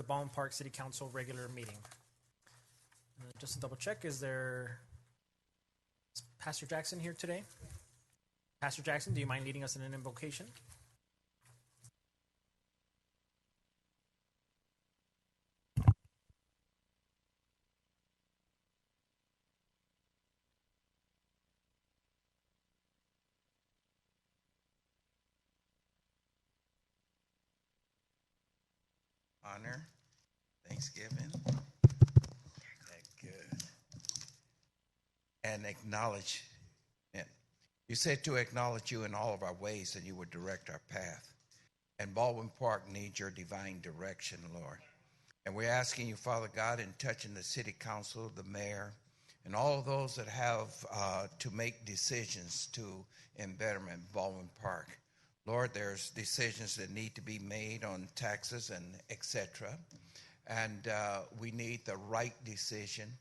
the Baldwin Park City Council regular meeting. Just to double check, is Pastor Jackson here today? Pastor Jackson, do you mind leading us in an invocation? Honor, thanksgiving, that good, and acknowledge it. You said to acknowledge you in all of our ways, and you would direct our path. And Baldwin Park needs your divine direction, Lord. And we're asking you, Father God, in touching the city council, the mayor, and all of those that have to make decisions in betterment of Baldwin Park. Lord, there's decisions that need to be made on taxes and etc. And we need the right decision.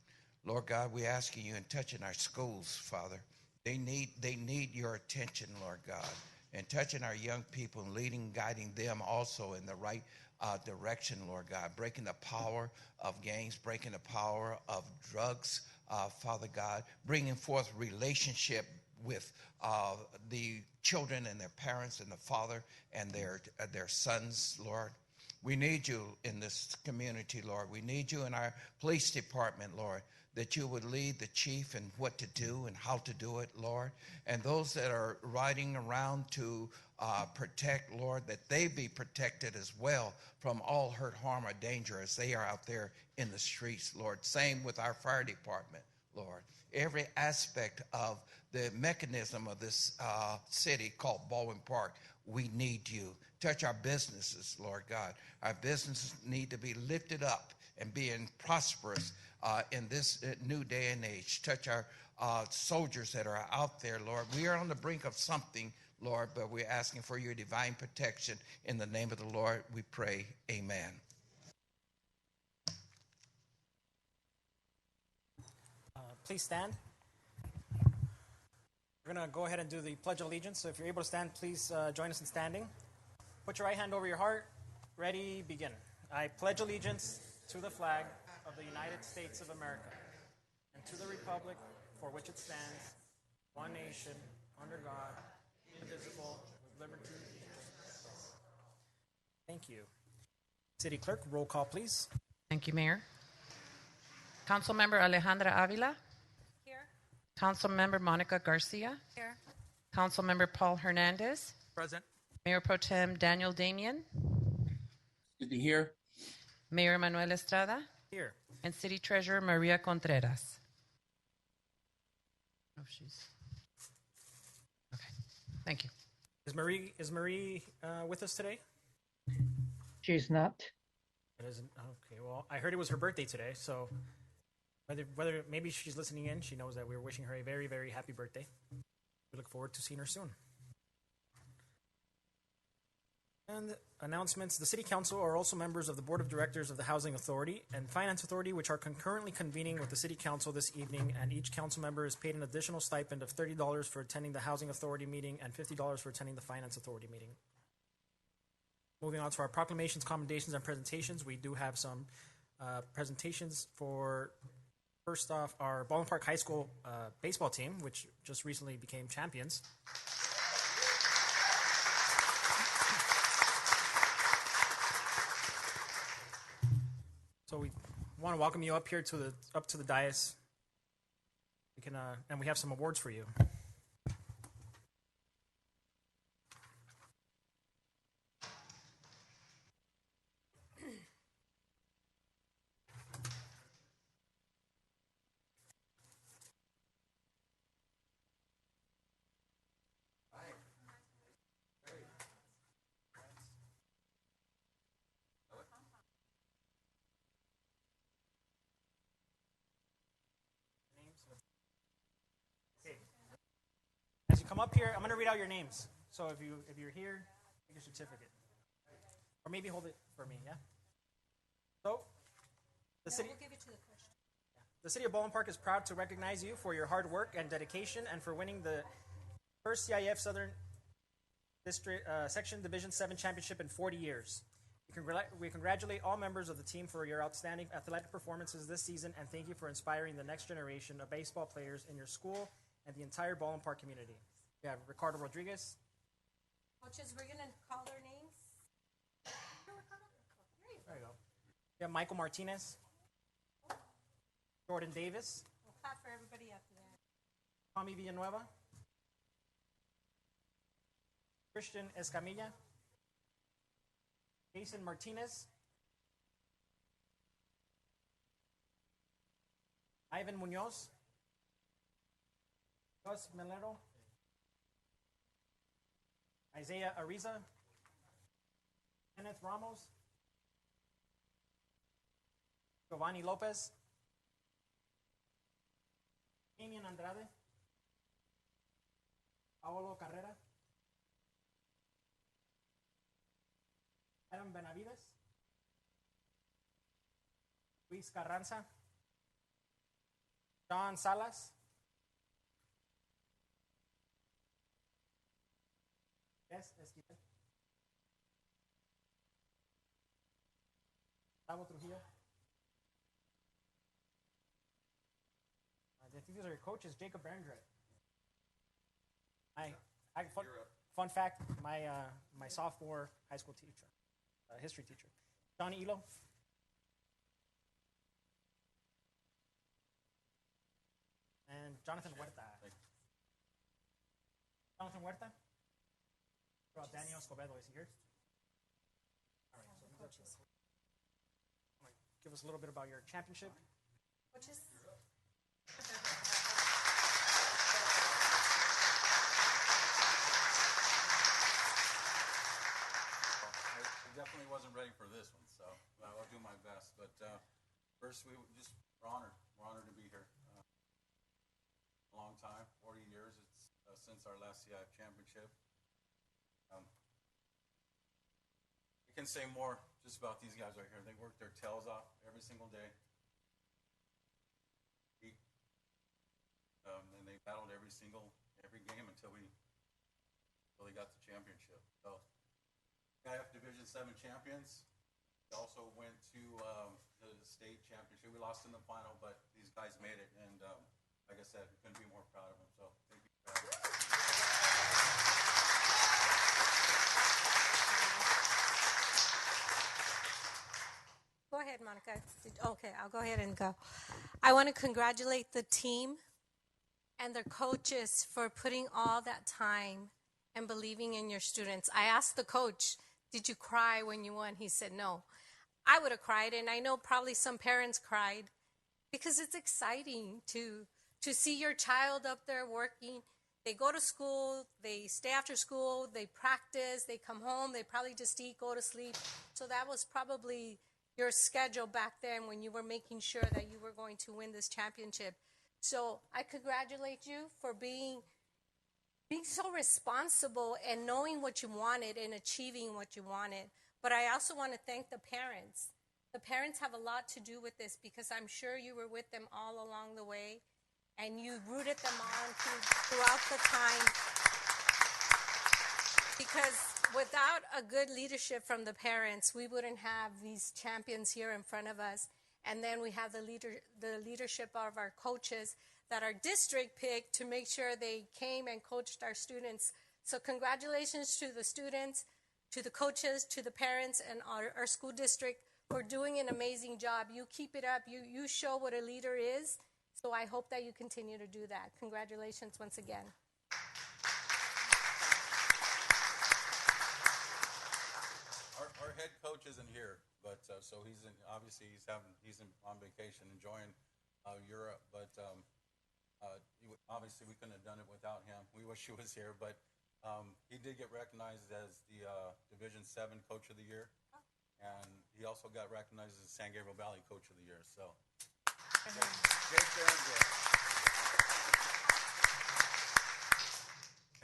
Lord God, we're asking you in touching our schools, Father. They need your attention, Lord God, and touching our young people and leading, guiding them also in the right direction, Lord God, breaking the power of gangs, breaking the power of drugs, Father God, bringing forth relationship with the children and their parents and the father and their sons, Lord. We need you in this community, Lord. We need you in our police department, Lord, that you would lead the chief in what to do and how to do it, Lord. And those that are riding around to protect, Lord, that they be protected as well from all hurt, harm, or danger as they are out there in the streets, Lord. Same with our fire department, Lord. Every aspect of the mechanism of this city called Baldwin Park, we need you. Touch our businesses, Lord God. Our businesses need to be lifted up and being prosperous in this new day and age. Touch our soldiers that are out there, Lord. We are on the brink of something, Lord, but we're asking for your divine protection. In the name of the Lord, we pray. Amen. Please stand. We're going to go ahead and do the Pledge of Allegiance. So if you're able to stand, please join us in standing. Put your right hand over your heart. Ready, begin. I pledge allegiance to the flag of the United States of America and to the republic for which it stands, one nation, under God, indivisible, with liberty and justice. Thank you. City Clerk, roll call, please. Thank you, Mayor. Councilmember Alejandra Avila. Here. Councilmember Monica Garcia. Here. Councilmember Paul Hernandez. Present. Mayor Pro Tem Daniel Damian. Good to hear. Mayor Manuel Estrada. Here. And City Treasurer Maria Contreras. Oh, she's... Okay, thank you. Is Marie with us today? She's not. It isn't. Okay, well, I heard it was her birthday today, so whether maybe she's listening in, she knows that we're wishing her a very, very happy birthday. We look forward to seeing her soon. And announcements. The City Council are also members of the Board of Directors of the Housing Authority and Finance Authority, which are concurrently convening with the City Council this evening, and each council member is paid an additional stipend of $30 for attending the Housing Authority meeting and $50 for attending the Finance Authority meeting. Moving on to our proclamations, commendations, and presentations. We do have some presentations for, first off, our Baldwin Park High School baseball team, which just recently became champions. So we want to welcome you up here to the dais. We can and we have some awards for you. As you come up here, I'm going to read out your names. So if you're here, take your certificate, or maybe hold it for me. Yeah. So the city. We'll give it to the question. The City of Baldwin Park is proud to recognize you for your hard work and dedication, and for winning the first CIF Southern District Section Division 7 Championship in 40 years. We congratulate all members of the team for your outstanding athletic performances this season and thank you for inspiring the next generation of baseball players in your school and the entire Baldwin Park community. We have Ricardo Rodriguez, Coaches, we're gonna call their names. there you go. We have Michael Martinez, Jordan Davis, We'll clap for everybody after that. Tommy Villanueva, Christian Escamilla, Jason Martinez, Ivan Munoz, Gus Melero, Isaiah Ariza, Kenneth Ramos, Giovanni Lopez, Damian Andrade, Paolo Carrera, Adam Benavides, Luis Carranza, John Salas, Esquivel, Gustavo Trujillo. I think these are your coaches, Jacob Berendrick. Fun fact, my sophomore high school teacher, history teacher, Johnny Elo. And Jonathan Huerta. Jonathan Huerta. What about Daniel Escobedo? Is he here? All right, so Coaches. give us a little bit about your championship. Coaches? I definitely wasn't ready for this one, so I'll do my best. But first, we're honored. We're honored to be here. A long time, 40 years. It's since our last CIF championship. I can say more just about these guys right here. They work their tails off every single day. And they battled every game until we got the championship. So, CIF Division 7 champions. We also went to the state championship. We lost in the final, but these guys made it. And like I said, we couldn't be more proud of them. So, thank you. Go ahead, Monica. Okay, I'll go ahead and go. I want to congratulate the team and their coaches for putting all that time and believing in your students. I asked the coach, did you cry when you won? He said no. I would have cried, and I know probably some parents cried because it's exciting to see your child up there working. They go to school, they stay after school, they practice, they come home, they probably just eat, go to sleep. So that was probably your schedule back then when you were making sure that you were going to win this championship. So I congratulate you for being so responsible and knowing what you wanted and achieving what you wanted. But I also want to thank the parents. The parents have a lot to do with this because I'm sure you were with them all along the way and you rooted them on throughout the time. Because without a good leadership from the parents, we wouldn't have these champions here in front of us. And then we have the leadership of our coaches that our district picked to make sure they came and coached our students. So congratulations to the students, to the coaches, to the parents, and our school district for doing an amazing job. You keep it up. You show what a leader is. So I hope that you continue to do that. Congratulations once again. Our head coach isn't here, but so he's on vacation enjoying Europe. But obviously we couldn't have done it without him. We wish he was here, but he did get recognized as the Division 7 Coach of the Year, and he also got recognized as the San Gabriel Valley Coach of the Year. So, Jake Berendick.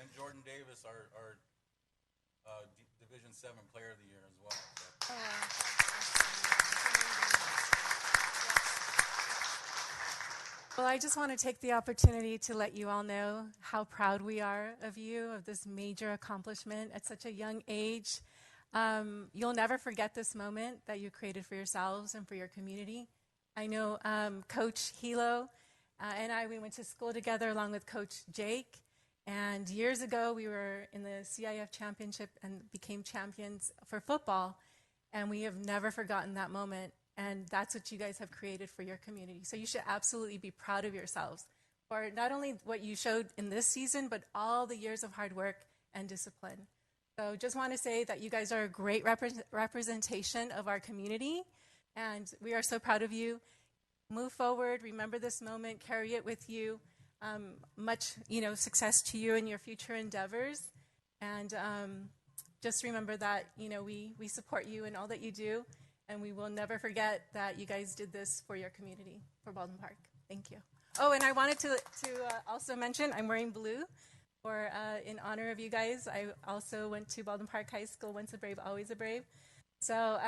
And Jordan Davis, our Division 7 Player of the Year as well. So. Well, I just want to take the opportunity to let you all know how proud we are of you, of this major accomplishment at such a young age. You'll never forget this moment that you created for yourselves and for your community. I know Coach Hilo and we went to school together along with Coach Jake. And years ago, we were in the CIF championship and became champions for football. And we have never forgotten that moment. And that's what you guys have created for your community. So you should absolutely be proud of yourselves for not only what you showed in this season, but all the years of hard work and discipline. So just want to say that you guys are a great representation of our community. And we are so proud of you. Move forward, remember this moment, carry it with you. Much, success to you in your future endeavors. And just remember that, we support you in all that you do. And we will never forget that you guys did this for your community, for Baldwin Park. Thank you. Oh, and I wanted to also mention I'm wearing blue in honor of you guys. I also went to Baldwin Park High School, once a brave, always a brave. So,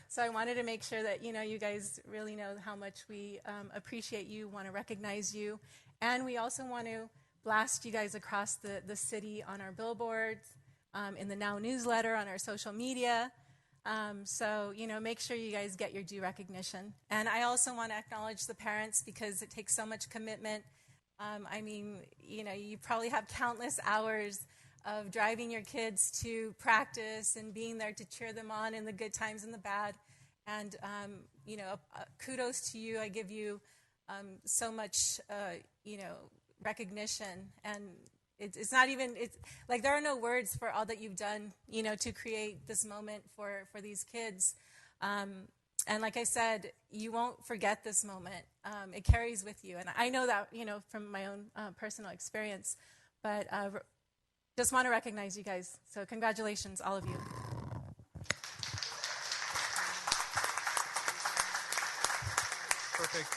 so I wanted to make sure that, you guys really know how much we appreciate you, want to recognize you. And we also want to blast you guys across the city on our billboards, in the Now newsletter, on our social media. So, make sure you guys get your due recognition. And I also want to acknowledge the parents because it takes so much commitment. You probably have countless hours of driving your kids to practice and being there to cheer them on in the good times and the bad. And, kudos to you. I give you so much, recognition. And it's not even, it's like there are no words for all that you've done, to create this moment for these kids. And like I said, you won't forget this moment. It carries with you. And I know that, from my own personal experience. But just want to recognize you guys. So congratulations, all of you. Perfect.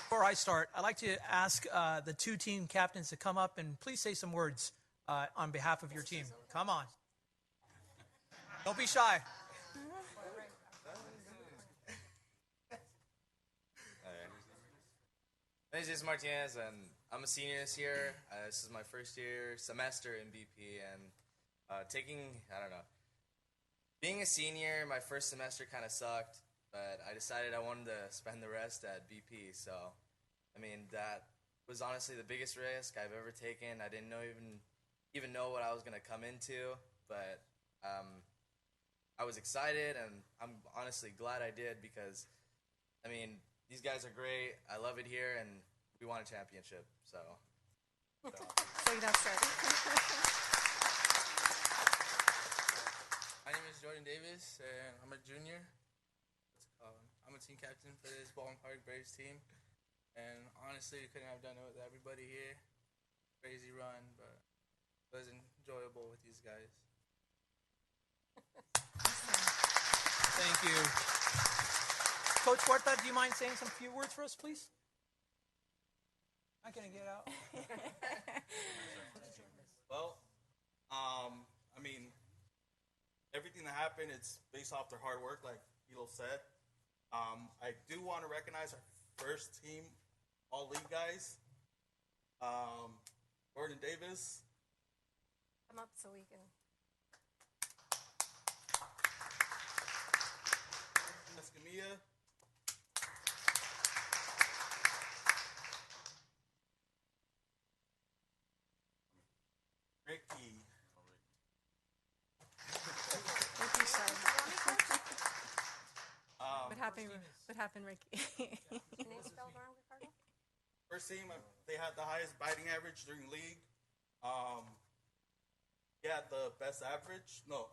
Before I start, I'd like to ask the two team captains to come up and please say some words on behalf of your team. Come on. Don't be shy. My name is Martinez, and I'm a senior this year. This is my first year semester in BP, and being a senior, my first semester kind of sucked, but I decided I wanted to spend the rest at BP. So, that was honestly the biggest risk I've ever taken. I didn't even know what I was gonna come into, but I was excited, and I'm honestly glad I did because, these guys are great. I love it here, and we won a championship. So you don't start. My name is Jordan Davis, and I'm a junior. I'm a team captain for this Baldwin Park Braves team. And honestly, we couldn't have done it with everybody here. Crazy run, but it was enjoyable with these guys. Thank you. Coach Huerta, do you mind saying some few words for us, please? Not going to get out. Well, everything that happened, it's based off their hard work, like Hilo said. I do want to recognize our first team all-league guys. Jordan Davis. Come up so we can. Escamilla. Ricky. What happened, Ricky? First team, they had the highest batting average during the league. He had the best average. No.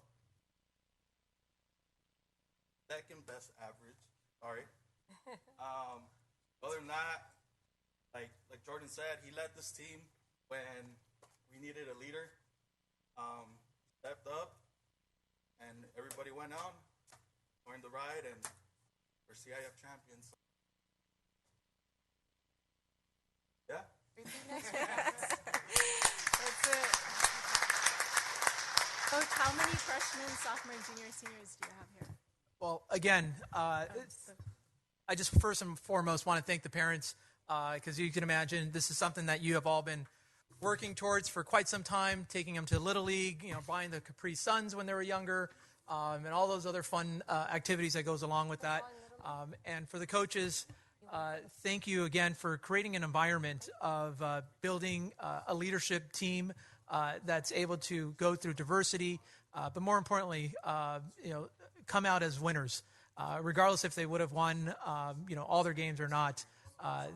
Second best average. Sorry. Other than that, like Jordan said, he led this team when we needed a leader. Stepped up, and everybody went on, joined the ride, and we're CIF champions. Yeah. That's it. Coach, how many freshmen, sophomores, juniors, seniors do you have here? Well, again, I just first and foremost want to thank the parents because you can imagine this is something that you have all been working towards for quite some time, taking them to Little League, buying the Capri Suns when they were younger, and all those other fun activities that goes along with that. And for the coaches, thank you again for creating an environment of building a leadership team that's able to go through diversity, but more importantly, come out as winners, regardless if they would have won, all their games or not.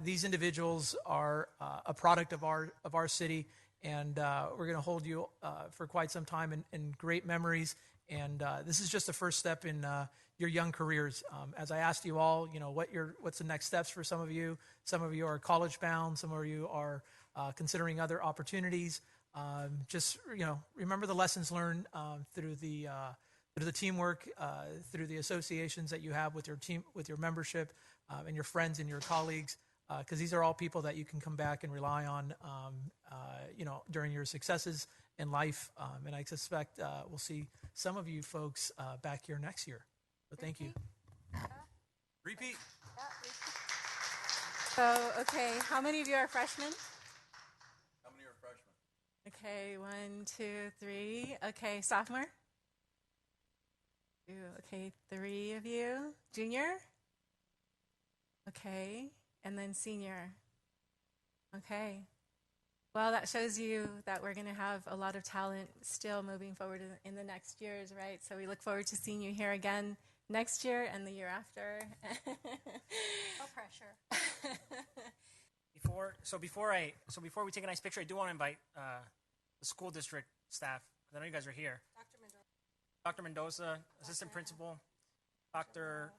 These individuals are a product of our city, and we're going to hold you for quite some time in great memories. And this is just the first step in your young careers. As I asked you all, what's the next steps for some of you? Some of you are college bound. Some of you are considering other opportunities. Just remember the lessons learned through the teamwork, through the associations that you have with your team, with your membership, and your friends and your colleagues, because these are all people that you can come back and rely on, during your successes in life. And I suspect we'll see some of you folks back here next year. So thank you. Repeat. So, okay, how many of you are freshmen? How many are freshmen? Okay, 1, 2, 3. Okay, sophomore? 2. Okay, 3 of you. Junior? Okay, and then senior. Okay. Well, that shows you that we're going to have a lot of talent still moving forward in the next years, right? So we look forward to seeing you here again next year and the year after. No pressure. Before we take a nice picture, I do want to invite the school district staff, because I know you guys are here. Dr. Mendoza, assistant principal, Dr.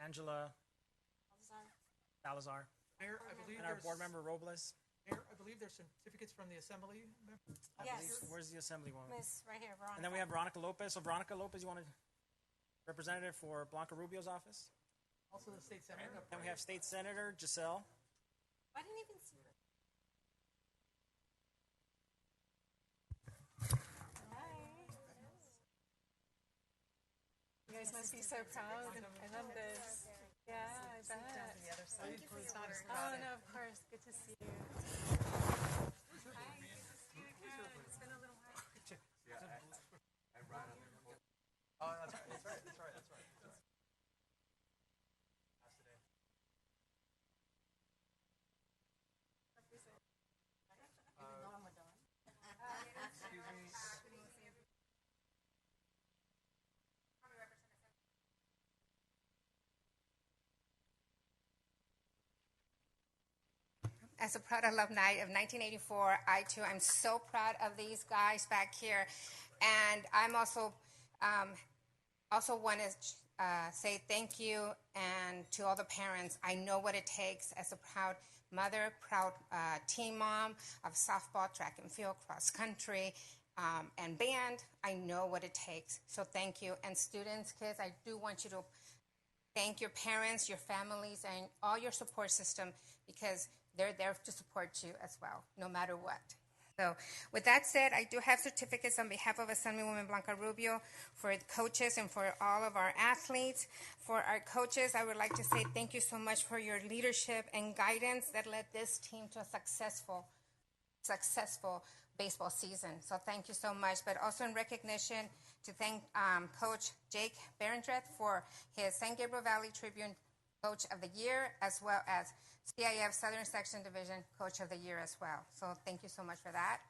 Angela Salazar, Mayor, I believe and our board member Robles. Mayor, I believe there's certificates from the assembly. Yes. Where's the assembly woman? Miss, right here, Veronica. And then we have Veronica Lopez. So Veronica Lopez, you want to representative for Blanca Rubio's office? Also the state senator. And we have State Senator Giselle. I didn't even see her. You guys must be so proud. I love this. Yeah, I bet. Thank you for your work. Oh, no, of course. Good to see you. Hi, good to see you again. It's been a little while. Oh, that's right. As a proud alumni of 1984, I too am so proud of these guys back here, and I'm also want to say thank you and to all the parents. I know what it takes as a proud mother, proud team mom of softball, track and field, cross country, and band. I know what it takes. So thank you. And students, kids, I do want you to thank your parents, your families, and all your support system, because they're there to support you as well, no matter what. So with that said, I do have certificates on behalf of Assemblywoman Blanca Rubio for the coaches and for all of our athletes. For our coaches, I would like to say thank you so much for your leadership and guidance that led this team to a successful baseball season. So thank you so much. But also in recognition, to thank Coach Jake Berendreth for his San Gabriel Valley Tribune Coach of the Year, as well as CIF Southern Section Division Coach of the Year as well. So thank you so much for that.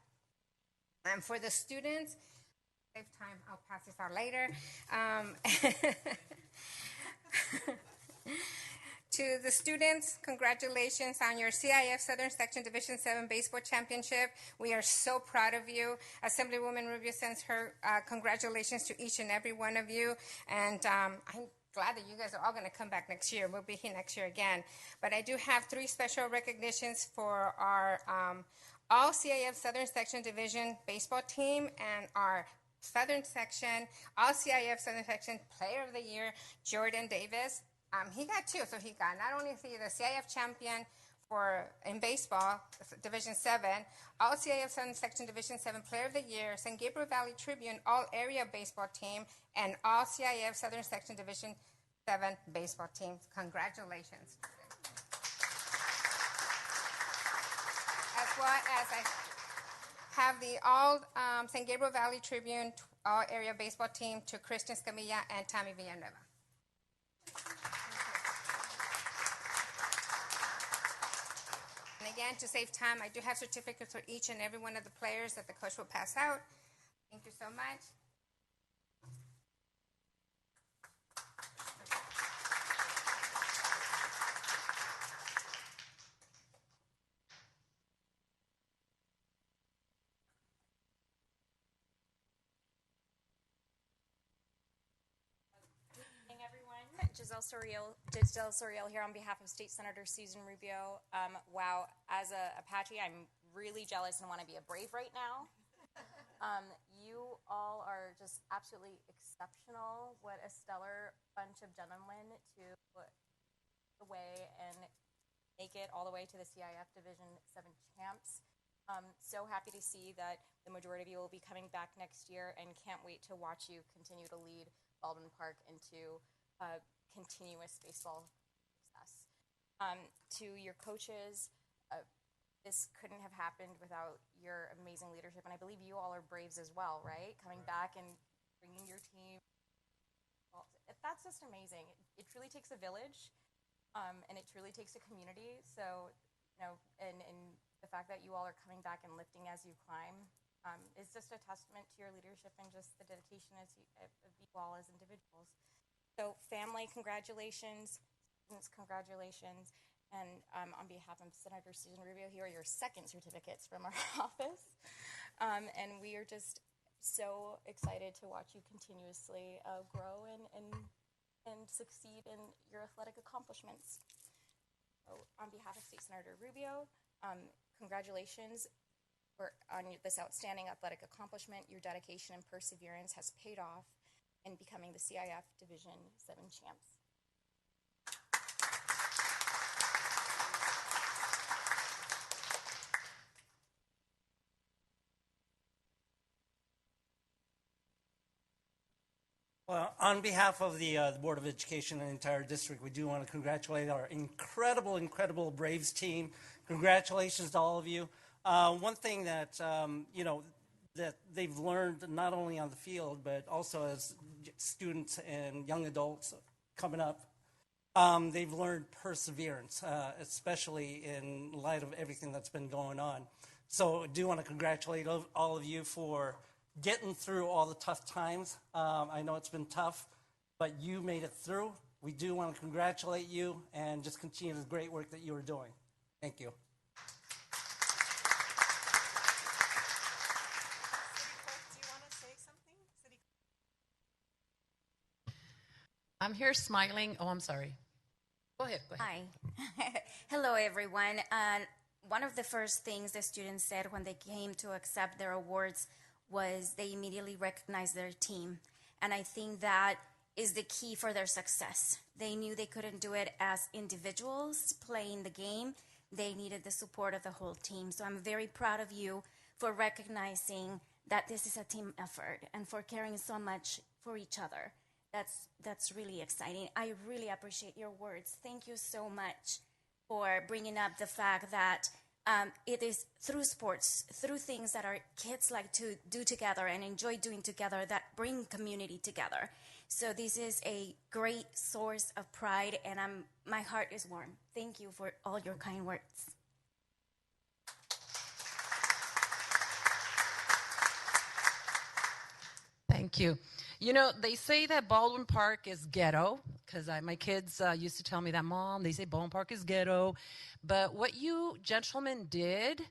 And for the students, save time, I'll pass this out later. To the students, congratulations on your CIF Southern Section Division 7 Baseball Championship. We are so proud of you. Assemblywoman Rubio sends her congratulations to each and every one of you. And I'm glad that you guys are all going to come back next year. We'll be here next year again. But I do have 3 special recognitions for our all CIF Southern Section Division baseball team and our Southern Section, all CIF Southern Section Player of the Year, Jordan Davis. He got 2, so he got not only the CIF champion in baseball, Division 7, all CIF Southern Section Division 7 Player of the Year, San Gabriel Valley Tribune All Area Baseball Team, and all CIF Southern Section Division 7 Baseball Teams. Congratulations. As well as have the all San Gabriel Valley Tribune all area baseball team to Christian Scamilla and Tammy Villanueva. And again, to save time, I do have certificates for each and every one of the players that the coach will pass out. Thank you so much. Giselle Soriel here on behalf of State Senator Susan Rubio. Wow, as a Apache, I'm really jealous and want to be a Brave right now. You all are just absolutely exceptional. What a stellar bunch of gentlemen to the way and make it all the way to the CIF Division 7 champs. So happy to see that the majority of you will be coming back next year and can't wait to watch you continue to lead Baldwin Park into continuous baseball success. To your coaches, this couldn't have happened without your amazing leadership, and I believe you all are Braves as well, right? Coming back and bringing your team. Well, that's just amazing. It truly takes a village, and it truly takes a community. So, and the fact that you all are coming back and lifting as you climb is just a testament to your leadership and just the dedication of you all as individuals. So family, congratulations. Students, congratulations. And on behalf of Senator Susan Rubio, here are your second certificates from our office. And we are just so excited to watch you continuously grow and succeed in your athletic accomplishments. So on behalf of State Senator Rubio, congratulations on this outstanding athletic accomplishment. Your dedication and perseverance has paid off in becoming the CIF Division 7 champs. Well, on behalf of the Board of Education and the entire district, we do want to congratulate our incredible Braves team. Congratulations to all of you. One thing that, that they've learned not only on the field, but also as students and young adults coming up, they've learned perseverance, especially in light of everything that's been going on. So I do want to congratulate all of you for getting through all the tough times. I know it's been tough, but you made it through. We do want to congratulate you and just continue the great work that you are doing. Thank you. I'm here smiling. Oh, I'm sorry. Go ahead. Hi. Hello, everyone. One of the first things the students said when they came to accept their awards was they immediately recognized their team. And I think that is the key for their success. They knew they couldn't do it as individuals playing the game. They needed the support of the whole team. So I'm very proud of you for recognizing that this is a team effort and for caring so much for each other. That's really exciting. I really appreciate your words. Thank you so much for bringing up the fact that it is through sports, through things that our kids like to do together and enjoy doing together that bring community together. So this is a great source of pride, and my heart is warm. Thank you for all your kind words. Thank you. You know, they say that Baldwin Park is ghetto, because my kids used to tell me that, Mom, they say Baldwin Park is ghetto. But what you gentlemen did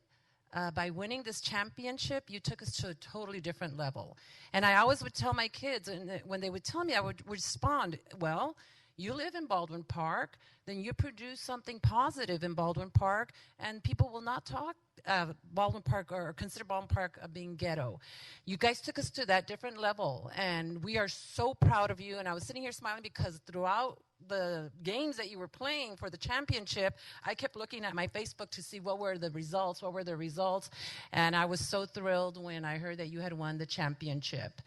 by winning this championship, you took us to a totally different level. And I always would tell my kids, and when they would tell me, I would respond, well, you live in Baldwin Park, then you produce something positive in Baldwin Park, and people will not talk Baldwin Park or consider Baldwin Park being ghetto. You guys took us to that different level, and we are so proud of you. And I was sitting here smiling because throughout the games that you were playing for the championship, I kept looking at my Facebook to see what were the results, and I was so thrilled when I heard that you had won the championship.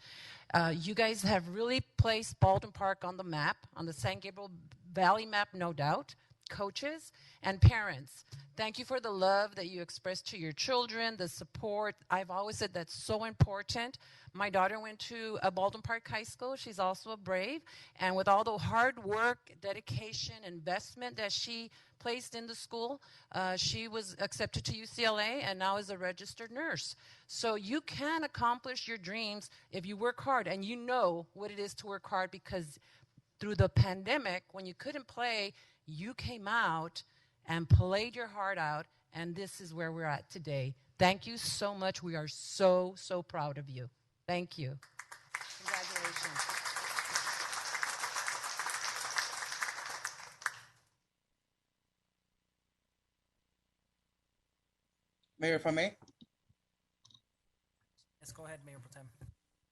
You guys have really placed Baldwin Park on the map, on the San Gabriel Valley map, no doubt. coaches and parents. Thank you for the love that you express to your children, the support. I've always said that's so important. My daughter went to a Baldwin Park High School. She's also a Brave. And with all the hard work, dedication, investment that she placed in the school, she was accepted to UCLA and now is a registered nurse. So you can accomplish your dreams if you work hard, and you know what it is to work hard, because through the pandemic, when you couldn't play, you came out and played your heart out, and this is where we're at today. Thank you so much. We are so, so proud of you. Thank you. Congratulations. Mayor, if I may. Yes, go ahead, Mayor Pro Tem.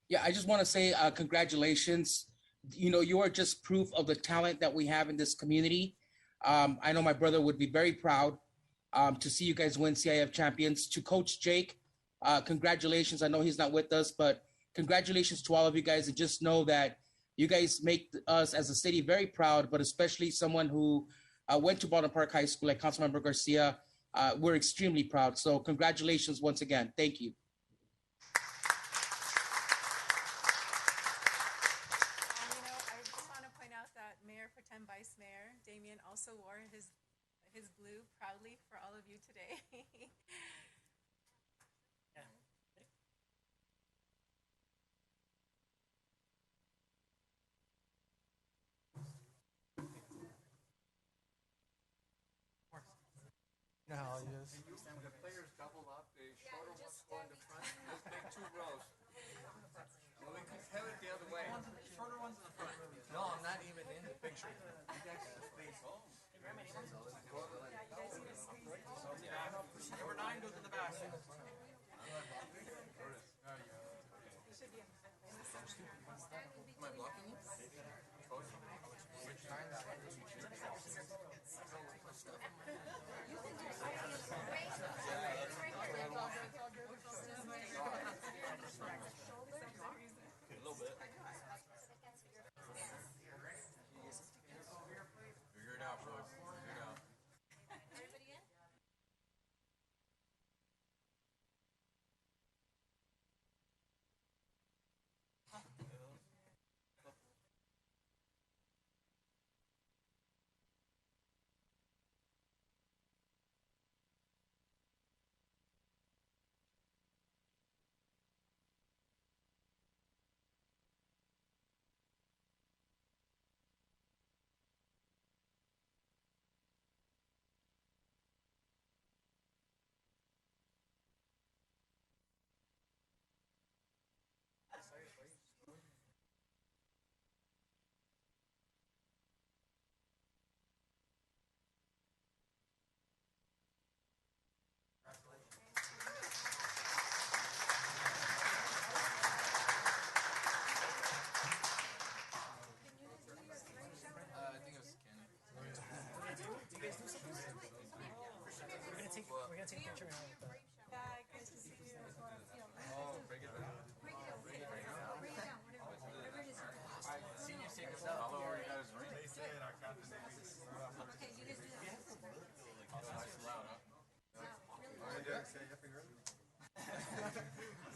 Yeah, I just want to say congratulations. You know, you are just proof of the talent that we have in this community. I know my brother would be very proud to see you guys win CIF champions. To Coach Jake, congratulations. I know he's not with us, but congratulations to all of you guys. And just know that you guys make us as a city very proud, but especially someone who went to Baldwin Park High School like Councilmember Garcia. We're extremely proud. So congratulations once again. Thank you. Vice Mayor Damien also wore his blue proudly for all of you today. Yeah. You know how it is. The players double up, the shorter ones go in the front, let's make 2 rows. Well, we can have it the other way. Shorter ones in the front. No, I'm not even in the picture. You guys just please. Number 9 goes in the back. Am I blocking you? A little bit. Figure it out, boys. Figure it out. We're gonna take a picture now with that. Yeah, great to see you as well. Oh, bring it down. Bring it down. Bring it down. Bring it down. Whatever it is. Senior take us out. I'll already got his ring. They said I got the name. Okay, you guys do that. Nice and loud, huh? Alright, yeah.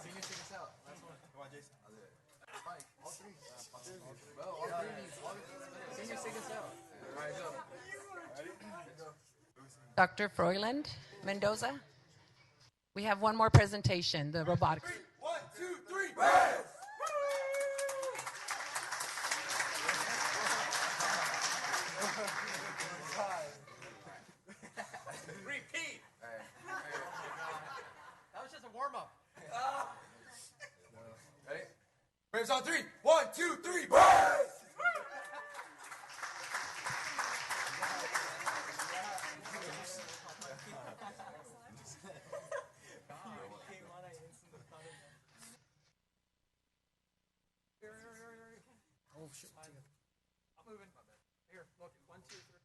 Senior take us out. Last one. Come on, Jason. I'll do it. Mike, all 3. Well, all 3. Senior take us out. Alright, go. Ready? Go. Dr. Froyland Mendoza. We have one more presentation, the robotics. 1, 2, 3, pass! Repeat. That was just a warm-up. Ready? Braves on 3. 1, 2, 3, pass! Oh, shit. I'm moving. Here, look. 1, 2, 3.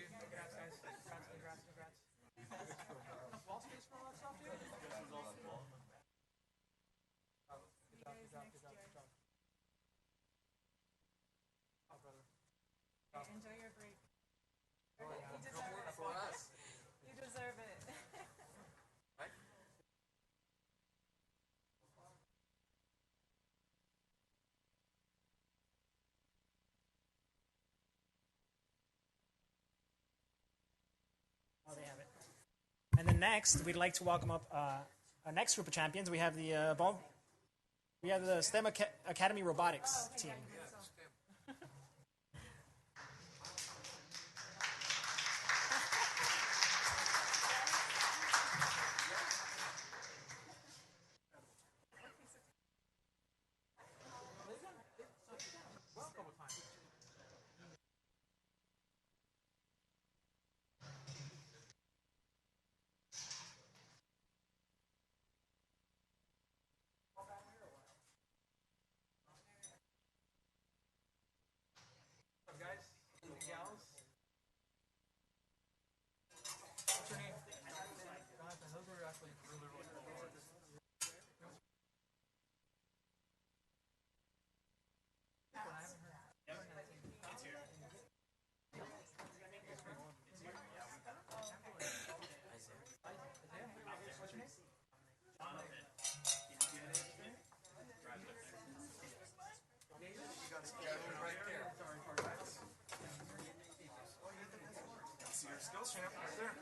Congrats, guys. Congrats. Wall space for all that stuff, dude? And next, we'd like to welcome up our next group of champions. We have the STEM Academy Robotics team. Skills champ right there.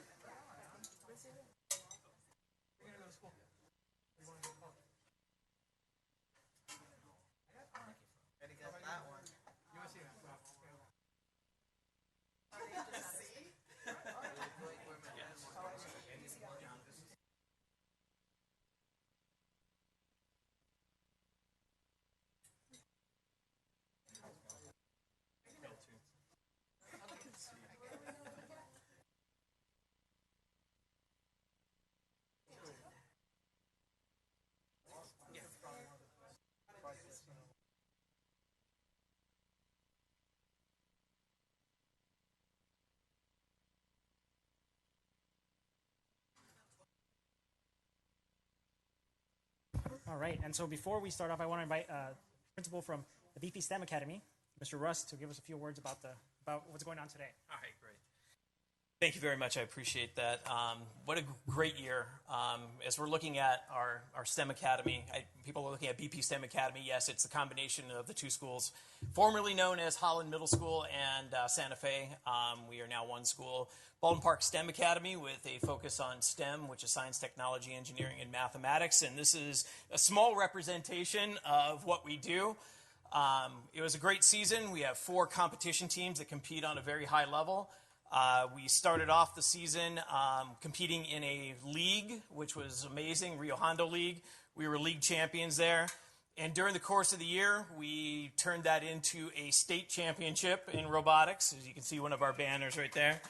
All right, and so before we start off, I want to invite principal from the BP STEM Academy, Mr. Russ, to give us a few words about what's going on today. All right, great. Thank you very much. I appreciate that. What a great year. As we're looking at our STEM Academy, people are looking at BP STEM Academy. Yes, it's a combination of the two schools, formerly known as Holland Middle School and Santa Fe. We are now one school. Baldwin Park STEM Academy with a focus on STEM, which is science, technology, engineering, and mathematics. And this is a small representation of what we do. It was a great season. We have 4 competition teams that compete on a very high level. We started off the season competing in a league, which was amazing, Rio Hondo League. We were league champions there. And during the course of the year, we turned that into a state championship in robotics. As you can see, one of our banners right there.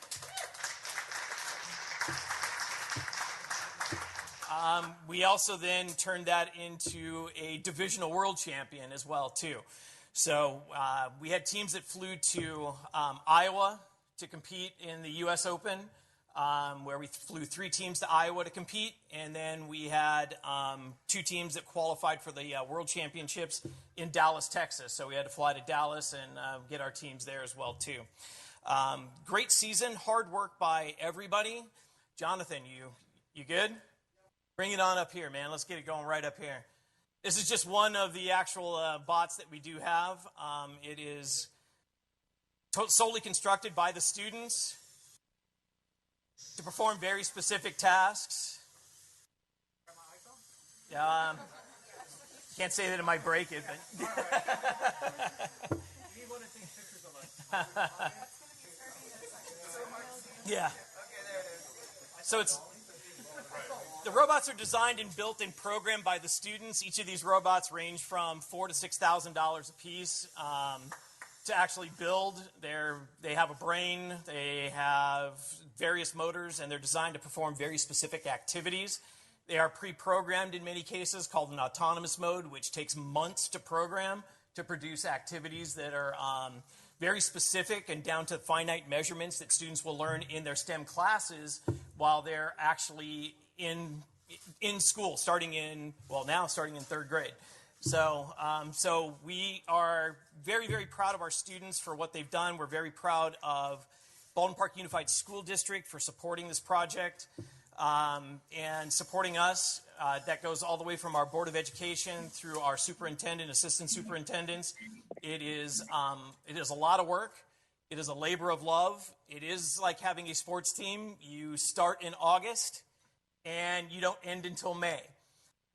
We also then turned that into a divisional world champion as well, too. So we had teams that flew to Iowa to compete in the U.S. Open, where we flew 3 teams to Iowa to compete, and then we had 2 teams that qualified for the World Championships in Dallas, Texas. So we had to fly to Dallas and get our teams there as well, too. Great season, hard work by everybody. Jonathan, you good? Bring it on up here, man. Let's get it going right up here. This is just one of the actual bots that we do have. It is solely constructed by the students to perform very specific tasks. Can't say that it might break it, but yeah. So the robots are designed and built and programmed by the students. Each of these robots range from $4,000 to $6,000 a piece to actually build. They have a brain, they have various motors, and they're designed to perform very specific activities. They are pre-programmed in many cases, called an autonomous mode, which takes months to program to produce activities that are very specific and down to finite measurements that students will learn in their STEM classes while they're actually in school, starting in 3rd grade. So we are very, very proud of our students for what they've done. We're very proud of Baldwin Park Unified School District for supporting this project and supporting us. That goes all the way from our Board of Education through our superintendent, assistant superintendents. It is a lot of work. It is a labor of love. It is like having a sports team. You start in August and you don't end until May.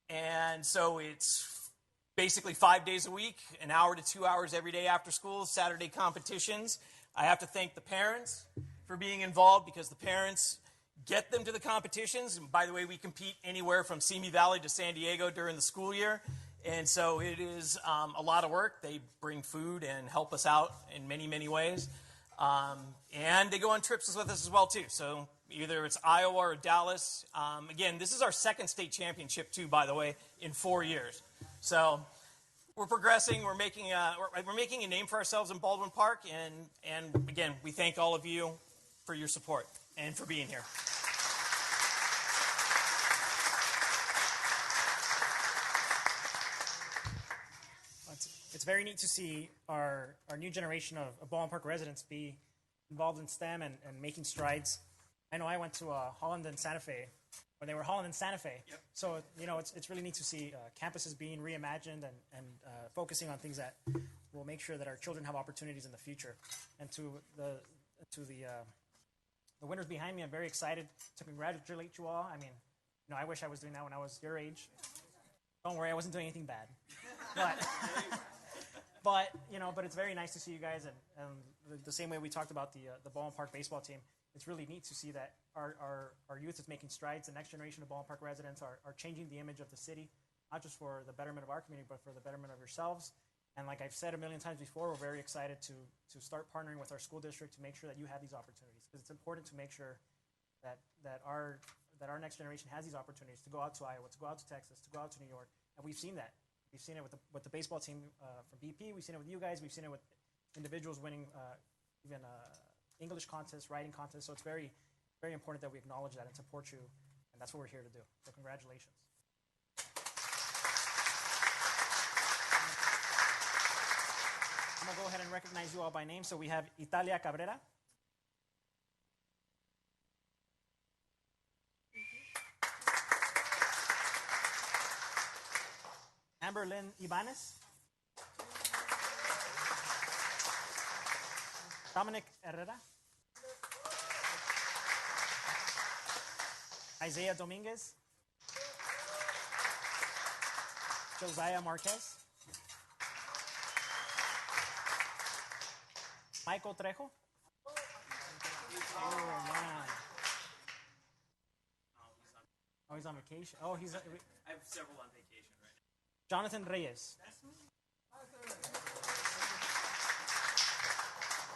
And so it's basically 5 days a week, an hour to 2 hours every day after school, Saturday competitions. I have to thank the parents for being involved because the parents get them to the competitions. And by the way, we compete anywhere from Simi Valley to San Diego during the school year. And so it is a lot of work. They bring food and help us out in many, many ways. And they go on trips with us as well, too. So either it's Iowa or Dallas. Again, this is our second state championship, too, by the way, in 4 years. So we're progressing. We're making a name for ourselves in Baldwin Park. And again, we thank all of you for your support and for being here. It's very neat to see our new generation of Baldwin Park residents be involved in STEM and making strides. I know I went to Holland and Santa Fe when they were Holland and Santa Fe. Yep. So, it's really neat to see campuses being reimagined and focusing on things that will make sure that our children have opportunities in the future. And to the winners behind me, I'm very excited to congratulate you all. I mean, I wish I was doing that when I was your age. Don't worry, I wasn't doing anything bad. But it's very nice to see you guys, and the same way we talked about the Baldwin Park baseball team. It's really neat to see that our youth is making strides. The next generation of Baldwin Park residents are changing the image of the city, not just for the betterment of our community, but for the betterment of yourselves. And like I've said a million times before, we're very excited to start partnering with our school district to make sure that you have these opportunities, because it's important to make sure that our next generation has these opportunities to go out to Iowa, to go out to Texas, to go out to New York, and we've seen that. We've seen it with the baseball team from BP. We've seen it with you guys. We've seen it with individuals winning even English contests, writing contests. So it's very, very important that we acknowledge that and support you, and that's what we're here to do. So congratulations. I'm going to go ahead and recognize you all by name. So we have Italia Cabrera. Amber Lynn Ibanez. Dominic Herrera. Isaiah Dominguez. Josiah Marquez. Michael Trejo. Oh, man. Oh, he's on vacation. Oh, he's. I have several on vacation right now. Jonathan Reyes.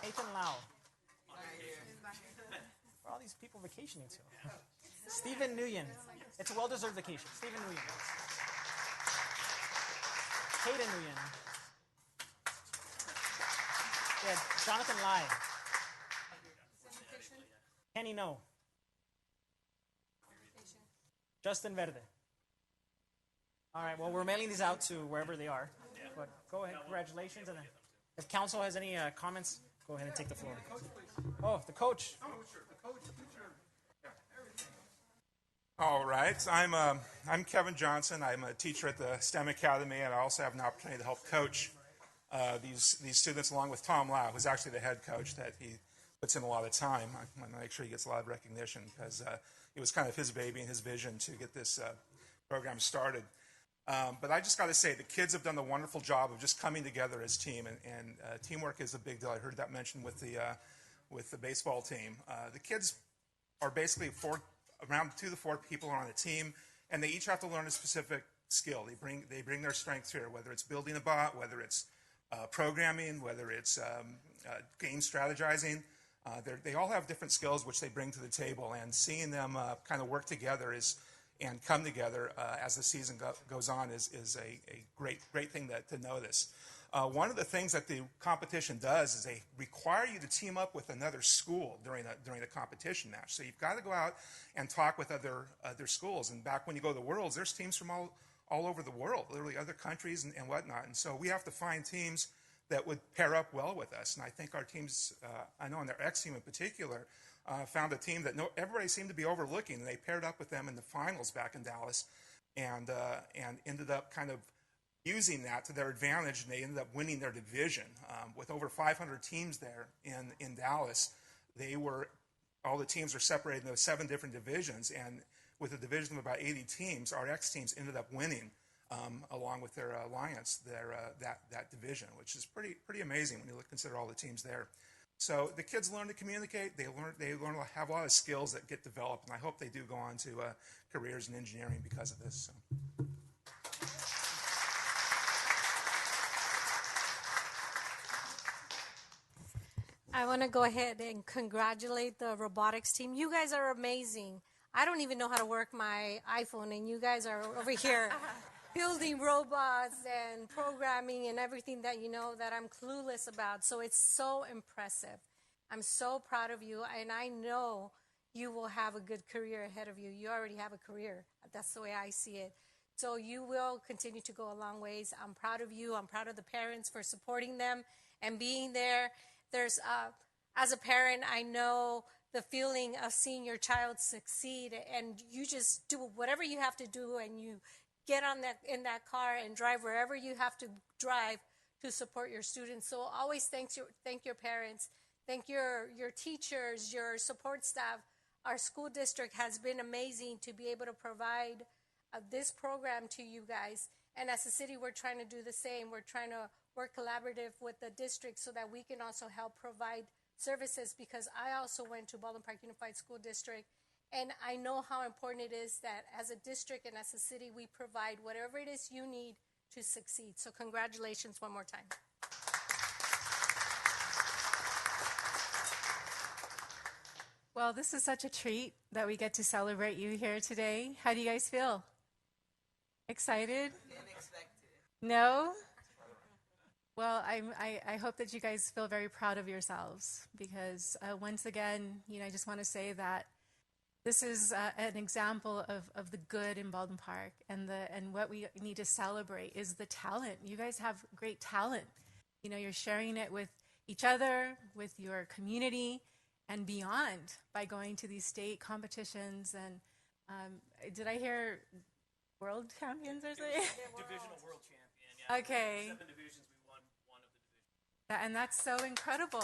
Nathan Lau. Where are all these people vacationing to? Stephen Nguyen. It's a well-deserved vacation. Stephen Nguyen. Hayden Nguyen. Yeah, Jonathan Lai. Kenny No. Justin Verde. All right, well, we're mailing these out to wherever they are. But go ahead, congratulations. And if council has any comments, go ahead and take the floor. Oh, the coach. All right, I'm Kevin Johnson. I'm a teacher at the STEM Academy, and I also have an opportunity to help coach these students along with Tom Lau, who's actually the head coach. That he puts in a lot of time. I want to make sure he gets a lot of recognition because it was kind of his baby and his vision to get this program started. But I just got to say, the kids have done a wonderful job of just coming together as a team, and teamwork is a big deal. I heard that mentioned with the baseball team. The kids are basically around 2 to 4 people are on a team, and they each have to learn a specific skill. They bring their strengths here, whether it's building a bot, whether it's programming, whether it's game strategizing. They all have different skills which they bring to the table, and seeing them kind of work together and come together as the season goes on is a great thing to notice. One of the things that the competition does is they require you to team up with another school during the competition match. So you've got to go out and talk with other schools. And back when you go to the Worlds, there's teams from all over the world, literally other countries and whatnot. And so we have to find teams that would pair up well with us. And I think our teams, I know in their X team in particular, found a team that everybody seemed to be overlooking. And they paired up with them in the finals back in Dallas and ended up kind of using that to their advantage, and they ended up winning their division. With over 500 teams there in Dallas, all the teams are separated into 7 different divisions, and with a division of about 80 teams, our X teams ended up winning along with their alliance, that division, which is pretty amazing when you consider all the teams there. So the kids learn to communicate. They learn to have a lot of skills that get developed, and I hope they do go on to careers in engineering because of this. So. I want to go ahead and congratulate the robotics team. You guys are amazing. I don't even know how to work my iPhone, and you guys are over here building robots and programming and everything that you know that I'm clueless about. So it's so impressive. I'm so proud of you, and I know you will have a good career ahead of you. You already have a career. That's the way I see it. So you will continue to go a long ways. I'm proud of you. I'm proud of the parents for supporting them and being there. There's, as a parent, I know the feeling of seeing your child succeed, and you just do whatever you have to do, and you get in that car and drive wherever you have to drive to support your students. So always thank your parents, thank your teachers, your support staff. Our school district has been amazing to be able to provide this program to you guys. And as a city, we're trying to do the same. We're trying to work collaborative with the district so that we can also help provide services, because I also went to Baldwin Park Unified School District, and I know how important it is that as a district and as a city, we provide whatever it is you need to succeed. So congratulations one more time. Well, this is such a treat that we get to celebrate you here today. How do you guys feel? Excited? No? Well, I hope that you guys feel very proud of yourselves, because once again, I just want to say that this is an example of the good in Baldwin Park, and what we need to celebrate is the talent. You guys have great talent. You're sharing it with each other, with your community, and beyond by going to these state competitions. And did I hear world champions or something? Divisional world champion. Yeah. Okay. 7 divisions, we won one of the divisions. And that's so incredible,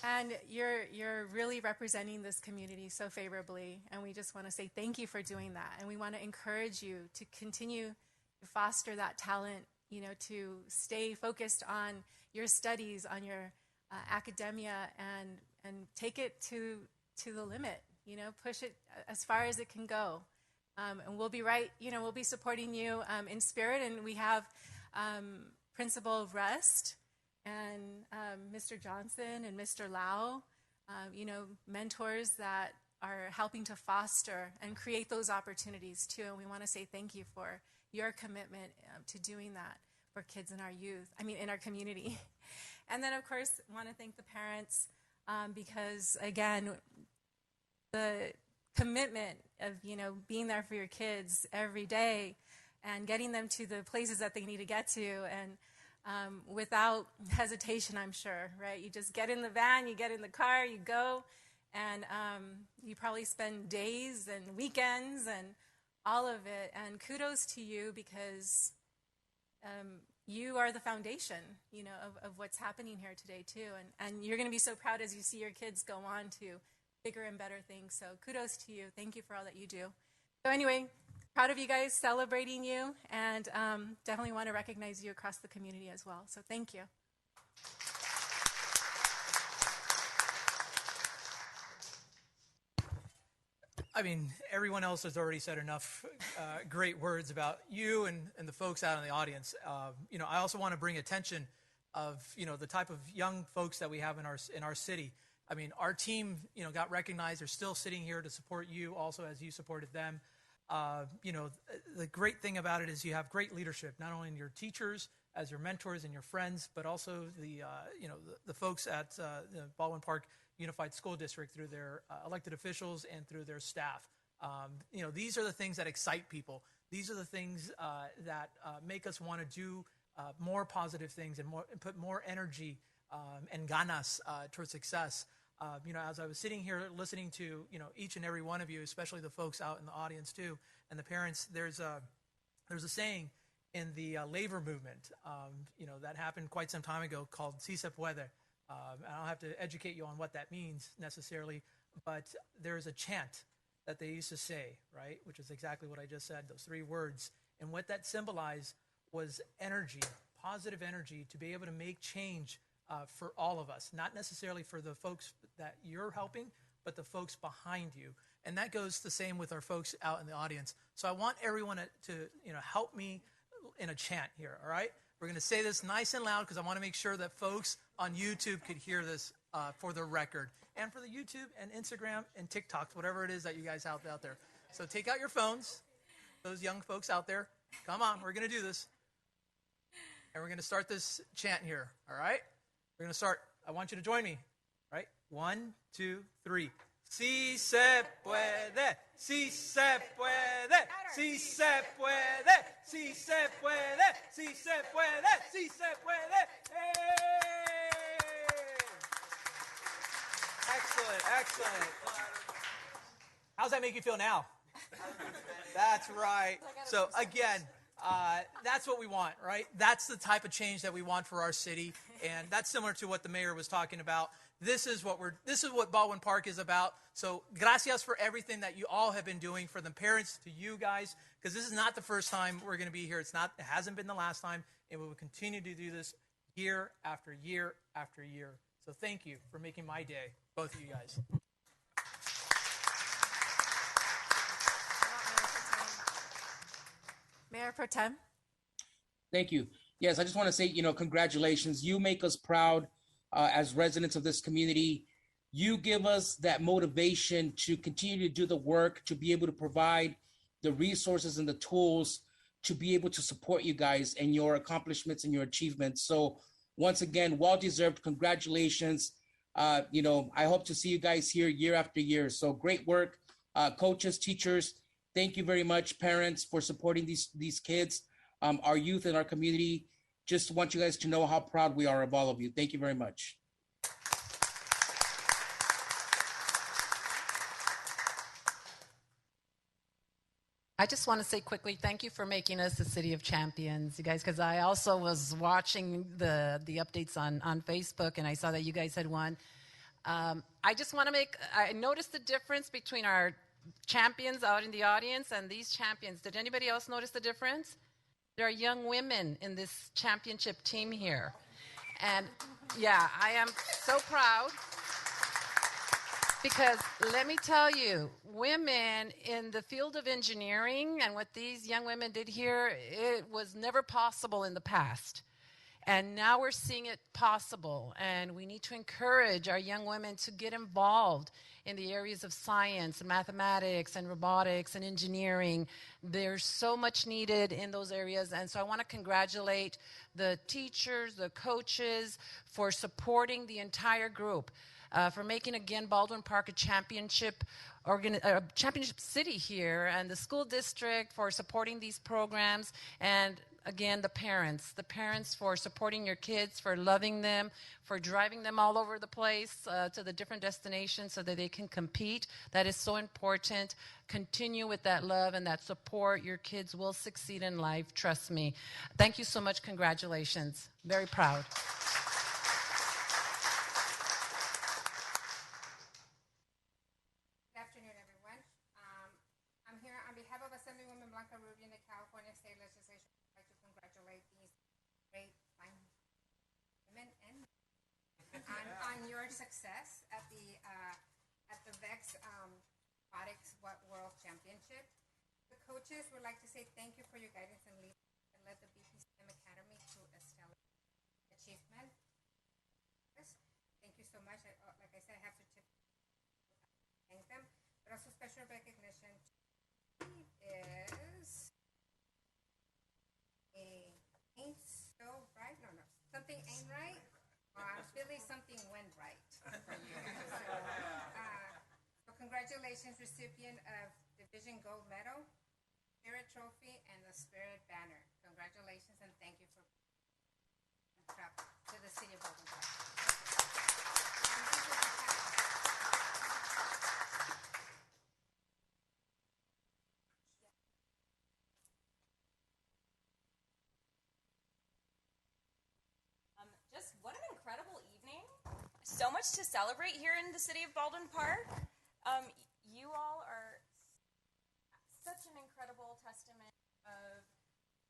And you're really representing this community so favorably, and we just want to say thank you for doing that. And we want to encourage you to continue to foster that talent, to stay focused on your studies, on your academia, and take it to the limit. Push it as far as it can go. And we'll be we'll be supporting you in spirit. And we have Principal Rust and Mr. Johnson and Mr. Lau, mentors that are helping to foster and create those opportunities too. And we want to say thank you for your commitment to doing that for kids in our community. And then, of course, want to thank the parents because, again, the commitment of, being there for your kids every day and getting them to the places that they need to get to, and without hesitation, I'm sure, right? You just get in the van, you get in the car, you go, and you probably spend days and weekends and all of it. And kudos to you, because you are the foundation, of what's happening here today too. And you're going to be so proud as you see your kids go on to bigger and better things. So kudos to you. Thank you for all that you do. So anyway, proud of you guys, celebrating you, and definitely want to recognize you across the community as well. So thank you. Everyone else has already said enough great words about you and the folks out in the audience. I also want to bring attention of, the type of young folks that we have in our city. Our team, got recognized. They're still sitting here to support you also as you supported them. The great thing about it is you have great leadership, not only in your teachers as your mentors and your friends, but also the folks at the Baldwin Park Unified School District through their elected officials and through their staff. These are the things that excite people. These are the things that make us want to do more positive things and put more energy and ganas towards success. As I was sitting here listening to, each and every one of you, especially the folks out in the audience too, and the parents, there's a saying in the labor movement, that happened quite some time ago called "Si se puede," I don't have to educate you on what that means necessarily, but there's a chant that they used to say, right? Which is exactly what I just said, those 3 words. And what that symbolized was energy, positive energy to be able to make change for all of us, not necessarily for the folks that you're helping, but the folks behind you. And that goes the same with our folks out in the audience. So I want everyone to help me in a chant here, all right? We're going to say this nice and loud because I want to make sure that folks on YouTube could hear this for the record. And for the YouTube and Instagram and TikTok, whatever it is that you guys have out there. So take out your phones, those young folks out there. Come on, we're going to do this. And we're going to start this chant here, all right? We're going to start. I want you to join me, right? 1, 2, 3. Si se puede, si se puede, si se puede, si se puede, si se puede, si se puede. Hey! Excellent, excellent. How's that make you feel now? That's right. So again, that's what we want, right? That's the type of change that we want for our city, and that's similar to what the mayor was talking about. This is what Baldwin Park is about. So gracias for everything that you all have been doing, for the parents, to you guys, because this is not the first time we're going to be here. It hasn't been the last time, and we will continue to do this year after year after year. So thank you for making my day, both of you guys. Mayor Pro Tem. Thank you. Yes, I just want to say, congratulations. You make us proud as residents of this community. You give us that motivation to continue to do the work, to be able to provide the resources and the tools to be able to support you guys and your accomplishments and your achievements. So once again, well-deserved congratulations. I hope to see you guys here year after year. So great work, coaches, teachers. Thank you very much, parents, for supporting these kids, our youth and our community. Just want you guys to know how proud we are of all of you. Thank you very much. I just want to say quickly, thank you for making us the City of Champions, you guys, because I also was watching the updates on Facebook, and I saw that you guys had won. I just want to I noticed the difference between our champions out in the audience and these champions. Did anybody else notice the difference? There are young women in this championship team here. And yeah, I am so proud. Because let me tell you, women in the field of engineering and what these young women did here, it was never possible in the past. And now we're seeing it possible. And we need to encourage our young women to get involved in the areas of science and mathematics and robotics and engineering. There's so much needed in those areas. And so I want to congratulate the teachers, the coaches for supporting the entire group. For making, again, Baldwin Park a championship city here, and the school district for supporting these programs, and again, the parents for supporting your kids, for loving them, for driving them all over the place to the different destinations so that they can compete. That is so important. Continue with that love and that support. Your kids will succeed in life, trust me. Thank you so much. Congratulations. Very proud. On your success at the VEX Robotics World Championship. The coaches would like to say thank you for your guidance and leadership and led the BP STEM Academy to a stellar achievement. Thank you so much. Like I said, I have certificates to thank them, but also special recognition is ain't so right. No, something ain't right. I feel like something went right for you. So congratulations, recipient of Division Gold Medal, Spirit Trophy, and the Spirit Banner. Congratulations and thank you for to the City of Baldwin Park. Just what an incredible evening. so much to celebrate here in the city of Baldwin Park. You all are such an incredible testament of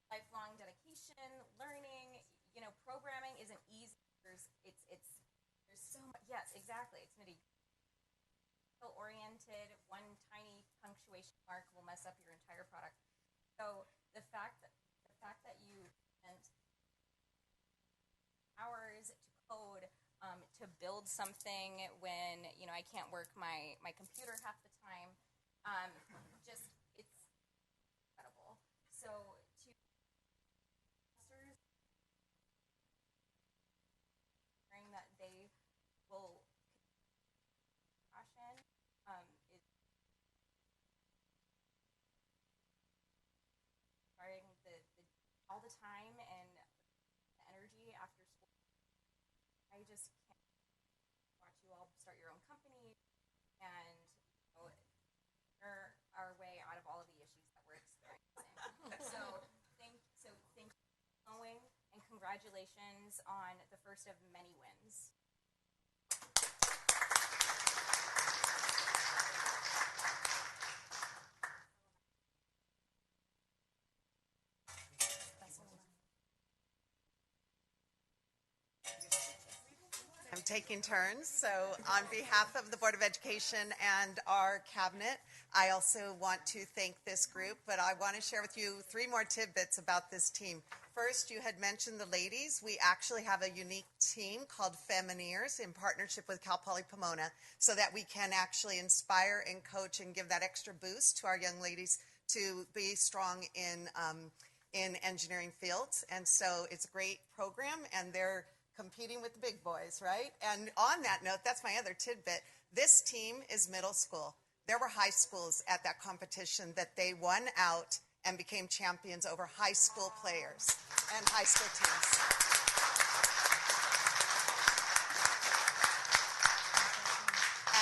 lifelong dedication, learning. You know, programming isn't easy. There's so much. Yes, exactly. It's nitty oriented. One tiny punctuation mark will mess up your entire product. So the fact that you spent hours to code, to build something when I can't work my computer half the time, just it's incredible. So to investors, hearing that they will passion is starting the all the time and the energy after school. I just can't watch you all start your own company and our way out of all of the issues that we're experiencing. so thank you for going, and congratulations on the first of many wins. I'm taking turns. So on behalf of the Board of Education and our cabinet, I also want to thank this group, but I want to share with you 3 more tidbits about this team. First, you had mentioned the ladies. We actually have a unique team called Femineers in partnership with Cal Poly Pomona, so that we can actually inspire and coach and give that extra boost to our young ladies to be strong in engineering fields. And so it's a great program, and they're competing with the big boys, right? And on that note, that's my other tidbit. This team is middle school. There were high schools at that competition that they won out and became champions over high school players and high school teams.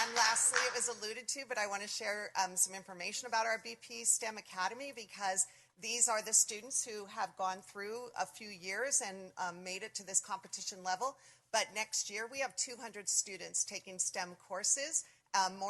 And lastly, it was alluded to, but I want to share some information about our BP STEM Academy, because these are the students who have gone through a few years and made it to this competition level. But next year, we have 200 students taking STEM courses,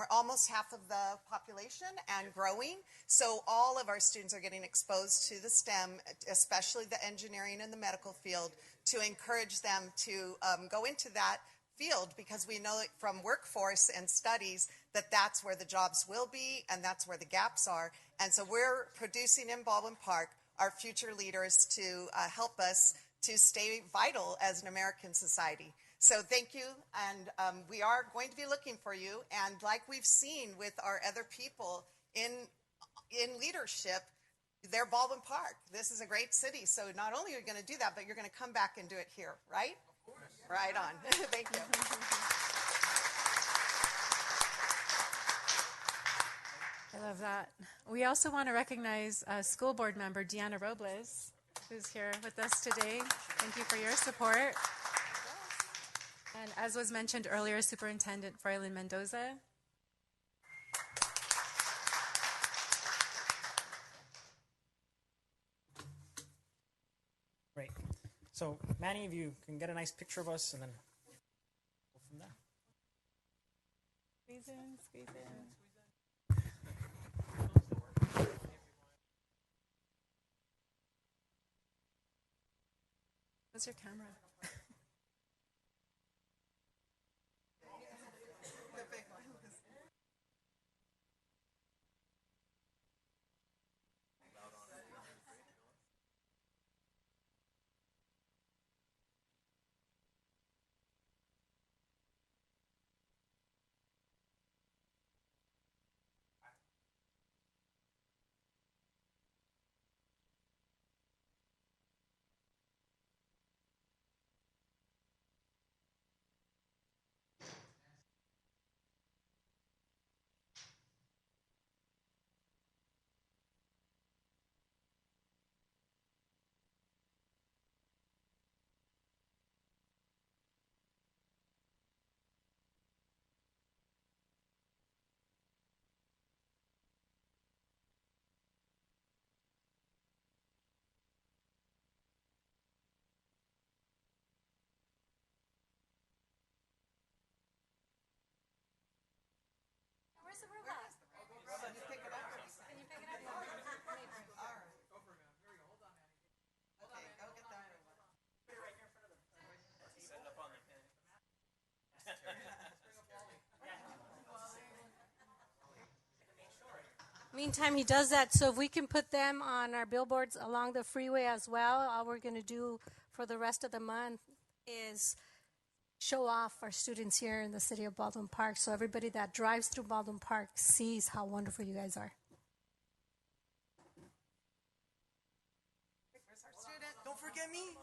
almost half of the population, and growing. So all of our students are getting exposed to the STEM, especially the engineering and the medical field, to encourage them to go into that field, because we know from workforce and studies that that's where the jobs will be and that's where the gaps are. And so we're producing in Baldwin Park our future leaders to help us to stay vital as an American society. So thank you, and we are going to be looking for you. And like we've seen with our other people in leadership, they're Baldwin Park. This is a great city. So not only are you going to do that, but you're going to come back and do it here, right? Of course. Right on. Thank you. I love that. We also want to recognize school board member Deanna Robles, who's here with us today. Thank you for your support. And as was mentioned earlier, Superintendent Froylin Mendoza. Great. So Manny, if you can get a nice picture of us, and then go from there. Squeeze in, squeeze in. What's your camera? Meantime, he does that. So if we can put them on our billboards along the freeway as well, all we're going to do for the rest of the month is show off our students here in the city of Baldwin Park, so everybody that drives through Baldwin Park sees how wonderful you guys are. Where's our student? Don't forget me.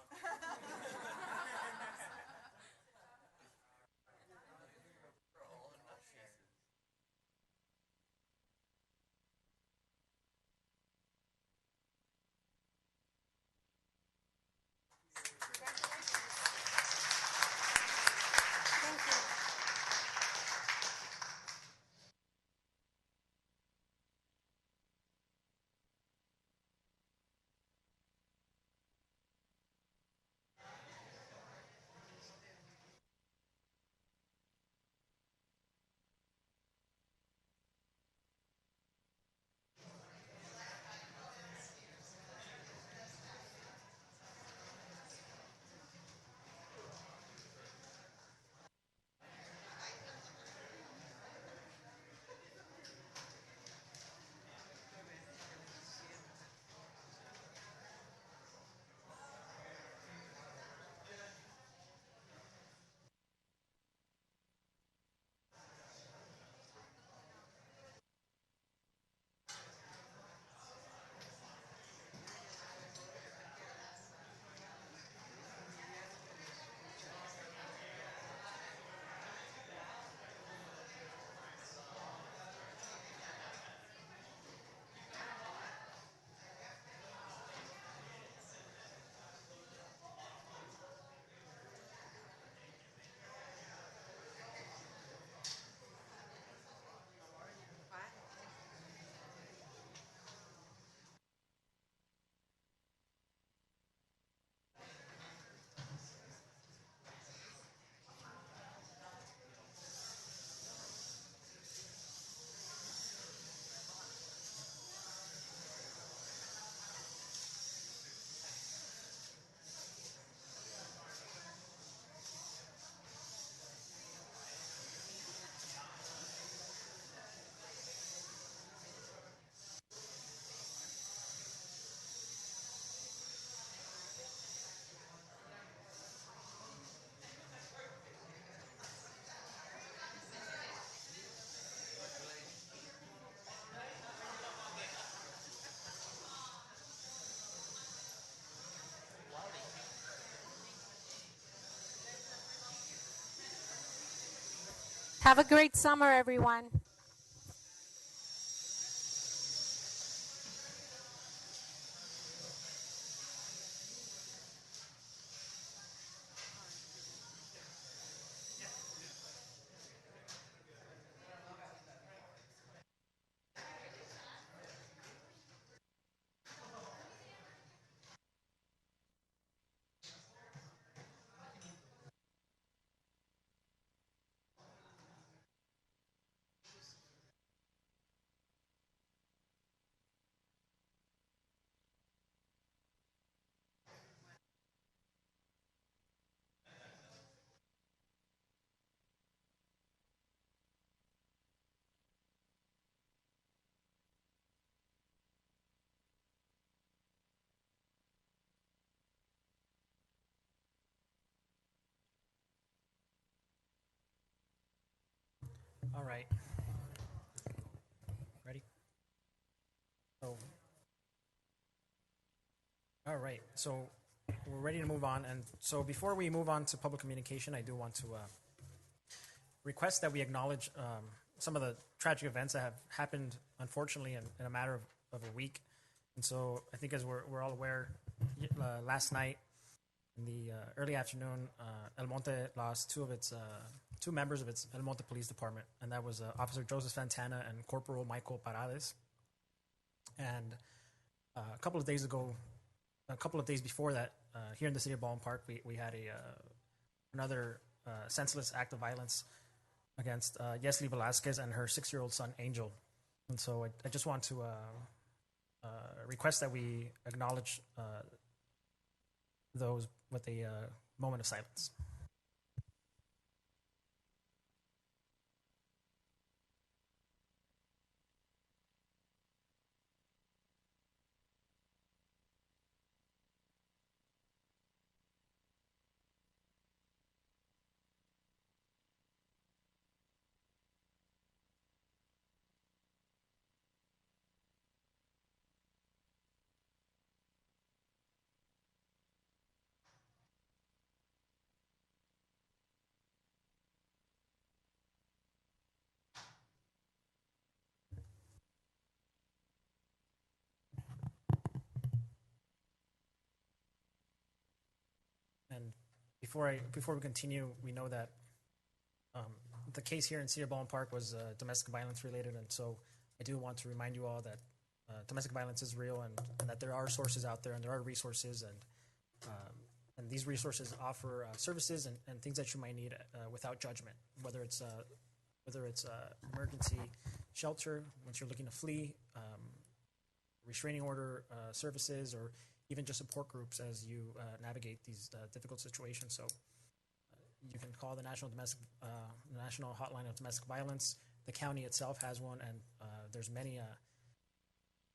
Have a great summer, everyone. All right. Ready? So, all right. So we're ready to move on. And so before we move on to public communication, I do want to request that we acknowledge some of the tragic events that have happened, unfortunately, in a matter of a week. And so I think as we're all aware, last night in the early afternoon, El Monte lost two members of its El Monte Police Department, and that was Officer Joseph Santana and Corporal Michael Parades. And a couple of days before that, here in the city of Baldwin Park, we had another senseless act of violence against Yesli Velasquez and her 6-year-old son Angel. And so I just want to request that we acknowledge those with a moment of silence. before we continue, we know that the case here in Cedar Baldwin Park was domestic violence related, and so I do want to remind you all that domestic violence is real, and that there are sources out there, and there are resources, and these resources offer services and things that you might need without judgment, whether it's emergency shelter once you're looking to flee, restraining order services, or even just support groups as you navigate these difficult situations. So you can call the National Hotline of Domestic Violence. The county itself has one, and there's many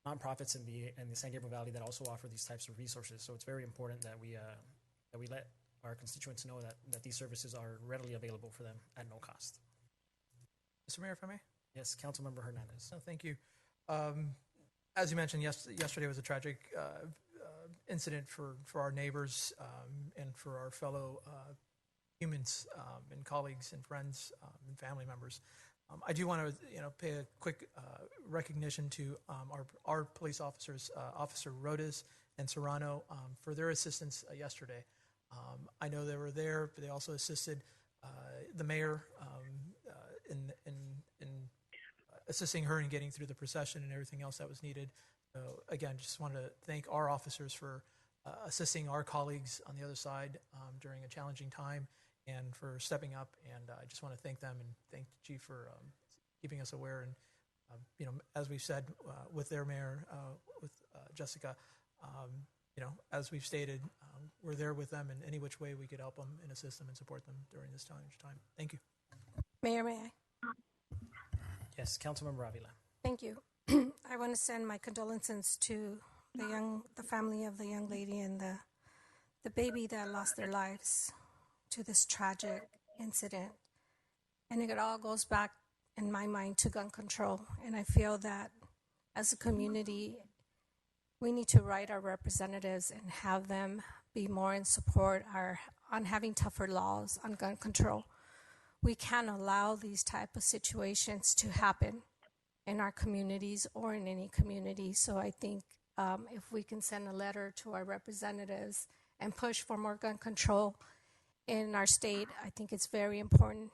nonprofits in the San Gabriel Valley that also offer these types of resources. So it's very important that we let our constituents know that these services are readily available for them at no cost. Mr. Mayor, if I may? Yes, Councilmember Hernandez. No, thank you. As you mentioned, yesterday was a tragic incident for our neighbors and for our fellow humans and colleagues and friends and family members. I do want to pay a quick recognition to our police officers, Officer Rodas and Serrano, for their assistance yesterday. I know they were there, but they also assisted the mayor in assisting her in getting through the procession and everything else that was needed. So again, just want to thank our officers for assisting our colleagues on the other side during a challenging time and for stepping up. And I just want to thank them and thank the chief for keeping us aware. And as we've said with their mayor, with Jessica, as we've stated, we're there with them in any which way we could help them and assist them and support them during this time. Thank you. Mayor, may I? Yes, Councilmember Avila. Thank you. I want to send my condolences to the family of the young lady and the baby that lost their lives to this tragic incident. And it all goes back, in my mind, to gun control. And I feel that as a community, we need to write our representatives and have them be more in support on having tougher laws on gun control. We can't allow these type of situations to happen in our communities or in any community. So I think if we can send a letter to our representatives and push for more gun control in our state, I think it's very important.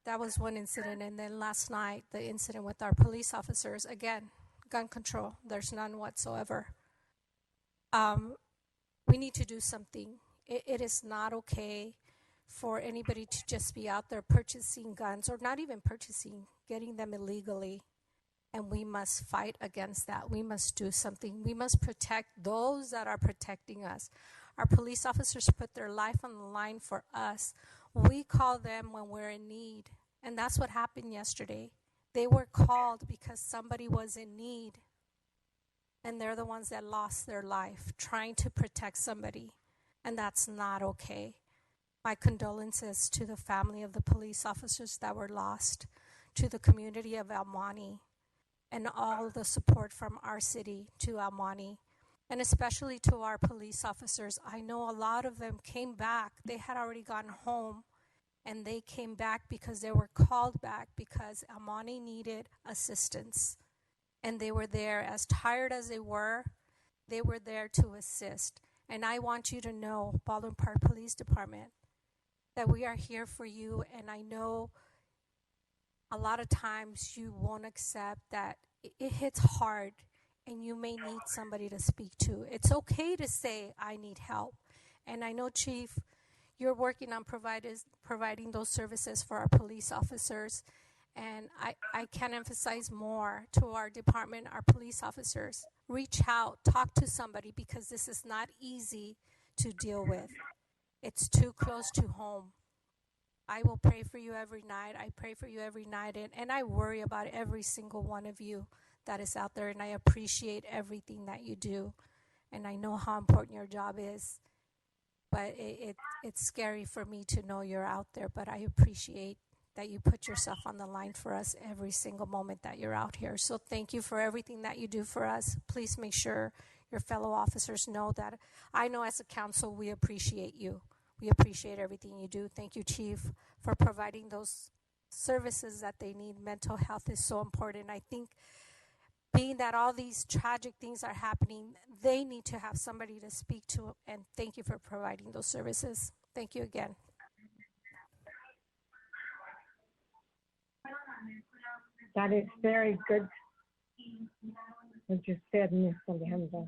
That was one incident. And then last night, the incident with our police officers, again, gun control, there's none whatsoever. We need to do something. It is not okay for anybody to just be out there purchasing guns, or not even purchasing, getting them illegally. And we must fight against that. We must do something. We must protect those that are protecting us. Our police officers put their life on the line for us. We call them when we're in need. And that's what happened yesterday. They were called because somebody was in need. And they're the ones that lost their life trying to protect somebody. And that's not okay. My condolences to the family of the police officers that were lost, to the community of El Monte, and all the support from our city to El Monte, and especially to our police officers. I know a lot of them came back. They had already gone home, and they came back because they were called back because El Monte needed assistance. And they were there, as tired as they were there to assist. And I want you to know, Baldwin Park Police Department, that we are here for you. And I know a lot of times you won't accept that it hits hard and you may need somebody to speak to. It's okay to say, I need help. And I know, Chief, you're working on providing those services for our police officers. And I can't emphasize more to our department, our police officers. Reach out, talk to somebody, because this is not easy to deal with. It's too close to home. I will pray for you every night. I pray for you every night. And I worry about every single one of you that is out there. And I appreciate everything that you do. And I know how important your job is. But it's scary for me to know you're out there. But I appreciate that you put yourself on the line for us every single moment that you're out here. So thank you for everything that you do for us. Please make sure your fellow officers know that. I know as a council, we appreciate you. We appreciate everything you do. Thank you, Chief, for providing those services that they need. Mental health is so important. I think being that all these tragic things are happening, they need to have somebody to speak to. And thank you for providing those services. Thank you again. That is very good. What you said, Miss Alejandra.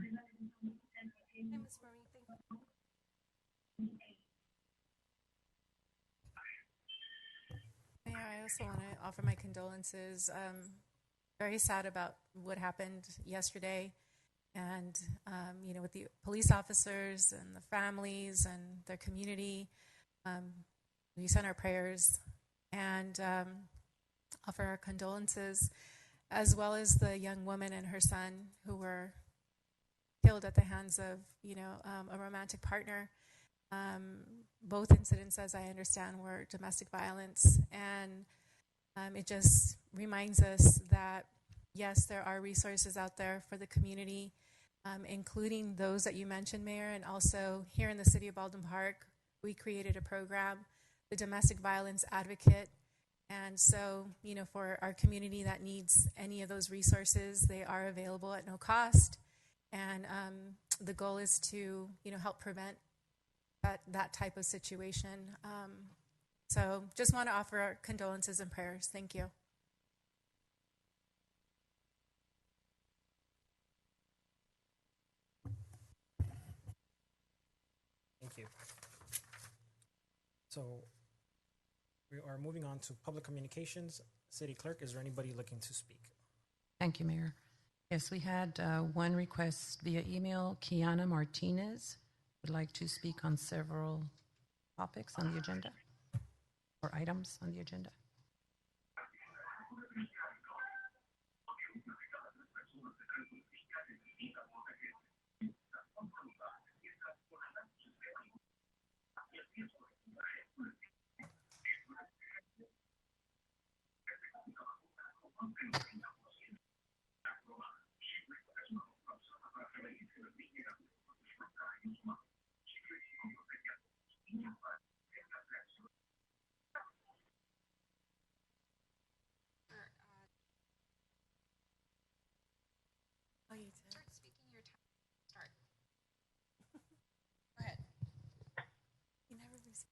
Mayor, I also want to offer my condolences. Very sad about what happened yesterday, and with the police officers and the families and their community. We send our prayers and offer our condolences, as well as the young woman and her son who were killed at the hands of a romantic partner. Both incidents, as I understand, were domestic violence, and it just reminds us that yes, there are resources out there for the community, including those that you mentioned, Mayor, and also here in the city of Baldwin Park, we created a program, the Domestic Violence Advocate. And so, for our community that needs any of those resources, they are available at no cost. And the goal is to, help prevent that type of situation. So just want to offer our condolences and prayers. Thank you. Thank you. So we are moving on to public communications. City Clerk, is there anybody looking to speak? Thank you, Mayor. Yes, we had one request via email. Kiana Martinez would like to speak on several topics on the agenda or items on the agenda. Start speaking your time. Start. Go ahead.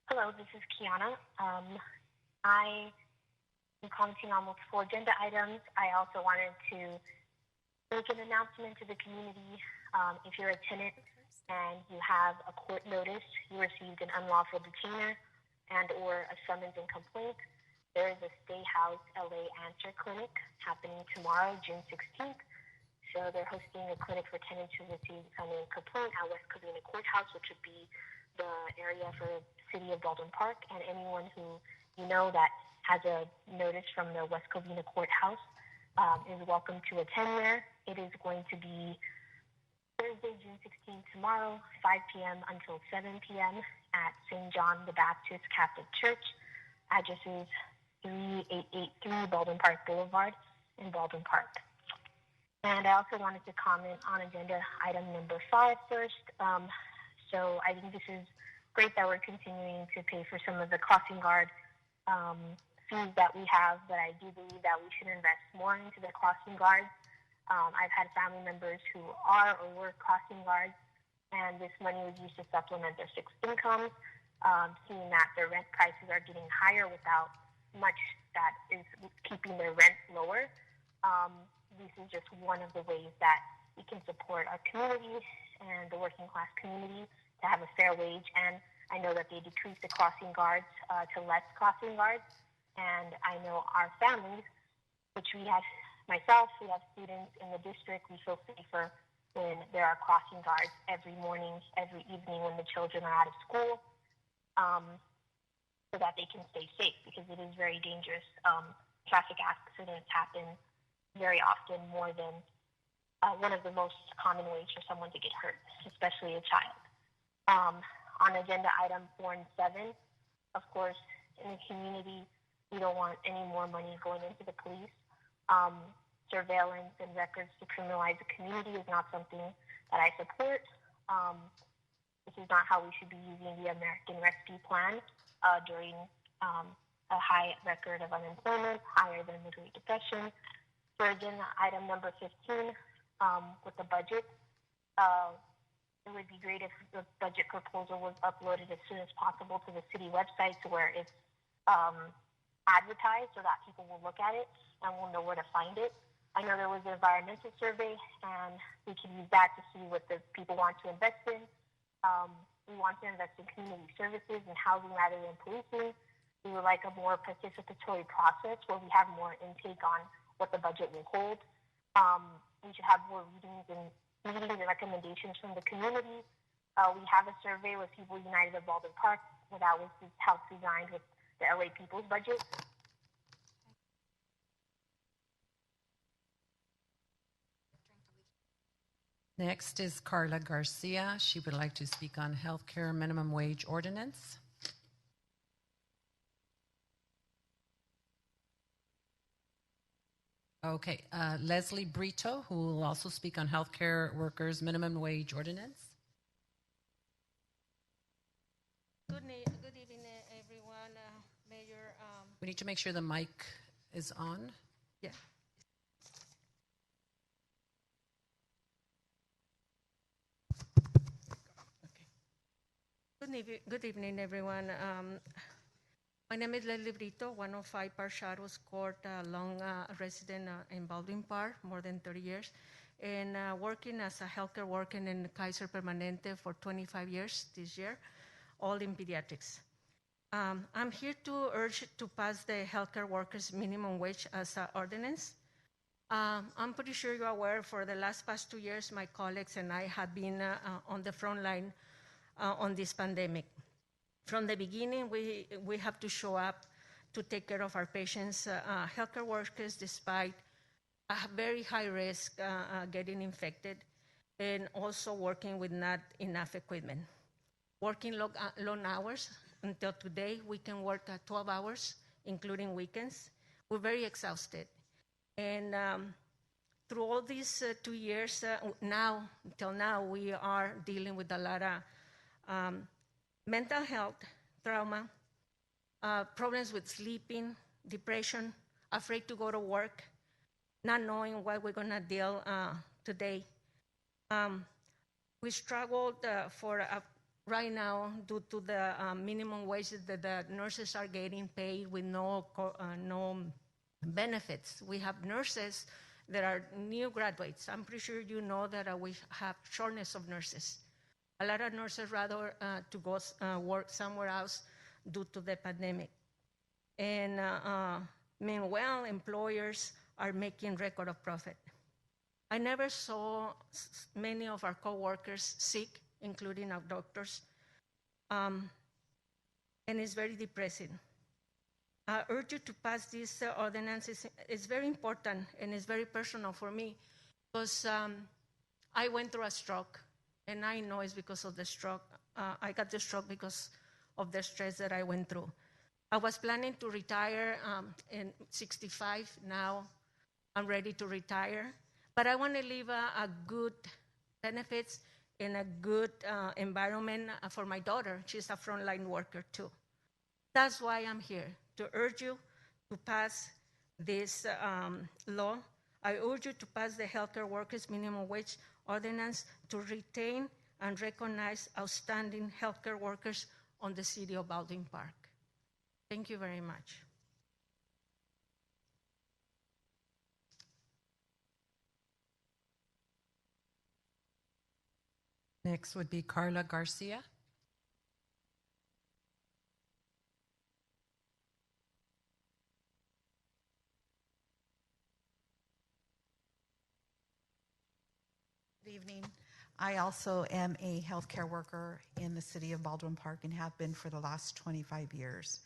Hello, this is Kiana. I am commenting on multiple agenda items. I also wanted to make an announcement to the community. If you're a tenant and you have a court notice, you received an unlawful detainer and or a summons and complaint, there is a Stay House LA Answer Clinic happening tomorrow, June 16th. So they're hosting a clinic for tenants who receive a summons and complaint at West Covina Courthouse, which would be the area for the city of Baldwin Park, and anyone who that has a notice from the West Covina Courthouse is welcome to attend there. It is going to be Thursday, June 16th, tomorrow, 5 p.m. until 7 p.m. at St. John the Baptist Catholic Church. Address is 3883 Baldwin Park Boulevard in Baldwin Park. And I also wanted to comment on agenda item number 5 first. So I think this is great that we're continuing to pay for some of the crossing guard fees that we have, but I do believe that we should invest more into the crossing guards. I've had family members who are or were crossing guards, and this money was used to supplement their fixed income, seeing that their rent prices are getting higher without much that is keeping their rent lower. This is just one of the ways that we can support our community and the working class community to have a fair wage. And I know that they decreased the crossing guards to less crossing guards. And I know our families, which we have, myself, we have students in the district, we feel safer when there are crossing guards every morning, every evening when the children are out of school, so that they can stay safe, because it is very dangerous. Traffic accidents happen very often, more than one of the most common ways for someone to get hurt, especially a child. On agenda item 4 and 7, of course, in the community, we don't want any more money going into the police. Surveillance and records to criminalize the community is not something that I support. This is not how we should be using the American Rescue Plan during a high record of unemployment, higher than the Great Depression. For agenda item number 15, with the budget, it would be great if the budget proposal was uploaded as soon as possible to the city website to where it's advertised so that people will look at it and will know where to find it. I know there was an environmental survey, and we can use that to see what the people want to invest in. We want to invest in community services and housing rather than policing. We would like a more participatory process where we have more intake on what the budget will hold. We should have more meetings and recommendations from the community. We have a survey with People United of Baldwin Park, where that was helped designed with the LA People's budget. Next is Carla Garcia. She would like to speak on healthcare minimum wage ordinance. Okay, Leslie Brito, who will also speak on healthcare workers minimum wage ordinance. Good evening, everyone. Mayor. We need to make sure the mic is on. Yeah. Good evening, everyone. My name is Leslie Brito, 105 Park Shadows Court, long resident in Baldwin Park, more than 30 years, and working as a healthcare worker in Kaiser Permanente for 25 years this year, all in pediatrics. I'm here to urge to pass the healthcare workers minimum wage as an ordinance. I'm pretty sure you're aware for the past 2 years, my colleagues and I have been on the front line on this pandemic. From the beginning, we have to show up to take care of our patients. Healthcare workers, despite a very high risk getting infected, and also working with not enough equipment. Working long hours. Until today, we can work 12 hours, including weekends. We're very exhausted. And through all these 2 years, until now, we are dealing with a lot of mental health, trauma, problems with sleeping, depression, afraid to go to work, not knowing what we're going to deal today. We struggled for right now due to the minimum wage that the nurses are getting paid with no benefits. We have nurses that are new graduates. I'm pretty sure you know that we have shortness of nurses. A lot of nurses rather to go work somewhere else due to the pandemic. And meanwhile, employers are making record of profit. I never saw many of our coworkers sick, including our doctors. And it's very depressing. I urge you to pass this ordinance. It's very important and it's very personal for me because I went through a stroke. And I know it's because of the stroke. I got the stroke because of the stress that I went through. I was planning to retire in 65. Now I'm ready to retire. But I want to leave a good benefits and a good environment for my daughter. She's a frontline worker too. That's why I'm here, to urge you to pass this law. I urge you to pass the healthcare workers minimum wage ordinance to retain and recognize outstanding healthcare workers on the city of Baldwin Park. Thank you very much. Next would be Carla Garcia. Good evening. I also am a healthcare worker in the city of Baldwin Park and have been for the last 25 years.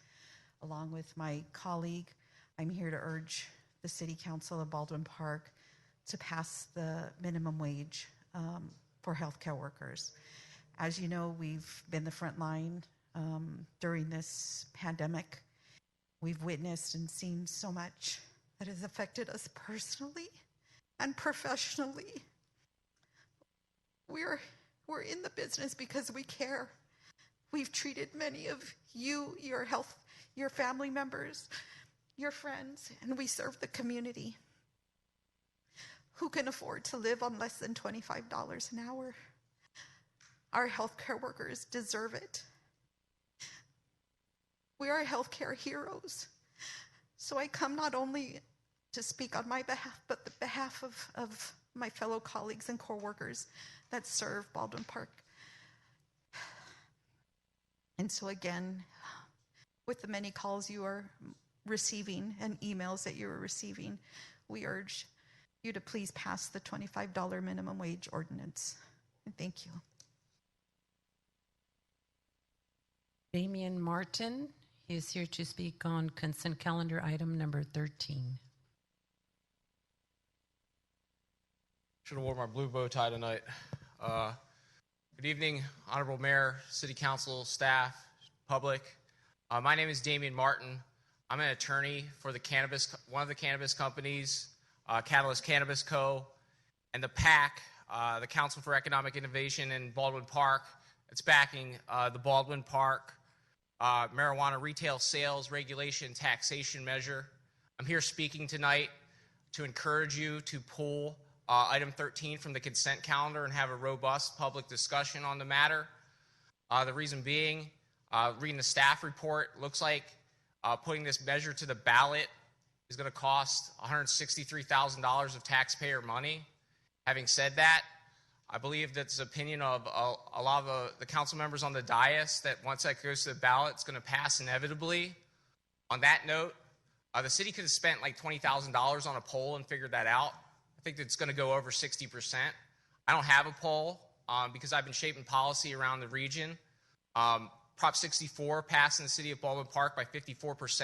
Along with my colleague, I'm here to urge the City Council of Baldwin Park to pass the minimum wage for healthcare workers. As you know, we've been the front line during this pandemic. We've witnessed and seen so much that has affected us personally and professionally. We're in the business because we care. We've treated many of you, your family members, your friends, and we serve the community. who can afford to live on less than $25 an hour. Our healthcare workers deserve it. We are healthcare heroes. So I come not only to speak on my behalf, but the behalf of my fellow colleagues and coworkers that serve Baldwin Park. And so again, with the many calls you are receiving and emails that you are receiving, we urge you to please pass the $25 minimum wage ordinance. And thank you. Damian Martin is here to speak on consent calendar item number 13. Should have worn my blue bow tie tonight. Good evening, Honorable Mayor, City Council, staff, public. My name is Damian Martin. I'm an attorney for one of the cannabis companies, Catalyst Cannabis Co., and the PAC, the Council for Economic Innovation in Baldwin Park. It's backing the Baldwin Park marijuana retail sales regulation taxation measure. I'm here speaking tonight to encourage you to pull item 13 from the consent calendar and have a robust public discussion on the matter. The reason being, reading the staff report, looks like putting this measure to the ballot is going to cost $163,000 of taxpayer money. Having said that, I believe that's the opinion of a lot of the council members on the dais that once that goes to the ballot, it's going to pass inevitably. On that note, the city could have spent like $20,000 on a poll and figured that out. I think it's going to go over 60%. I don't have a poll because I've been shaping policy around the region. Prop 64 passed in the city of Baldwin Park by 54%.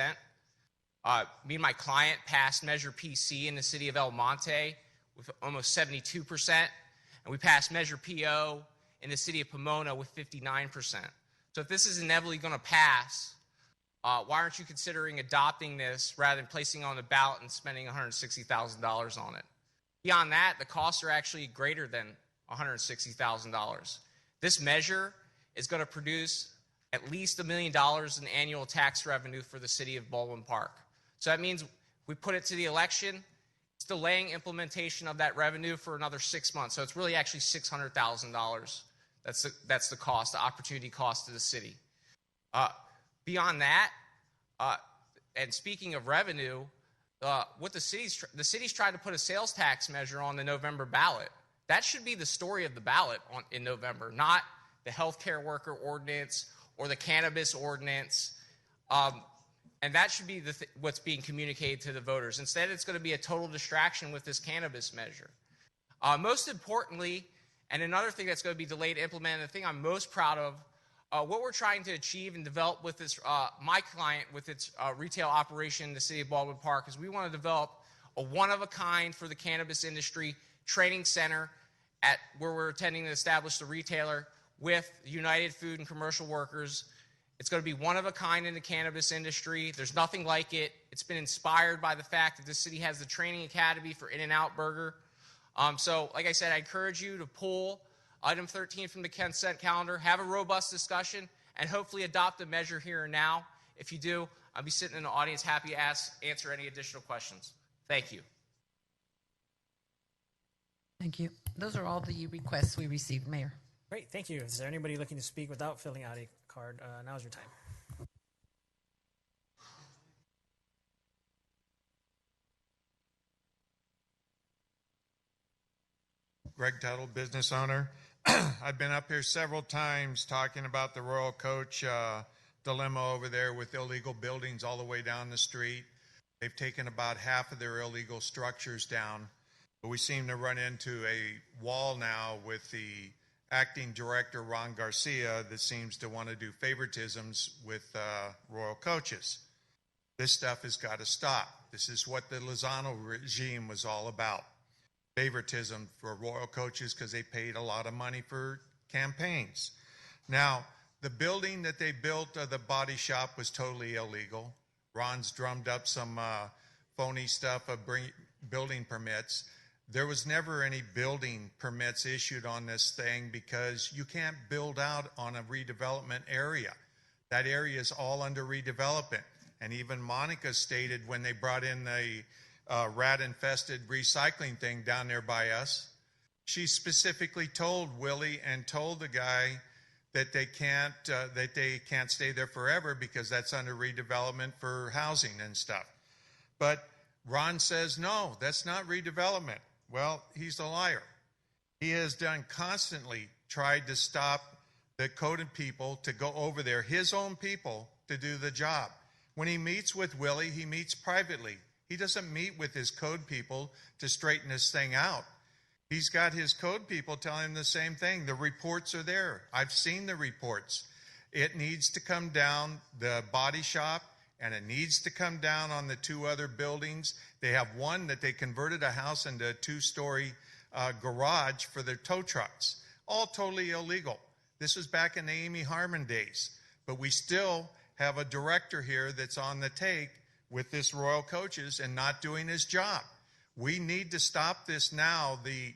Me and my client passed Measure PC in the city of El Monte with almost 72%. And we passed Measure PO in the city of Pomona with 59%. So if this is inevitably going to pass, why aren't you considering adopting this rather than placing it on the ballot and spending $160,000 on it? Beyond that, the costs are actually greater than $160,000. This measure is going to produce at least $1 million in annual tax revenue for the city of Baldwin Park. So that means we put it to the election, it's delaying implementation of that revenue for another 6 months. So it's really actually $600,000. That's the cost, the opportunity cost to the city. Beyond that, and speaking of revenue, what the city's trying to put a sales tax measure on the November ballot. That should be the story of the ballot in November, not the healthcare worker ordinance or the cannabis ordinance. And that should be what's being communicated to the voters. Instead, it's going to be a total distraction with this cannabis measure. Most importantly, and another thing that's going to be delayed to implement, and the thing I'm most proud of, what we're trying to achieve and develop with this, my client with its retail operation in the city of Baldwin Park, is we want to develop a one-of-a-kind for the cannabis industry training center where we're intending to establish the retailer with United Food and Commercial Workers. It's going to be one of a kind in the cannabis industry. There's nothing like it. It's been inspired by the fact that this city has the training academy for In-N-Out Burger. So, like I said, I encourage you to pull item 13 from the consent calendar, have a robust discussion, and hopefully adopt the measure here and now. If you do, I'll be sitting in the audience happy to answer any additional questions. Thank you. Thank you. Those are all the requests we received, Mayor. Great, thank you. Is there anybody looking to speak without filling out a card? Now's your time. Greg Tuttle, business owner. I've been up here several times talking about the Royal Coach dilemma over there with illegal buildings all the way down the street. They've taken about half of their illegal structures down, but we seem to run into a wall now with the acting director, Ron Garcia, that seems to want to do favoritisms with Royal Coaches. This stuff has got to stop. This is what the Lozano regime was all about. Favoritism for Royal Coaches because they paid a lot of money for campaigns. Now, the building that they built, the body shop, was totally illegal. Ron's drummed up some phony stuff of building permits. There was never any building permits issued on this thing because you can't build out on a redevelopment area. That area is all under redevelopment. And even Monica stated when they brought in the rat-infested recycling thing down there by us. She specifically told Willie and told the guy that they can't stay there forever because that's under redevelopment for housing and stuff. But Ron says, no, that's not redevelopment. Well, he's a liar. He has constantly tried to stop the coded people to go over there, his own people, to do the job. When he meets with Willie, he meets privately. He doesn't meet with his code people to straighten this thing out. He's got his code people telling him the same thing. The reports are there. I've seen the reports. It needs to come down the body shop, and it needs to come down on the 2 other buildings. They have one that they converted a house into a 2-story garage for their tow trucks. All totally illegal. This was back in the Amy Harmon days. But we still have a director here that's on the take with this Royal Coaches and not doing his job. We need to stop this now. The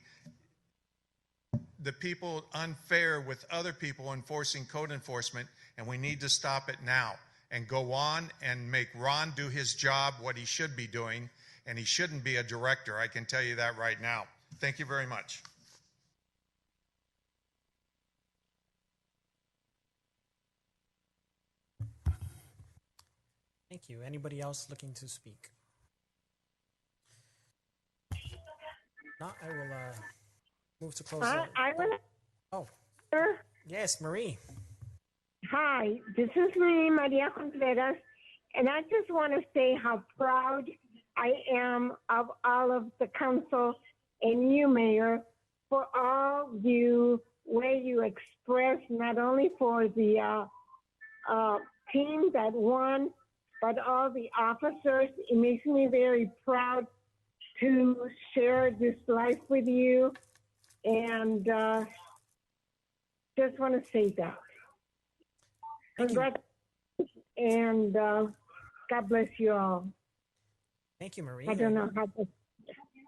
people unfair with other people enforcing code enforcement, and we need to stop it now and go on and make Ron do his job, what he should be doing, and he shouldn't be a director. I can tell you that right now. Thank you very much. Thank you. Anybody else looking to speak? Not, I will move to close. Oh, yes, Marie. Hi, this is Maria Contreras, and I just want to say how proud I am of all of the council and you, Mayor, for all you way you express not only for the team that won, but all the officers. It makes me very proud to share this life with you, and just want to say that. Congrats, and God bless you all. Thank you, Marie. I don't know how to.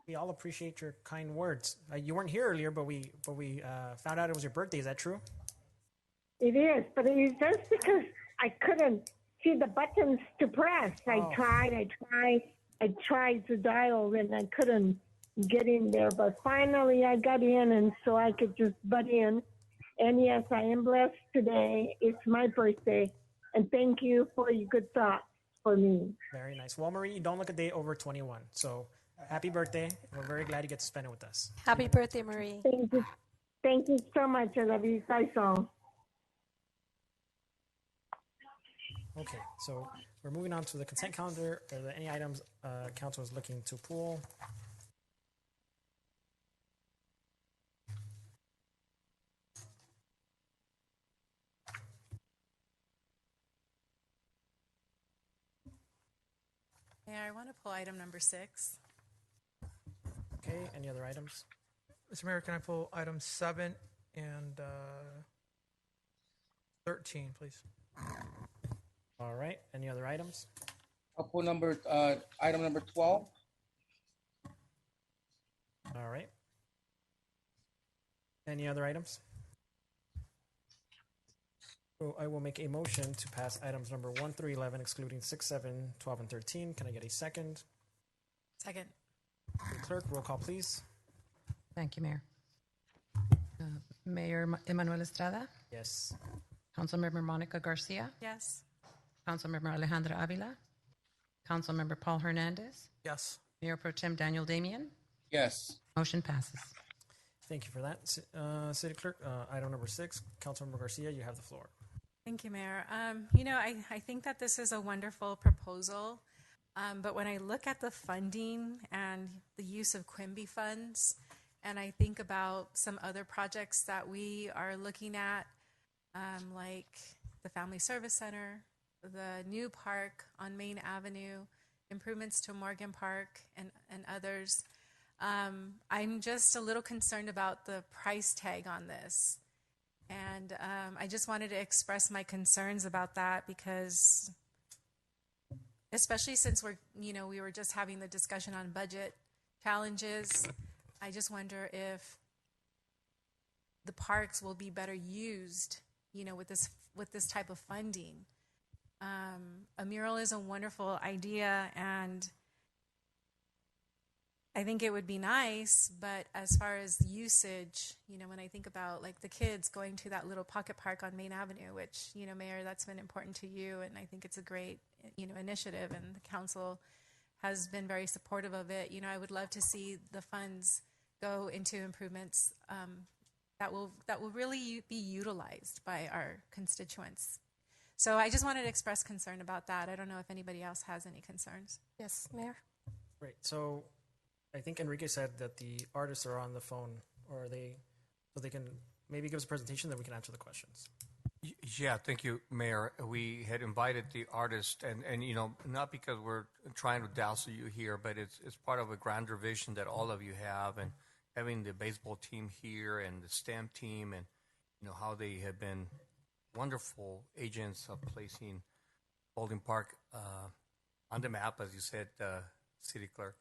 We all appreciate your kind words. You weren't here earlier, but we found out it was your birthday. Is that true? It is, but it is just because I couldn't see the buttons to press. I tried to dial and I couldn't get in there, but finally I got in, and so I could just butt in. And yes, I am blessed today. It's my birthday, and thank you for your good thoughts for me. Very nice. Well, Marie, you don't look a day over 21, so happy birthday. We're very glad you get to spend it with us. Happy birthday, Marie. Thank you. Thank you so much. I love you guys all. Okay, so we're moving on to the consent calendar. Are there any items council is looking to pull? Mayor, I want to pull item number 6. Okay, any other items? Mr. Mayor, can I pull items 7 and 13, please? All right, any other items? I'll pull item number 12. All right. Any other items? So I will make a motion to pass items number 1 through 11, excluding 6, 7, 12, and 13. Can I get a second? Second. Clerk, roll call, please. Thank you, Mayor. Mayor Emanuel Estrada, Yes. Councilmember Monica Garcia, Yes. Councilmember Alejandra Avila, Councilmember Paul Hernandez, Yes. Mayor Pro Tem Daniel Damian. Yes. Motion passes. Thank you for that. City Clerk, item number 6, Councilmember Garcia, you have the floor. Thank you, Mayor. I think that this is a wonderful proposal, but when I look at the funding and the use of Quimby funds, and I think about some other projects that we are looking at, like the Family Service Center, the new park on Main Avenue, improvements to Morgan Park, and others, I'm just a little concerned about the price tag on this. And I just wanted to express my concerns about that, because especially since we were just having the discussion on budget challenges, I just wonder if the parks will be better used, with this type of funding. A mural is a wonderful idea, and I think it would be nice, but as far as usage, when I think about like the kids going to that little pocket park on Main Avenue, which, Mayor, that's been important to you, and I think it's a great, initiative, and the council has been very supportive of it. I would love to see the funds go into improvements that will really be utilized by our constituents. So I just wanted to express concern about that. I don't know if anybody else has any concerns. Yes, Mayor. Great. So I think Enrique said that the artists are on the phone, or so they can maybe give us a presentation, then we can answer the questions. Yeah, thank you, Mayor. We had invited the artist, and not because we're trying to dazzle you here, but it's part of a grander vision that all of you have, and having the baseball team here and the STEM team, and how they have been wonderful agents of placing Baldwin Park on the map, as you said, City Clerk.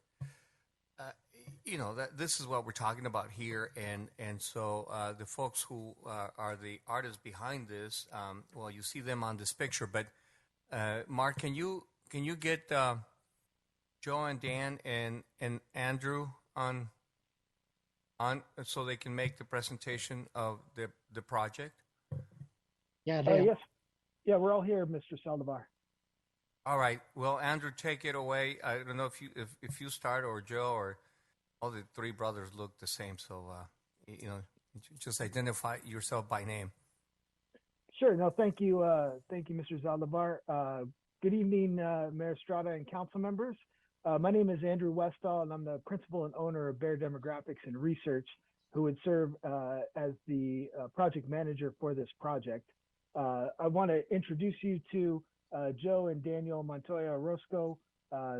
That this is what we're talking about here, and so the folks who are the artists behind this, well, you see them on this picture, but Mark, can you get Joe and Dan and Andrew on so they can make the presentation of the project? Yeah, yes. Yeah, we're all here, Mr. Saldivar. All right. Well, Andrew, take it away. I don't know if you start, or Joe, or all the three brothers look the same. So, just identify yourself by name. Sure. No, thank you. Thank you, Mr. Zaldivar. Good evening, Mayor Estrada and council members. My name is Andrew Westall, and I'm the principal and owner of Bear Demographics and Research, who would serve as the project manager for this project. I want to introduce you to Joe and Daniel Montoya Orozco.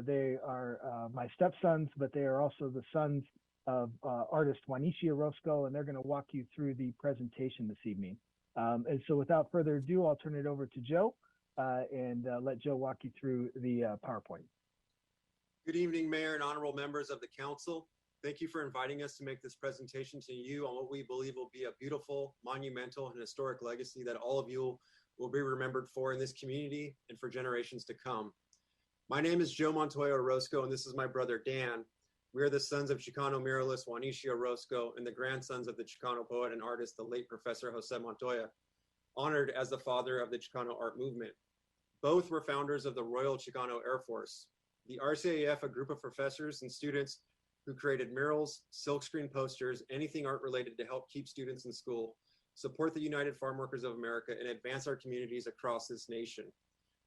They are my stepsons, but they are also the sons of artist Juanishi Orozco, and they're going to walk you through the presentation this evening. And so without further ado, I'll turn it over to Joe and let Joe walk you through the PowerPoint. Good evening, Mayor and honorable members of the council. Thank you for inviting us to make this presentation to you on what we believe will be a beautiful, monumental, and historic legacy that all of you will be remembered for in this community and for generations to come. My name is Joe Montoya Orozco, and this is my brother, Dan. We are the sons of Chicano muralist Juanishi Orozco and the grandsons of the Chicano poet and artist, the late Professor Jose Montoya, honored as the father of the Chicano art movement. Both were founders of the Royal Chicano Air Force. The RCAF, a group of professors and students who created murals, silkscreen posters, anything art related to help keep students in school, support the United Farm Workers of America, and advance our communities across this nation.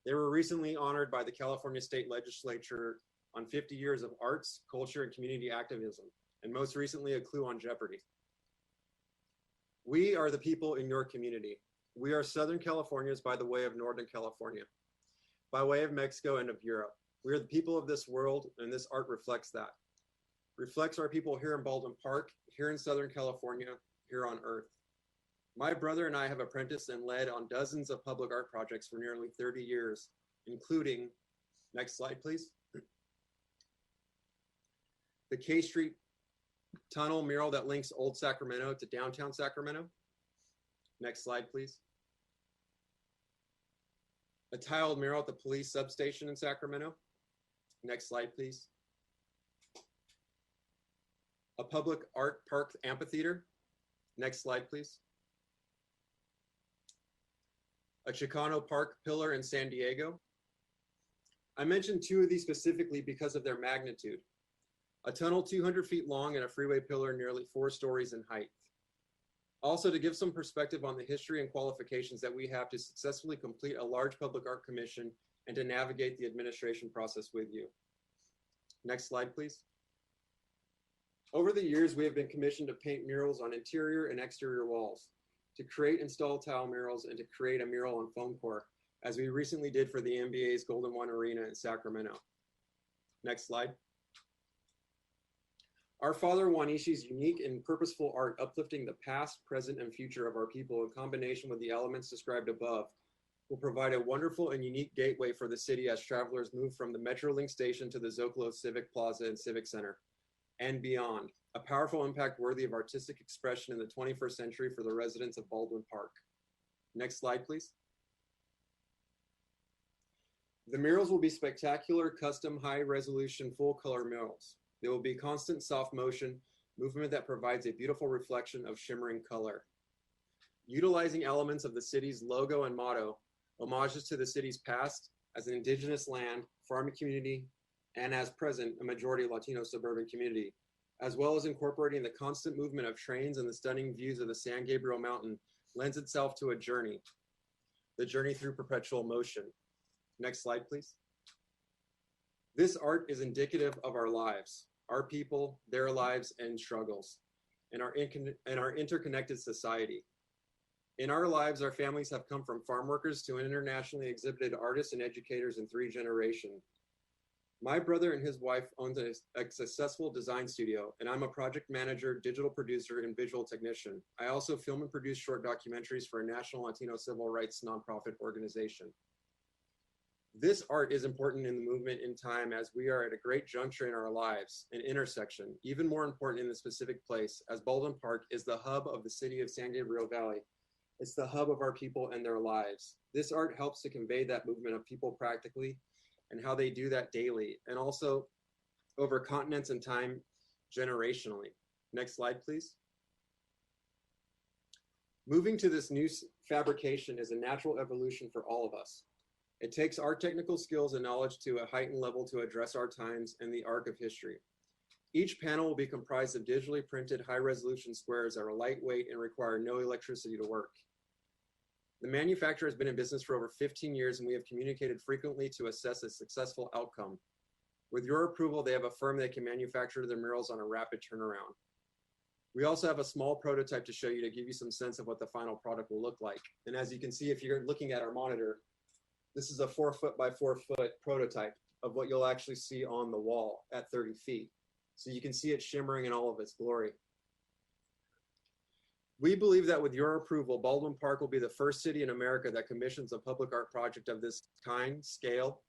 They were recently honored by the California State Legislature on 50 years of arts, culture, and community activism, and most recently a clue on Jeopardy. We are the people in your community. We are Southern Californians by the way of Northern California, by way of Mexico and of Europe. We are the people of this world, and this art reflects that. Reflects our people here in Baldwin Park, here in Southern California, here on Earth. My brother and I have apprenticed and led on dozens of public art projects for nearly 30 years, including, next slide, please. The K Street Tunnel mural that links Old Sacramento to downtown Sacramento. Next slide, please. A tiled mural at the police substation in Sacramento. Next slide, please. A public art park amphitheater. Next slide, please. A Chicano Park pillar in San Diego. I mentioned two of these specifically because of their magnitude. A tunnel 200 feet long and a freeway pillar nearly 4 stories in height. Also, to give some perspective on the history and qualifications that we have to successfully complete a large public art commission and to navigate the administration process with you. Next slide, please. Over the years, we have been commissioned to paint murals on interior and exterior walls, to create and install tile murals, and to create a mural on foam core, as we recently did for the NBA's Golden One Arena in Sacramento. Next slide. Our father Juanishi's unique and purposeful art uplifting the past, present, and future of our people in combination with the elements described above will provide a wonderful and unique gateway for the city as travelers move from the Metrolink station to the Zocalo Civic Plaza and Civic Center and beyond. A powerful impact worthy of artistic expression in the 21st century for the residents of Baldwin Park. Next slide, please. The murals will be spectacular, custom, high-resolution, full-color murals. There will be constant soft motion, movement that provides a beautiful reflection of shimmering color. Utilizing elements of the city's logo and motto, homages to the city's past as an indigenous land, farming community, and as present, a majority Latino suburban community, as well as incorporating the constant movement of trains and the stunning views of the San Gabriel Mountain lends itself to a journey, the journey through perpetual motion. Next slide, please. This art is indicative of our lives, our people, their lives and struggles, and our interconnected society. In our lives, our families have come from farm workers to internationally exhibited artists and educators in 3 generations. My brother and his wife owns a successful design studio, and I'm a project manager, digital producer, and visual technician. I also film and produce short documentaries for a national Latino civil rights nonprofit organization. This art is important in the movement in time as we are at a great juncture in our lives, an intersection, even more important in the specific place, as Baldwin Park is the hub of the city of San Gabriel Valley. It's the hub of our people and their lives. This art helps to convey that movement of people practically and how they do that daily, and also over continents and time generationally. Next slide, please. Moving to this new fabrication is a natural evolution for all of us. It takes our technical skills and knowledge to a heightened level to address our times and the arc of history. Each panel will be comprised of digitally printed high-resolution squares that are lightweight and require no electricity to work. The manufacturer has been in business for over 15 years, and we have communicated frequently to assess a successful outcome. With your approval, they have affirmed they can manufacture their murals on a rapid turnaround. We also have a small prototype to show you to give you some sense of what the final product will look like. And as you can see, if you're looking at our monitor, this is a 4 foot by 4 foot prototype of what you'll actually see on the wall at 30 feet. So you can see it shimmering in all of its glory. We believe that with your approval, Baldwin Park will be the first city in America that commissions a public art project of this kind, scale,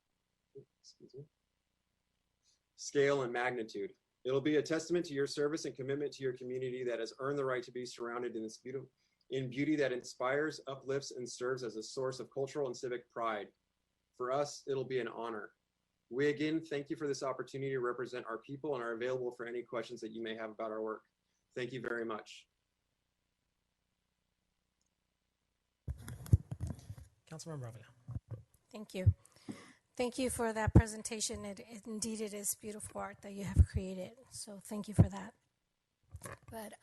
and magnitude. It'll be a testament to your service and commitment to your community that has earned the right to be surrounded in this beauty that inspires, uplifts, and serves as a source of cultural and civic pride. For us, it'll be an honor. We again thank you for this opportunity to represent our people and are available for any questions that you may have about our work. Thank you very much. Councilmember Avila. Thank you. Thank you for that presentation. Indeed, it is beautiful art that you have created. So thank you for that. But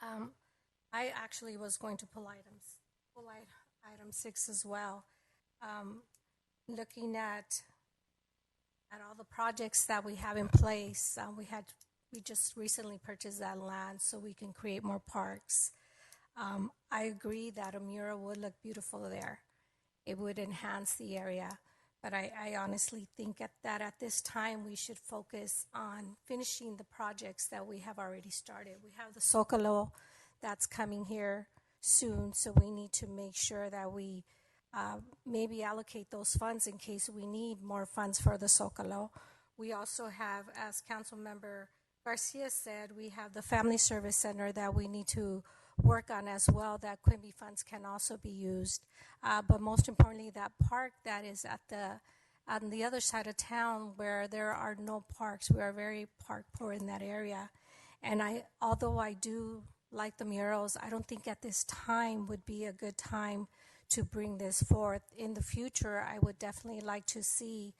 I actually was going to pull item 6 as well. Looking at all the projects that we have in place, we just recently purchased that land so we can create more parks. I agree that a mural would look beautiful there. It would enhance the area. But I honestly think that at this time we should focus on finishing the projects that we have already started. We have the Zocalo that's coming here soon, so we need to make sure that we maybe allocate those funds in case we need more funds for the Zocalo. We also have, as Councilmember Garcia said, we have the Family Service Center that we need to work on as well, that Quimby funds can also be used. But most importantly, that park that is on the other side of town where there are no parks. We are very park poor in that area. And although I do like the murals, I don't think at this time would be a good time to bring this forth. In the future, I would definitely like to see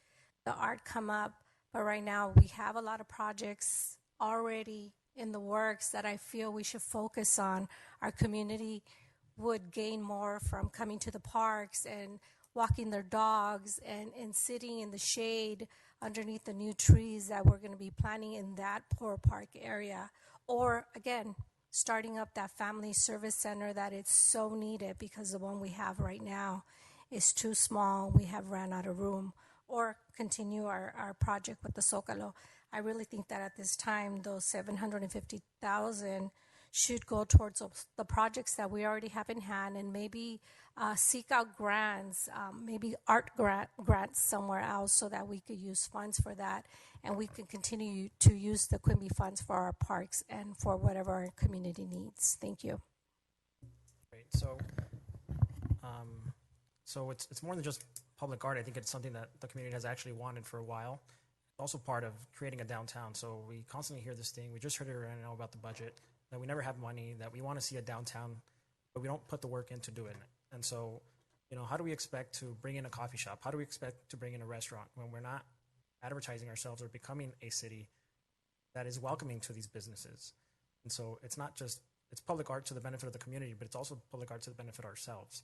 the art come up. But right now, we have a lot of projects already in the works that I feel we should focus on. Our community would gain more from coming to the parks and walking their dogs and sitting in the shade underneath the new trees that we're going to be planting in that poor park area. Or again, starting up that family service center that it's so needed because the one we have right now is too small. We have ran out of room. Or continue our project with the Zocalo. I really think that at this time, those $750,000 should go towards the projects that we already have in hand, and maybe seek out grants, maybe art grants somewhere else, so that we could use funds for that, and we can continue to use the Quimby funds for our parks and for whatever our community needs. Thank you. Great. So it's more than just public art. I think it's something that the community has actually wanted for a while. also part of creating a downtown. So we constantly hear this thing. We just heard it right now about the budget, that we never have money, that we want to see a downtown, but we don't put the work into doing it. And so, how do we expect to bring in a coffee shop? How do we expect to bring in a restaurant when we're not advertising ourselves or becoming a city that is welcoming to these businesses? And so it's not just, it's public art to the benefit of the community, but it's also public art to the benefit of ourselves.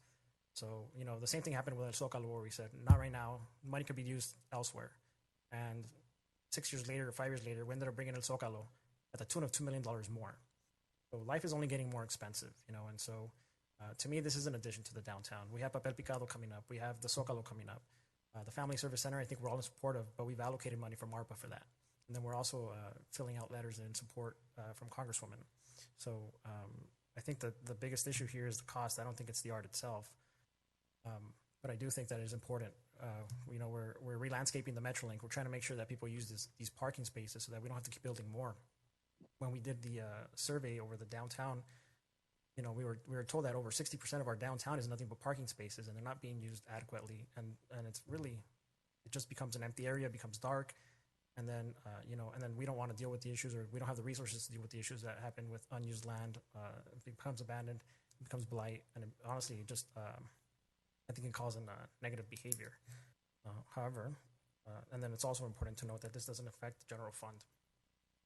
So, the same thing happened with El Zócalo, where we said, not right now, money could be used elsewhere. And 6 years later or 5 years later, we ended up bringing El Zócalo at the tune of $2 million more. So life is only getting more expensive, and so to me, this is an addition to the downtown. We have Papel Picado coming up. We have the Zócalo coming up. The Family Service Center, I think we're all in support of, but we've allocated money from ARPA for that. And then we're also filling out letters in support from Congresswomen. So I think that the biggest issue here is the cost. I don't think it's the art itself. But I do think that it is important. We're re-landscaping the Metrolink. We're trying to make sure that people use these parking spaces so that we don't have to keep building more. When we did the survey over the downtown, we were told that over 60% of our downtown is nothing but parking spaces, and they're not being used adequately. And it's really, it just becomes an empty area, becomes dark, and then and then we don't want to deal with the issues, or we don't have the resources to deal with the issues that happen with unused land. It becomes abandoned, it becomes blight, and honestly, it just I think it causes negative behavior. However, and then it's also important to note that this doesn't affect the general fund.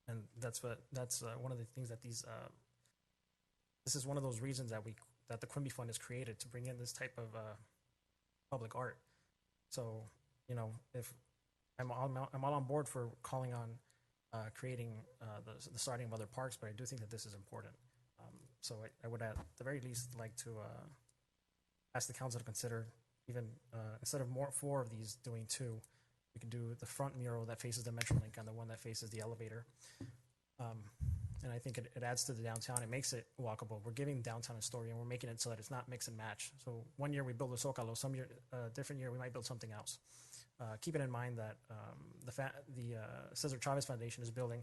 And that's one of the things that this is one of those reasons that the Quimby Fund is created, to bring in this type of public art. So if I'm all on board for calling on creating the starting of other parks, but I do think that this is important. So I would at the very least like to ask the council to consider, even instead of 4 of these, doing 2. We can do the front mural that faces the Metrolink and the one that faces the elevator. And I think it adds to the downtown. It makes it walkable. We're giving downtown a story, and we're making it so that it's not mix and match. So one year we build a Zócalo, different year we might build something else. Keeping in mind that the Cesar Chavez Foundation is building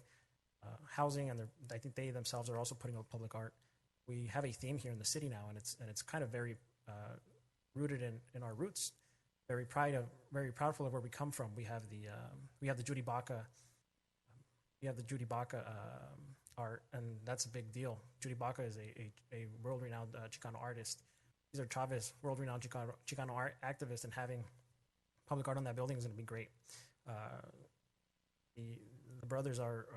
housing, and I think they themselves are also putting out public art. We have a theme here in the city now, and it's kind of very rooted in our roots. Very proudful of where we come from. We have the Judy Baca. We have the Judy Baca art, and that's a big deal. Judy Baca is a world-renowned Chicano artist. Cesar Chavez, world-renowned Chicano art activist, and having public art on that building is going to be great. The brothers are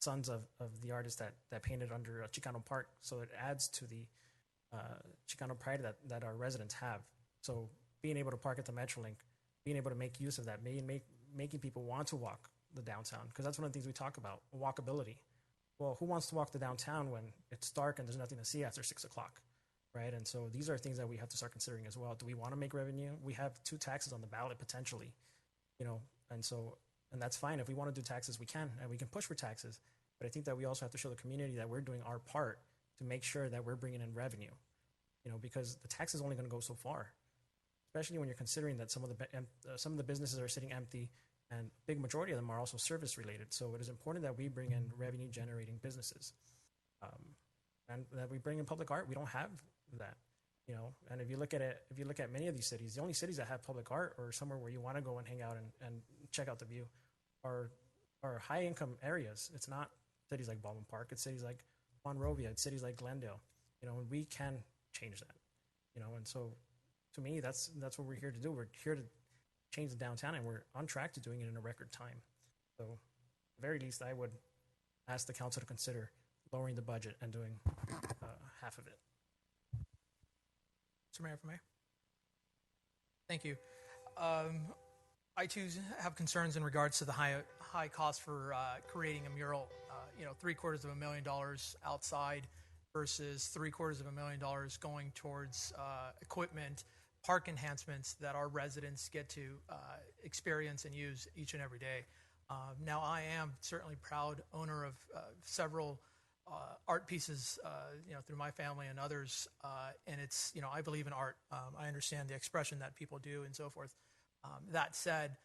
sons of the artist that painted under Chicano Park, so it adds to the Chicano pride that our residents have. So being able to park at the Metrolink, being able to make use of that, making people want to walk the downtown, because that's one of the things we talk about, walkability. Well, who wants to walk the downtown when it's dark and there's nothing to see after 6 o'clock, right? And so these are things that we have to start considering as well. Do we want to make revenue? We have 2 taxes on the ballot potentially, and that's fine. If we want to do taxes, we can, and we can push for taxes. But I think that we also have to show the community that we're doing our part to make sure that we're bringing in revenue, because the tax is only going to go so far, especially when you're considering that some of the businesses are sitting empty, and a big majority of them are also service related. So it is important that we bring in revenue generating businesses, and that we bring in public art. We don't have that, and if you look at many of these cities, the only cities that have public art, or somewhere where you want to go and hang out and check out the view, are high income areas. It's not cities like Baldwin Park. It's cities like Monrovia. It's cities like Glendale. And we can change that, and so to me, that's what we're here to do. We're here to change the downtown, and we're on track to doing it in a record time. So at the very least, I would ask the council to consider lowering the budget and doing half of it. Mr. Mayor, if I may. Thank you. I too have concerns in regards to the high cost for creating a mural. $750,000 outside versus $750,000 going towards equipment, park enhancements that our residents get to experience and use each and every day. Now, I am certainly proud owner of several art pieces, through my family and others, and it's, I believe in art. I understand the expression that people do and so forth. That said,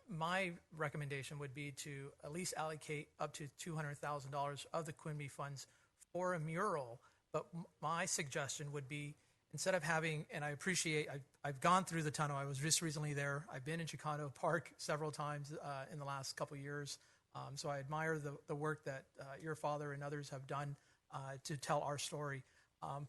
my recommendation would be to at least allocate up to $200,000 of the Quimby funds for a mural. But my suggestion would be instead of having, and I appreciate, I've gone through the tunnel. I was just recently there. I've been in Chicano Park several times in the last couple of years. So I admire the work that your father and others have done to tell our story.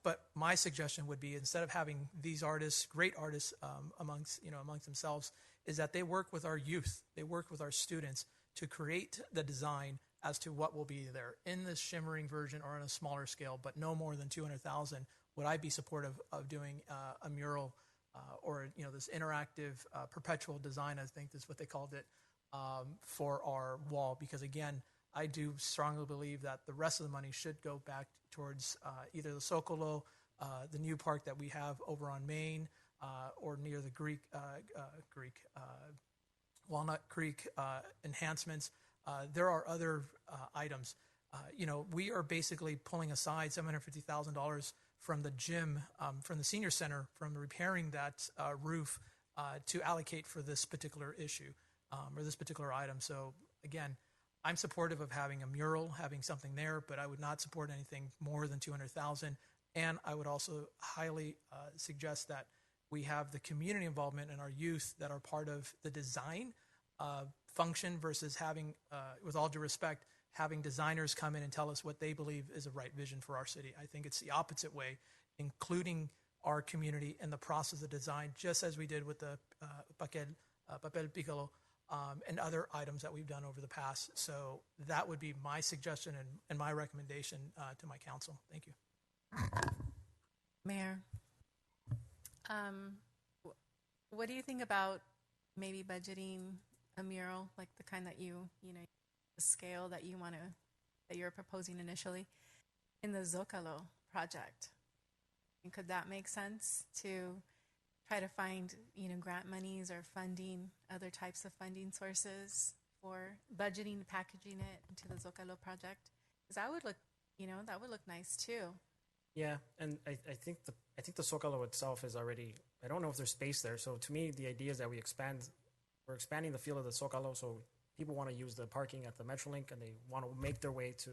But my suggestion would be, instead of having these artists, great artists amongst themselves, is that they work with our youth, they work with our students to create the design as to what will be there in this shimmering version or on a smaller scale, but no more than 200,000. Would I be supportive of doing a mural or this interactive perpetual design? I think is what they called it for our wall, because again, I do strongly believe that the rest of the money should go back towards either the Zocalo, the new park that we have over on Main, or near the Walnut Creek enhancements. There are other items. We are basically pulling aside $750,000 from the gym, from the senior center, from repairing that roof to allocate for this particular issue or this particular item. So again, I'm supportive of having a mural, having something there, but I would not support anything more than 200,000. And I would also highly suggest that we have the community involvement and our youth that are part of the design function versus having, with all due respect, having designers come in and tell us what they believe is a right vision for our city. I think it's the opposite way, including our community in the process of design, just as we did with the papel picolo and other items that we've done over the past. So that would be my suggestion and my recommendation to my council. Thank you. Mayor, what do you think about maybe budgeting a mural like the kind that the scale that you're proposing initially in the Zocalo project? And could that make sense to try to find, grant monies or funding, other types of funding sources for budgeting, packaging it into the Zocalo project? Because that would look nice too. Yeah, and I think the Zocalo itself is already, I don't know if there's space there. So to me, the idea is that we're expanding the field of the Zocalo, so people want to use the parking at the Metrolink and they want to make their way to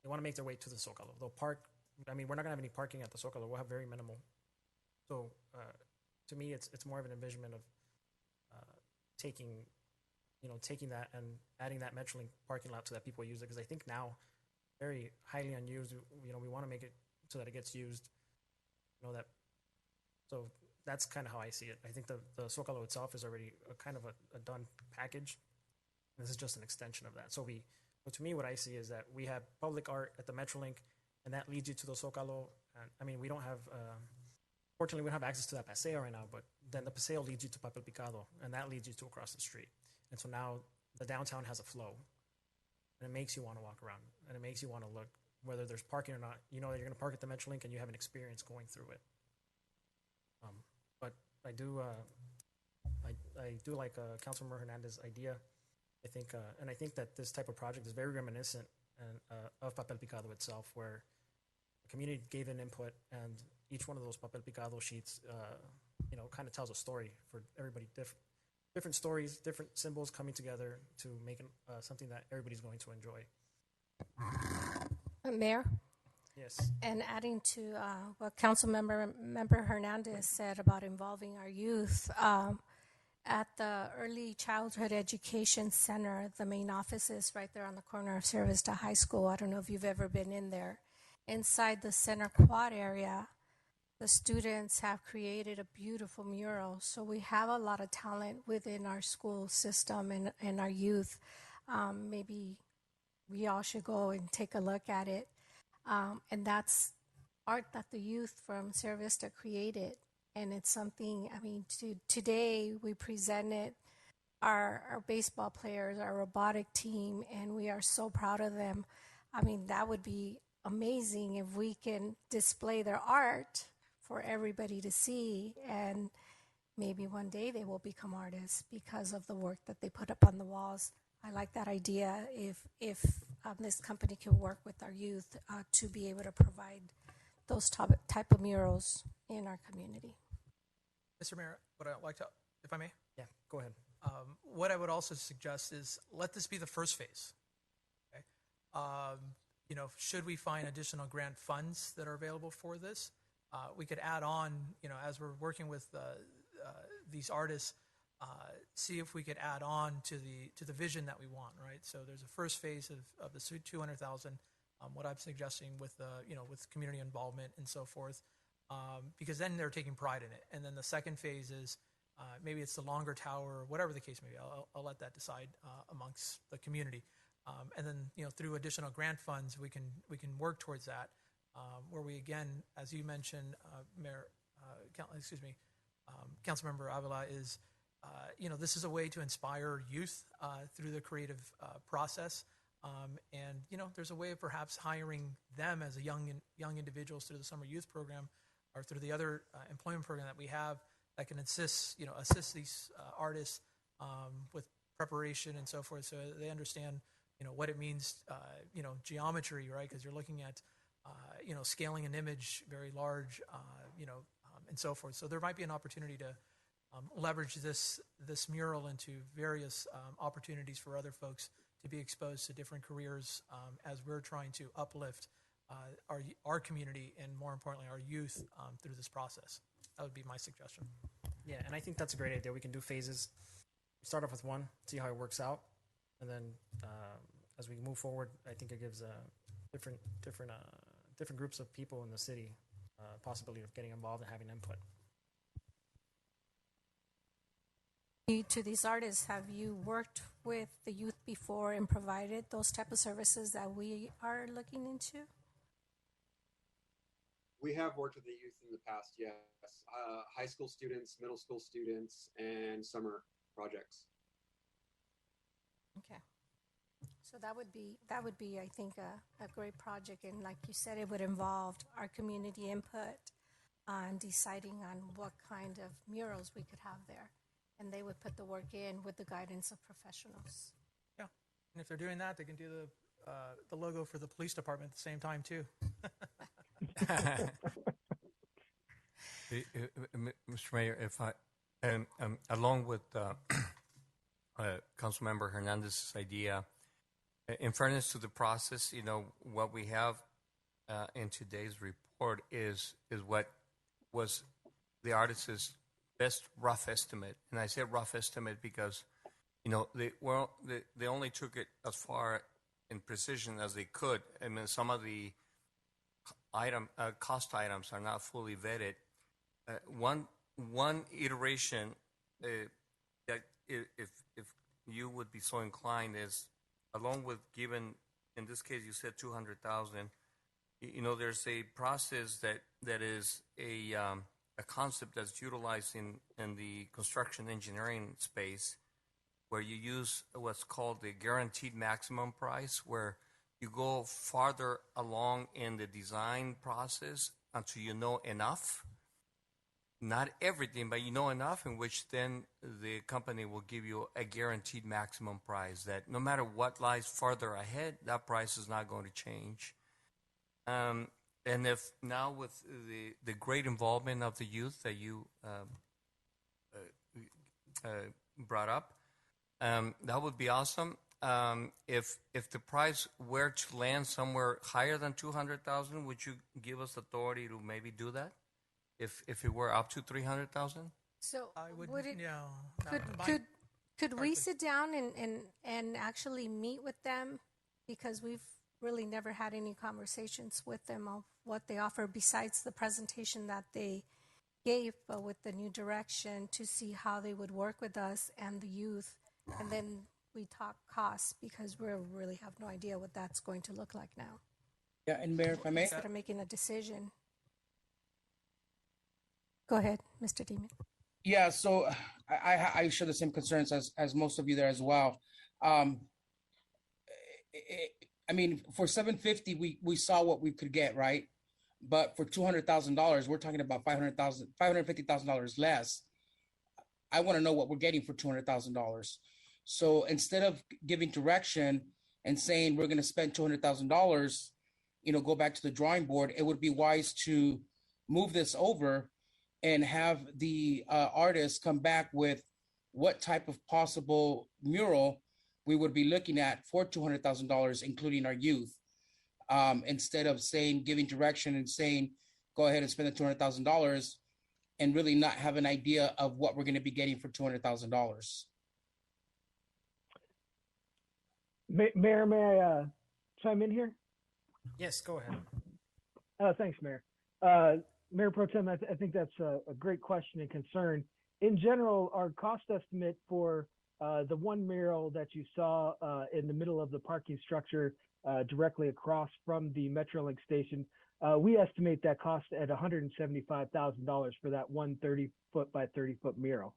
the Zocalo. They'll park. I mean, we're not gonna have any parking at the Zocalo. We'll have very minimal. So to me, it's more of an envisionment of taking that and adding that Metrolink parking lot so that people use it, because I think now very highly unused. We want to make it so that it gets used. So that's kind of how I see it. I think the Zocalo itself is already a kind of a done package. This is just an extension of that. So to me, what I see is that we have public art at the Metrolink, and that leads you to the Zocalo. And I mean, we don't have, fortunately, we don't have access to that paseo right now, but then the paseo leads you to Papel Picado, and that leads you to across the street. And so now the downtown has a flow, and it makes you want to walk around, and it makes you want to look, whether there's parking or not. You know that you're going to park at the Metrolink, and you have an experience going through it. But I do like Councilmember Hernandez's idea. I think that this type of project is very reminiscent of Papel Picado itself, where the community gave an input, and each one of those Papel Picado sheets, kind of tells a story for everybody. Different stories, different symbols coming together to make something that everybody's going to enjoy. Mayor? Yes. And adding to what Member Hernandez said about involving our youth, at the Early Childhood Education Center, the main office is right there on the corner of Cerro Vista High School. I don't know if you've ever been in there. Inside the center quad area, the students have created a beautiful mural. So we have a lot of talent within our school system and our youth. Maybe we all should go and take a look at it. And that's art that the youth from Cerro Vista created. And it's something, today we presented our baseball players, our robotic team, and we are so proud of them. That would be amazing if we can display their art for everybody to see. And maybe one day they will become artists because of the work that they put up on the walls. I like that idea if this company can work with our youth to be able to provide those type of murals in our community. Mr. Mayor, what I'd like to, if I may? Yeah, go ahead. What I would also suggest is let this be the first phase. Okay? should we find additional grant funds that are available for this, we could add on, as we're working with these artists, see if we could add on to the vision that we want, right? So there's a first phase of the 200,000. What I'm suggesting with with community involvement and so forth, because then they're taking pride in it. And then the second phase is maybe it's the longer tower, or whatever the case may be. I'll let that decide amongst the community. And then through additional grant funds, we can work towards that. Where we again, as you mentioned, Mayor, Councilmember Avila, is this is a way to inspire youth through the creative process. And there's a way of perhaps hiring them as a young individuals through the summer youth program or through the other employment program that we have that can assist these artists with preparation and so forth, so they understand what it means, geometry, right? Because you're looking at scaling an image very large, and so forth. So there might be an opportunity to leverage this mural into various opportunities for other folks to be exposed to different careers as we're trying to uplift our community and, more importantly, our youth through this process. That would be my suggestion. Yeah, and I think that's a great idea. We can do phases. Start off with one, see how it works out, and then as we move forward, I think it gives different groups of people in the city possibility of getting involved and having input. To these artists, have you worked with the youth before and provided those type of services that we are looking into? We have worked with the youth in the past, yes. High school students, middle school students, and summer projects. Okay. So that would be, I think, a great project. And like you said, it would involve our community input on deciding on what kind of murals we could have there. And they would put the work in with the guidance of professionals. Yeah. And if they're doing that, they can do the logo for the police department at the same time, too. Mr. Mayor, if I, along with Councilmember Hernandez's idea, in fairness to the process, what we have in today's report is what was the artist's best rough estimate. And I say rough estimate because, they only took it as far in precision as they could. I mean, some of the cost items are not fully vetted. One iteration that if you would be so inclined is, along with given, in this case you said 200,000, there's a process that is a concept that's utilized in the construction engineering space, where you use what's called the guaranteed maximum price, where you go farther along in the design process until you know enough. Not everything, but you know enough, in which then the company will give you a guaranteed maximum price that no matter what lies farther ahead, that price is not going to change. And if now with the great involvement of the youth that you brought up, that would be awesome. If the price were to land somewhere higher than 200,000, would you give us authority to maybe do that? If it were up to 300,000? So would it? Yeah. Could we sit down and actually meet with them, because we've really never had any conversations with them of what they offer besides the presentation that they gave, but with the new direction, to see how they would work with us and the youth, and then we talk costs, because we really have no idea what that's going to look like now. Yeah, and Mayor, if I may, instead of making a decision. Go ahead, Mr. Demon. Yeah, so I share the same concerns as most of you there as well. I mean, for $750, we saw what we could get, right? But for $200,000, we're talking about $550,000 less. I want to know what we're getting for $200,000. So instead of giving direction and saying we're going to spend $200,000, go back to the drawing board, it would be wise to move this over and have the artists come back with what type of possible mural we would be looking at for $200,000, including our youth. instead of giving direction and saying, go ahead and spend the $200,000 and really not have an idea of what we're going to be getting for $200,000. Mayor, may I chime in here? Yes, go ahead. Thanks, Mayor. Mayor Pro Tem, I think that's a great question and concern. In general, our cost estimate for the one mural that you saw in the middle of the parking structure directly across from the Metrolink station, we estimate that cost at $175,000 for that one 30-foot by 30-foot mural.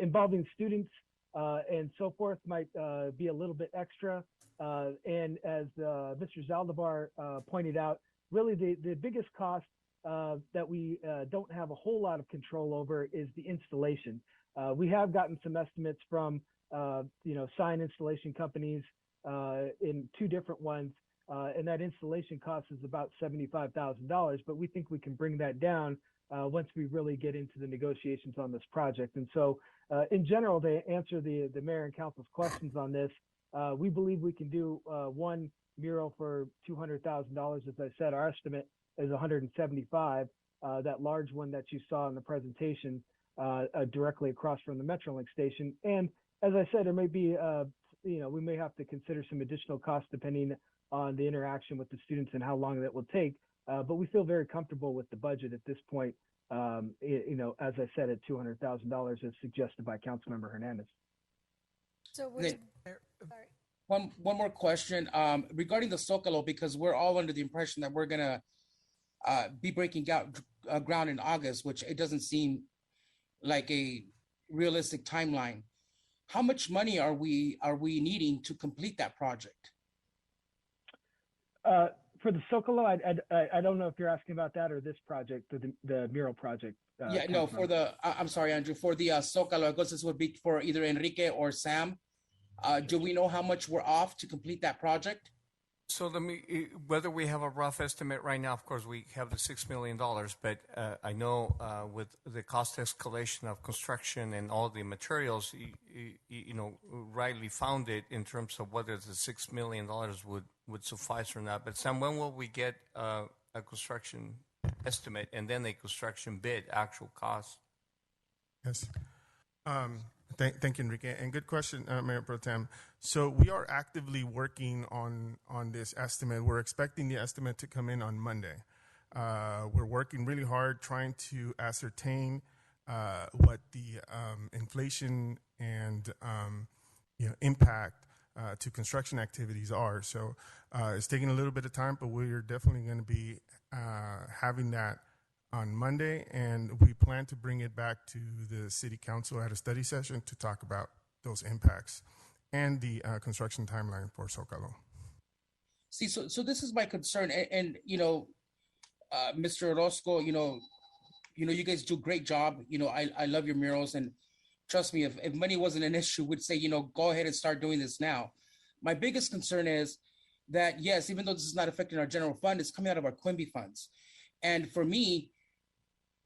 Involving students and so forth might be a little bit extra. And as Mr. Zaldivar pointed out, really the biggest cost that we don't have a whole lot of control over is the installation. We have gotten some estimates from sign installation companies in two different ones, and that installation cost is about $75,000. But we think we can bring that down once we really get into the negotiations on this project. And so, in general, to answer the mayor and council's questions on this, we believe we can do one mural for $200,000. As I said, our estimate is $175,000. That large one that you saw in the presentation directly across from the Metrolink station. And as I said, there may be, we may have to consider some additional costs depending on the interaction with the students and how long that will take. But we feel very comfortable with the budget at this point. As I said, at $200,000 as suggested by Councilmember Hernandez. So One more question regarding the Zocalo, because we're all under the impression that we're gonna be breaking ground in August, which it doesn't seem like a realistic timeline. How much money are we needing to complete that project? For the Zocalo, I don't know if you're asking about that or this project, the mural project. No, for the I'm sorry, Andrew, for the Zocalo, I guess this would be for either Enrique or Sam. Do we know how much we're off to complete that project? So whether we have a rough estimate right now, of course, we have the $6 million, but I know with the cost escalation of construction and all the materials, you rightly found it in terms of whether the $6 million would suffice or not. But Sam, when will we get a construction estimate and then a construction bid, actual cost? Yes. Thank you, Enrique. And good question, Mayor Pro Tem. So we are actively working on this estimate. We're expecting the estimate to come in on Monday. We're working really hard trying to ascertain what the inflation and impact to construction activities are. So it's taking a little bit of time, but we're definitely going to be having that on Monday, and we plan to bring it back to the City Council at a study session to talk about those impacts and the construction timeline for Zocalo. See, so this is my concern, and Mr. Orozco, you guys do a great job. I love your murals, and trust me, if money wasn't an issue, we'd say, go ahead and start doing this now. My biggest concern is that, yes, even though this is not affecting our general fund, it's coming out of our Quimby funds. And for me,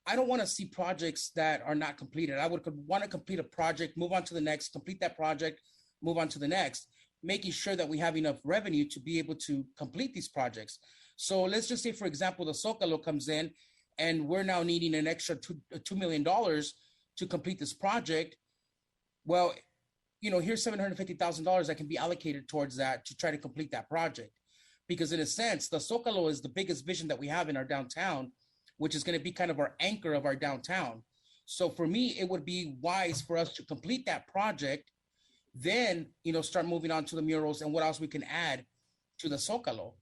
I don't want to see projects that are not completed. I would want to complete a project, move on to the next, complete that project, move on to the next, making sure that we have enough revenue to be able to complete these projects. So let's just say, for example, the Zocalo comes in and we're now needing an extra $2 million to complete this project. Well, here's $750,000 that can be allocated towards that to try to complete that project. Because in a sense, the Zocalo is the biggest vision that we have in our downtown, which is going to be kind of our anchor of our downtown. So for me, it would be wise for us to complete that project, then, start moving on to the murals and what else we can add to the Zocalo.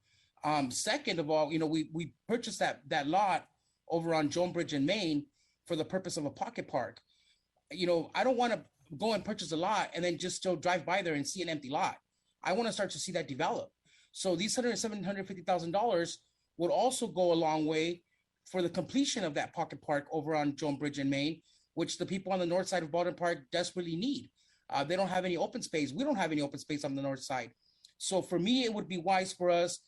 Second of all, we purchased that lot over on Joan Bridge in Maine for the purpose of a pocket park. I don't want to go and purchase a lot and then just still drive by there and see an empty lot. I want to start to see that develop. So these $750,000 would also go a long way for the completion of that pocket park over on Joan Bridge in Maine, which the people on the north side of Baldwin Park desperately need. They don't have any open space. We don't have any open space on the north side. So for me, it would be wise for us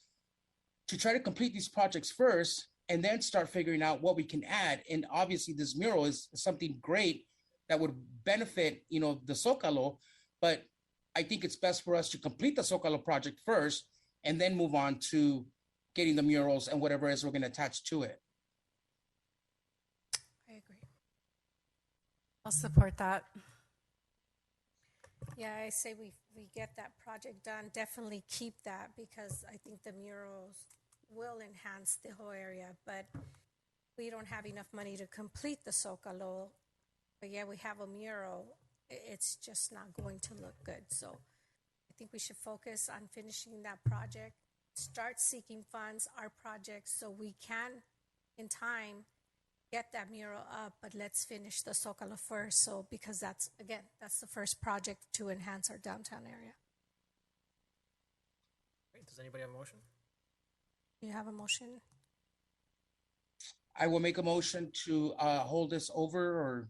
to try to complete these projects first and then start figuring out what we can add. And obviously this mural is something great that would benefit, the Zocalo, but I think it's best for us to complete the Zocalo project first and then move on to getting the murals and whatever else we're going to attach to it. I agree. I'll support that. Yeah, I say we get that project done. Definitely keep that because I think the murals will enhance the whole area. But we don't have enough money to complete the Zócalo. But yeah, we have a mural. It's just not going to look good. So I think we should focus on finishing that project. Start seeking funds, our projects, so we can, in time, get that mural up, but let's finish the Zócalo first. So, because that's the first project to enhance our downtown area. Great. Does anybody have a motion? You have a motion? I will make a motion to hold this over or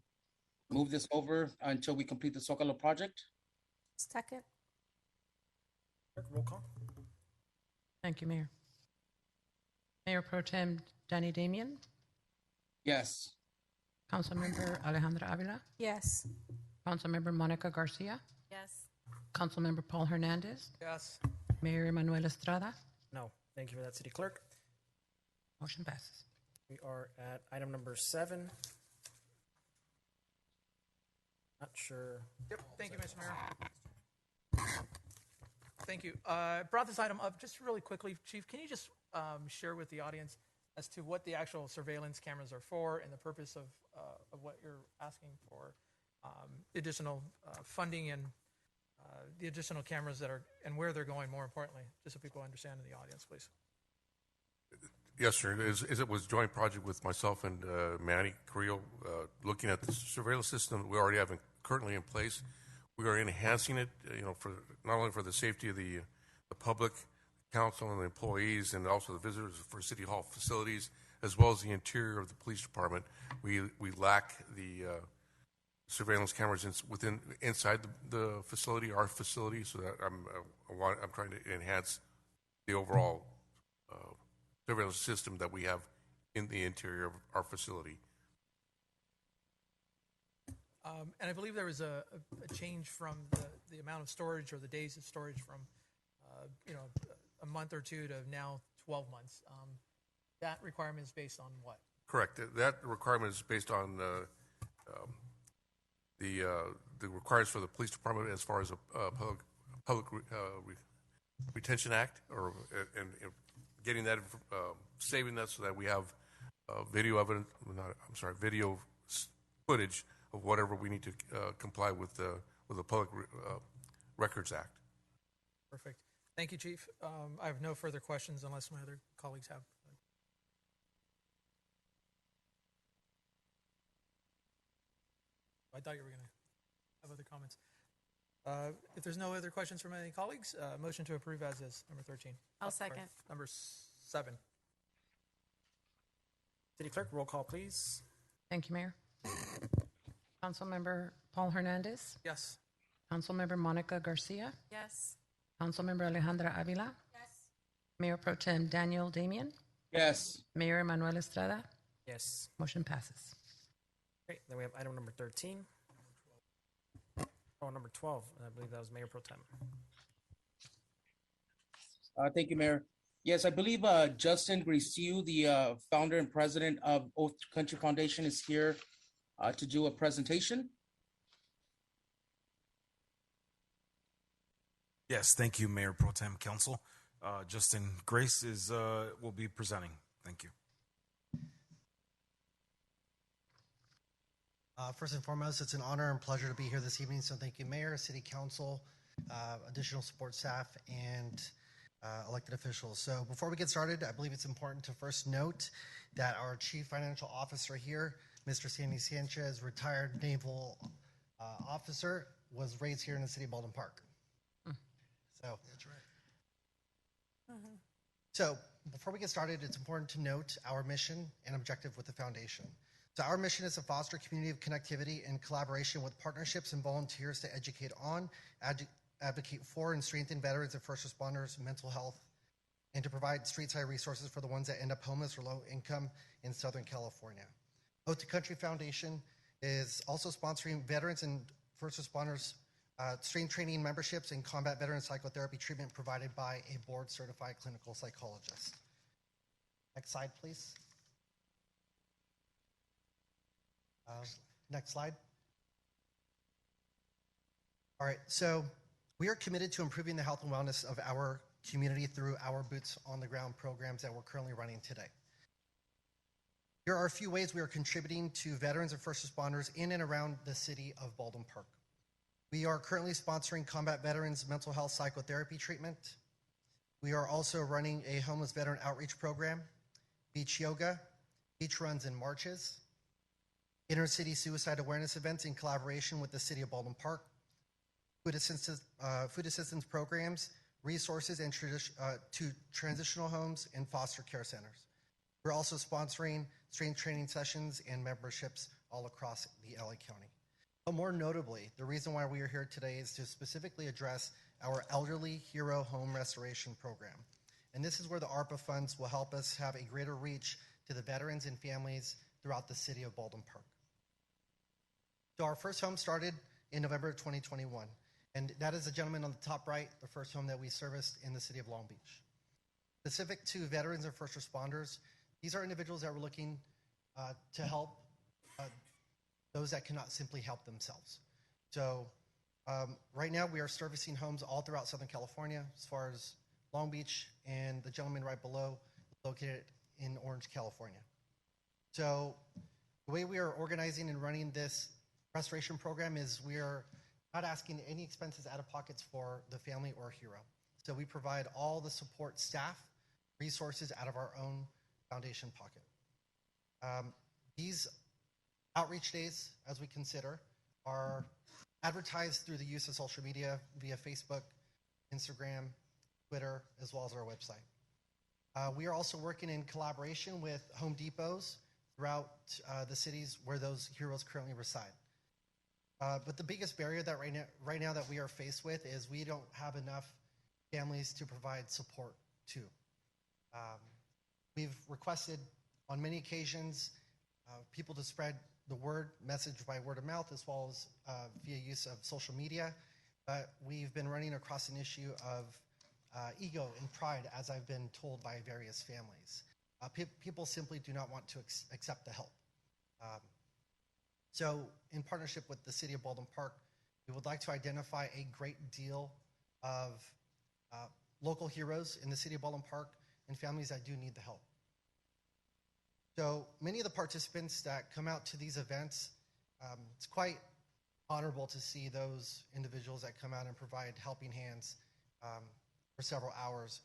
move this over until we complete the Zócalo project. Second. Clerk, roll call. Thank you, Mayor. Mayor Pro Tem Danny Damian, Yes. Councilmember Alejandra Avila, Yes. Councilmember Monica Garcia, Yes. Councilmember Paul Hernandez, Yes. Mayor Emanuel Estrada. No. Thank you for that, City Clerk. Motion passes. We are at item number 7. Not sure. Yep. Thank you, Mr. Mayor. Thank you. Brought this item up just really quickly, Chief. Can you just share with the audience as to what the actual surveillance cameras are for and the purpose of what you're asking for, additional funding and the additional cameras that are and where they're going, more importantly, just so people understand in the audience, please. Yes, sir. It was a joint project with myself and Manny Carrillo, looking at the surveillance system that we already have currently in place. We are enhancing it, for not only for the safety of the public, council, and the employees, and also the visitors for City Hall facilities, as well as the interior of the police department. We lack the surveillance cameras inside the facility, our facility, so that I'm trying to enhance the overall surveillance system that we have in the interior of our facility. And I believe there was a change from the amount of storage or the days of storage from, a month or two to now 12 months. That requirement is based on what? Correct. That requirement is based on the requirements for the police department as far as a public retention act, and getting that, saving that so that we have video evidence. Video footage of whatever we need to comply with the Public Records Act. Perfect. Thank you, Chief. I have no further questions unless my other colleagues have. I thought you were going to have other comments. If there's no other questions from any colleagues, motion to approve as is, number 13. I'll second. Number 7. City Clerk, roll call, please. Thank you, Mayor. Councilmember Paul Hernandez, Yes. Councilmember Monica Garcia, Yes. Councilmember Alejandra Avila, Yes. Mayor Pro Tem Daniel Damian, Yes. Mayor Emanuel Estrada. Yes. Motion passes. Great. Then we have item number 13. Oh, number 12. I believe that was Mayor Pro Tem. Thank you, Mayor. Yes, I believe Justin Grisiu, the founder and president of Oath Country Foundation, is here to do a presentation. Yes, thank you, Mayor Pro Tem Council. Justin Grace will be presenting. Thank you. First and foremost, it's an honor and pleasure to be here this evening. So thank you, Mayor, City Council, additional support staff, and elected officials. So before we get started, I believe it's important to first note that our Chief Financial Officer here, Mr. Sandy Sanchez, retired naval officer, was raised here in the city of Baldwin Park. So that's right. So before we get started, it's important to note our mission and objective with the foundation. So our mission is to foster a community of connectivity and collaboration with partnerships and volunteers to educate on, advocate for, and strengthen veterans and first responders' mental health, and to provide street-side resources for the ones that end up homeless or low income in Southern California. Oath to Country Foundation is also sponsoring veterans and first responders strength training memberships and combat veteran psychotherapy treatment provided by a board-certified clinical psychologist. Next slide, please. Next slide. All right, so we are committed to improving the health and wellness of our community through our Boots on the Ground programs that we're currently running today. Here are a few ways we are contributing to veterans and first responders in and around the city of Baldwin Park. We are currently sponsoring combat veterans mental health psychotherapy treatment. We are also running a homeless veteran outreach program, beach yoga, beach runs and marches, inner city suicide awareness events in collaboration with the city of Baldwin Park, food assistance programs, resources and to transitional homes and foster care centers. We're also sponsoring strength training sessions and memberships all across the LA County. But more notably, the reason why we are here today is to specifically address our Elderly Hero Home Restoration Program. And this is where the ARPA funds will help us have a greater reach to the veterans and families throughout the city of Baldwin Park. So our first home started in November of 2021. And that is the gentleman on the top right, the first home that we serviced in the city of Long Beach. Specific to veterans and first responders, these are individuals that were looking to help those that cannot simply help themselves. So right now we are servicing homes all throughout Southern California, as far as Long Beach and the gentleman right below, located in Orange, California. So the way we are organizing and running this restoration program is we are not asking any expenses out of pockets for the family or hero. So we provide all the support staff, resources out of our own foundation pocket. These outreach days, as we consider, are advertised through the use of social media via Facebook, Instagram, Twitter, as well as our website. We are also working in collaboration with Home Depots throughout the cities where those heroes currently reside. But the biggest barrier that right now that we are faced with is we don't have enough families to provide support to. We've requested on many occasions people to spread the message by word of mouth, as well as via use of social media. But we've been running across an issue of ego and pride, as I've been told by various families. People simply do not want to accept the help. So in partnership with the city of Baldwin Park, we would like to identify a great deal of local heroes in the city of Baldwin Park and families that do need the help. So many of the participants that come out to these events, it's quite honorable to see those individuals that come out and provide helping hands for several hours.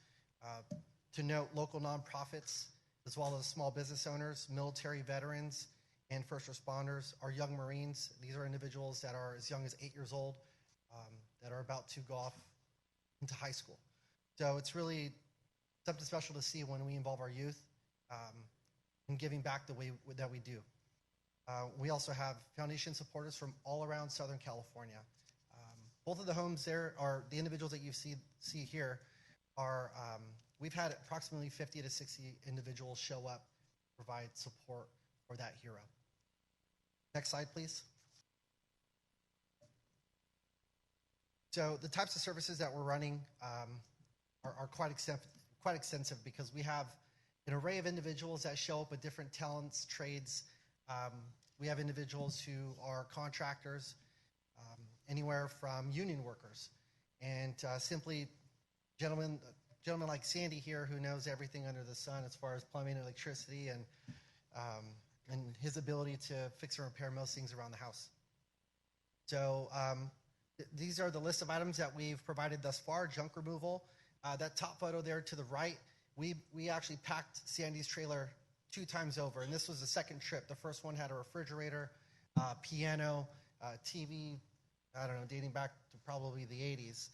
To note, local nonprofits, as well as small business owners, military veterans, and first responders, our young Marines. These are individuals that are as young as 8 years old that are about to go off into high school. So it's really something special to see when we involve our youth in giving back the way that we do. We also have foundation supporters from all around Southern California. Both of the homes there are the individuals that you see here are, we've had approximately 50 to 60 individuals show up, provide support for that hero. Next slide, please. So the types of services that we're running are quite extensive because we have an array of individuals that show up with different talents, trades. We have individuals who are contractors, anywhere from union workers, and simply gentlemen like Sandy here who knows everything under the sun as far as plumbing and electricity and his ability to fix and repair most things around the house. So these are the list of items that we've provided thus far. Junk removal. That top photo there to the right, we actually packed Sandy's trailer 2 times over, and this was the second trip. The first one had a refrigerator, piano, TV, I don't know, dating back to probably the 80s.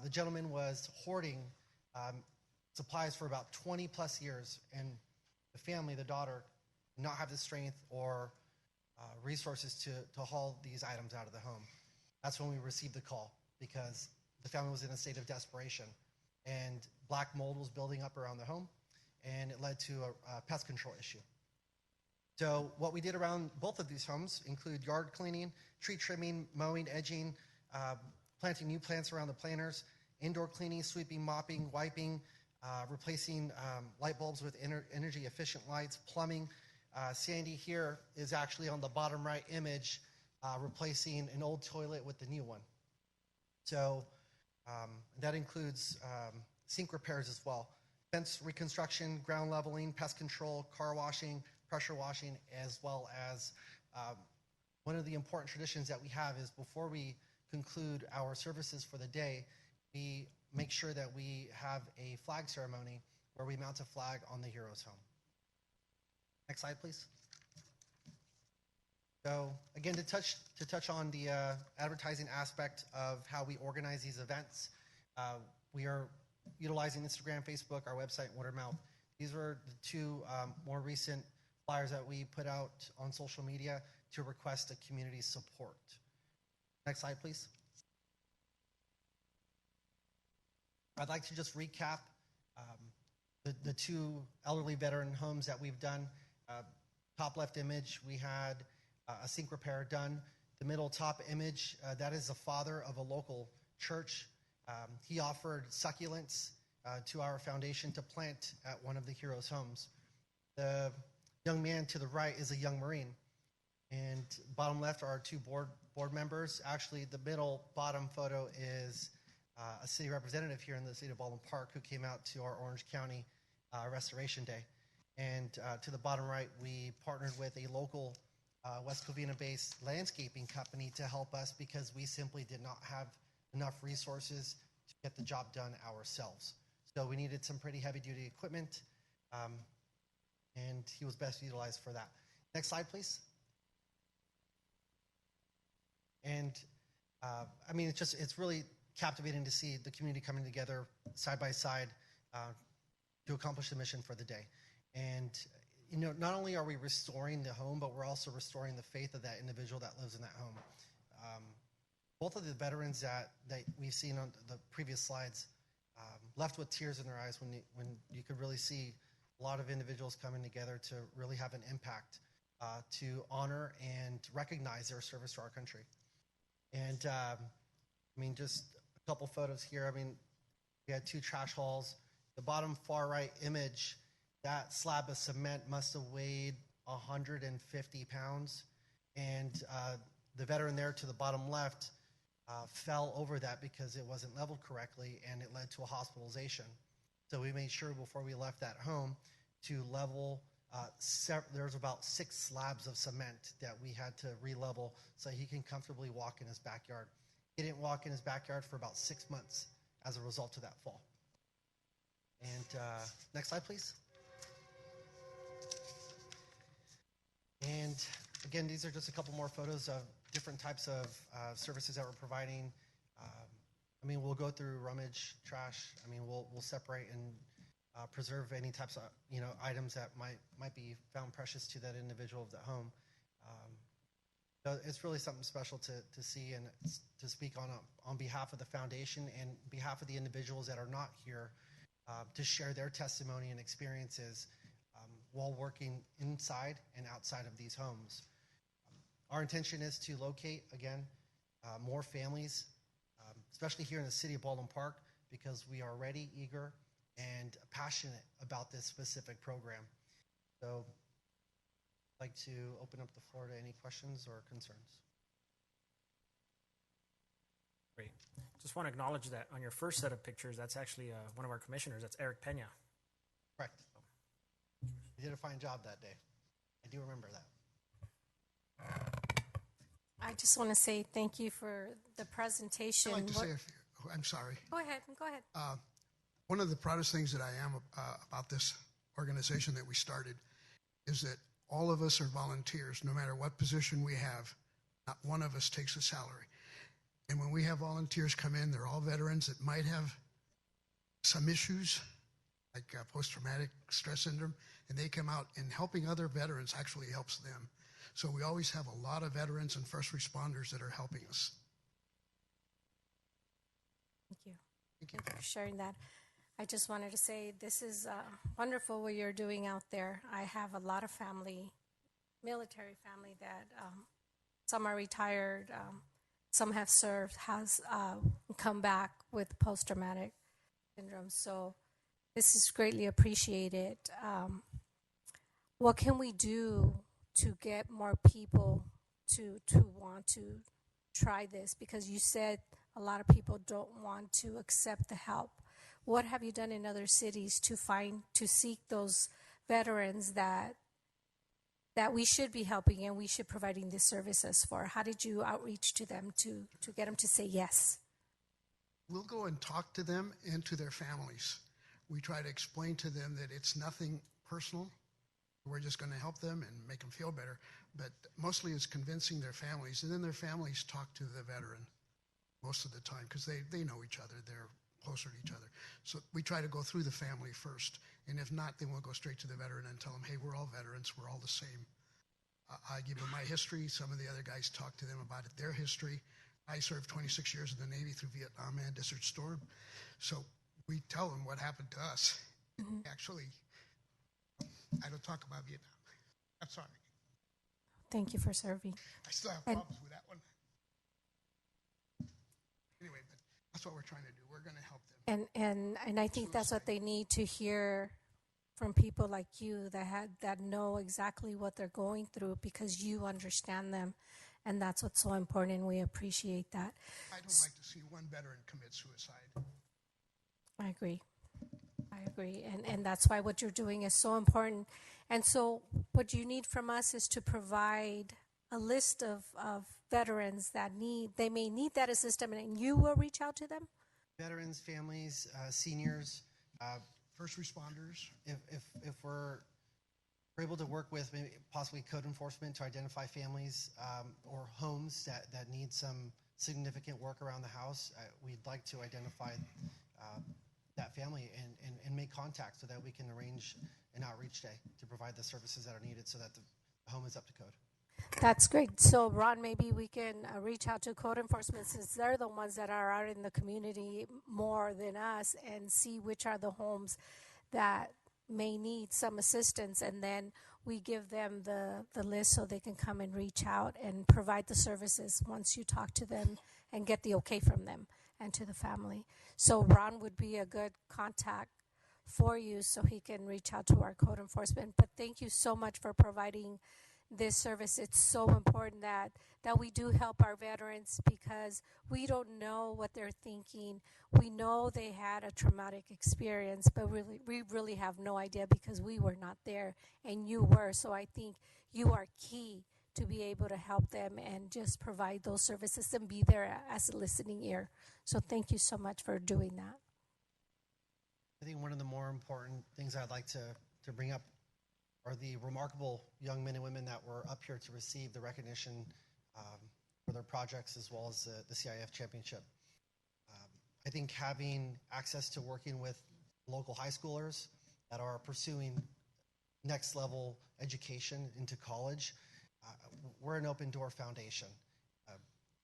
The gentleman was hoarding supplies for about 20 plus years, and the family, the daughter, did not have the strength or resources to haul these items out of the home. That's when we received the call, because the family was in a state of desperation, and black mold was building up around the home, and it led to a pest control issue. So what we did around both of these homes include yard cleaning, tree trimming, mowing, edging, planting new plants around the planters, indoor cleaning, sweeping, mopping, wiping, replacing light bulbs with energy efficient lights, plumbing. Sandy here is actually on the bottom right image, replacing an old toilet with the new one. So that includes sink repairs as well. Fence reconstruction, ground leveling, pest control, car washing, pressure washing, as well as one of the important traditions that we have is before we conclude our services for the day, we make sure that we have a flag ceremony where we mount a flag on the hero's home. Next slide, please. So again, to touch on the advertising aspect of how we organize these events, we are utilizing Instagram, Facebook, our website, word of mouth. These were the two more recent flyers that we put out on social media to request the community support. Next slide, please. I'd like to just recap the two elderly veteran homes that we've done. Top left image, we had a sink repair done. The middle top image, that is the father of a local church. He offered succulents to our foundation to plant at one of the heroes' homes. The young man to the right is a young Marine. And bottom left are our two board members. Actually, the middle bottom photo is a city representative here in the city of Baldwin Park who came out to our Orange County Restoration Day. And to the bottom right, we partnered with a local West Covina-based landscaping company to help us because we simply did not have enough resources to get the job done ourselves. So we needed some pretty heavy-duty equipment, and he was best utilized for that. Next slide, please. And I mean, it's really captivating to see the community coming together side by side to accomplish the mission for the day. And you know, not only are we restoring the home, but we're also restoring the faith of that individual that lives in that home. Both of the veterans that we've seen on the previous slides left with tears in their eyes when you could really see a lot of individuals coming together to really have an impact to honor and recognize their service to our country. And I mean, just a couple photos here. I mean, we had two trash hauls. The bottom far right image, that slab of cement must have weighed 150 pounds. And the veteran there to the bottom left fell over that because it wasn't leveled correctly, and it led to a hospitalization. So we made sure before we left that home to level, there's about 6 slabs of cement that we had to re-level so he can comfortably walk in his backyard. He didn't walk in his backyard for about 6 months as a result of that fall. And next slide, please. And again, these are just a couple more photos of different types of services that we're providing. I mean, we'll go through rummage, trash. I mean, we'll separate and preserve any types of items that might be found precious to that individual of the home. So it's really something special to see and to speak on behalf of the foundation and behalf of the individuals that are not here to share their testimony and experiences while working inside and outside of these homes. Our intention is to locate, again, more families, especially here in the city of Baldwin Park, because we are ready, eager, and passionate about this specific program. So I'd like to open up the floor to any questions or concerns. Great. Just want to acknowledge that on your first set of pictures, that's actually one of our commissioners. That's Eric Pena. Correct. You did a fine job that day. I do remember that. I just want to say thank you for the presentation. I'd like to say I'm sorry. Go ahead. One of the proudest things that I am about this organization that we started is that all of us are volunteers, no matter what position we have. Not one of us takes a salary. And when we have volunteers come in, they're all veterans that might have some issues, like post-traumatic stress syndrome, and they come out, and helping other veterans actually helps them. So we always have a lot of veterans and first responders that are helping us. Thank you. Thank you for sharing that. I just wanted to say this is wonderful what you're doing out there. I have a lot of family, military family that some are retired, some have served, has come back with post-traumatic syndrome. So This is greatly appreciated. What can we do to get more people to want to try this? Because you said a lot of people don't want to accept the help. What have you done in other cities to seek those veterans that we should be helping and we should providing these services for? How did you outreach to them to get them to say yes? We'll go and talk to them and to their families. We try to explain to them that it's nothing personal. We're just going to help them and make them feel better. But mostly it's convincing their families, and then their families talk to the veteran most of the time because they know each other. They're closer to each other. So we try to go through the family first, and if not, then we'll go straight to the veteran and tell them, hey, we're all veterans. We're all the same. I give them my history. Some of the other guys talk to them about their history. I served 26 years in the Navy through Vietnam and Desert Storm. So we tell them what happened to us. Mm-hmm. Actually, I don't talk about Vietnam. I'm sorry. Thank you for serving. I still have problems with that one. Anyway, but that's what we're trying to do. We're going to help them. And I think that's what they need to hear from people like you that know exactly what they're going through because you understand them. And that's what's so important. We appreciate that. I don't like to see one veteran commit suicide. I agree. And that's why what you're doing is so important. And so what you need from us is to provide a list of veterans that they may need that assistance, and you will reach out to them? Veterans, families, seniors, first responders. If we're able to work with maybe possibly code enforcement to identify families or homes that need some significant work around the house, we'd like to identify that family and make contact so that we can arrange an outreach day to provide the services that are needed so that the home is up to code. That's great. So, Ron, maybe we can reach out to code enforcement since they're the ones that are out in the community more than us and see which are the homes that may need some assistance, and then we give them the list so they can come and reach out and provide the services once you talk to them and get the okay from them and to the family. So Ron would be a good contact for you so he can reach out to our code enforcement. But thank you so much for providing this service. It's so important that we do help our veterans because we don't know what they're thinking. We know they had a traumatic experience, but we really have no idea because we were not there and you were. So I think you are key to be able to help them and just provide those services and be there as a listening ear. So thank you so much for doing that. I think one of the more important things I'd like to bring up are the remarkable young men and women that were up here to receive the recognition for their projects as well as the CIF championship. I think having access to working with local high schoolers that are pursuing next level education into college, we're an open door foundation.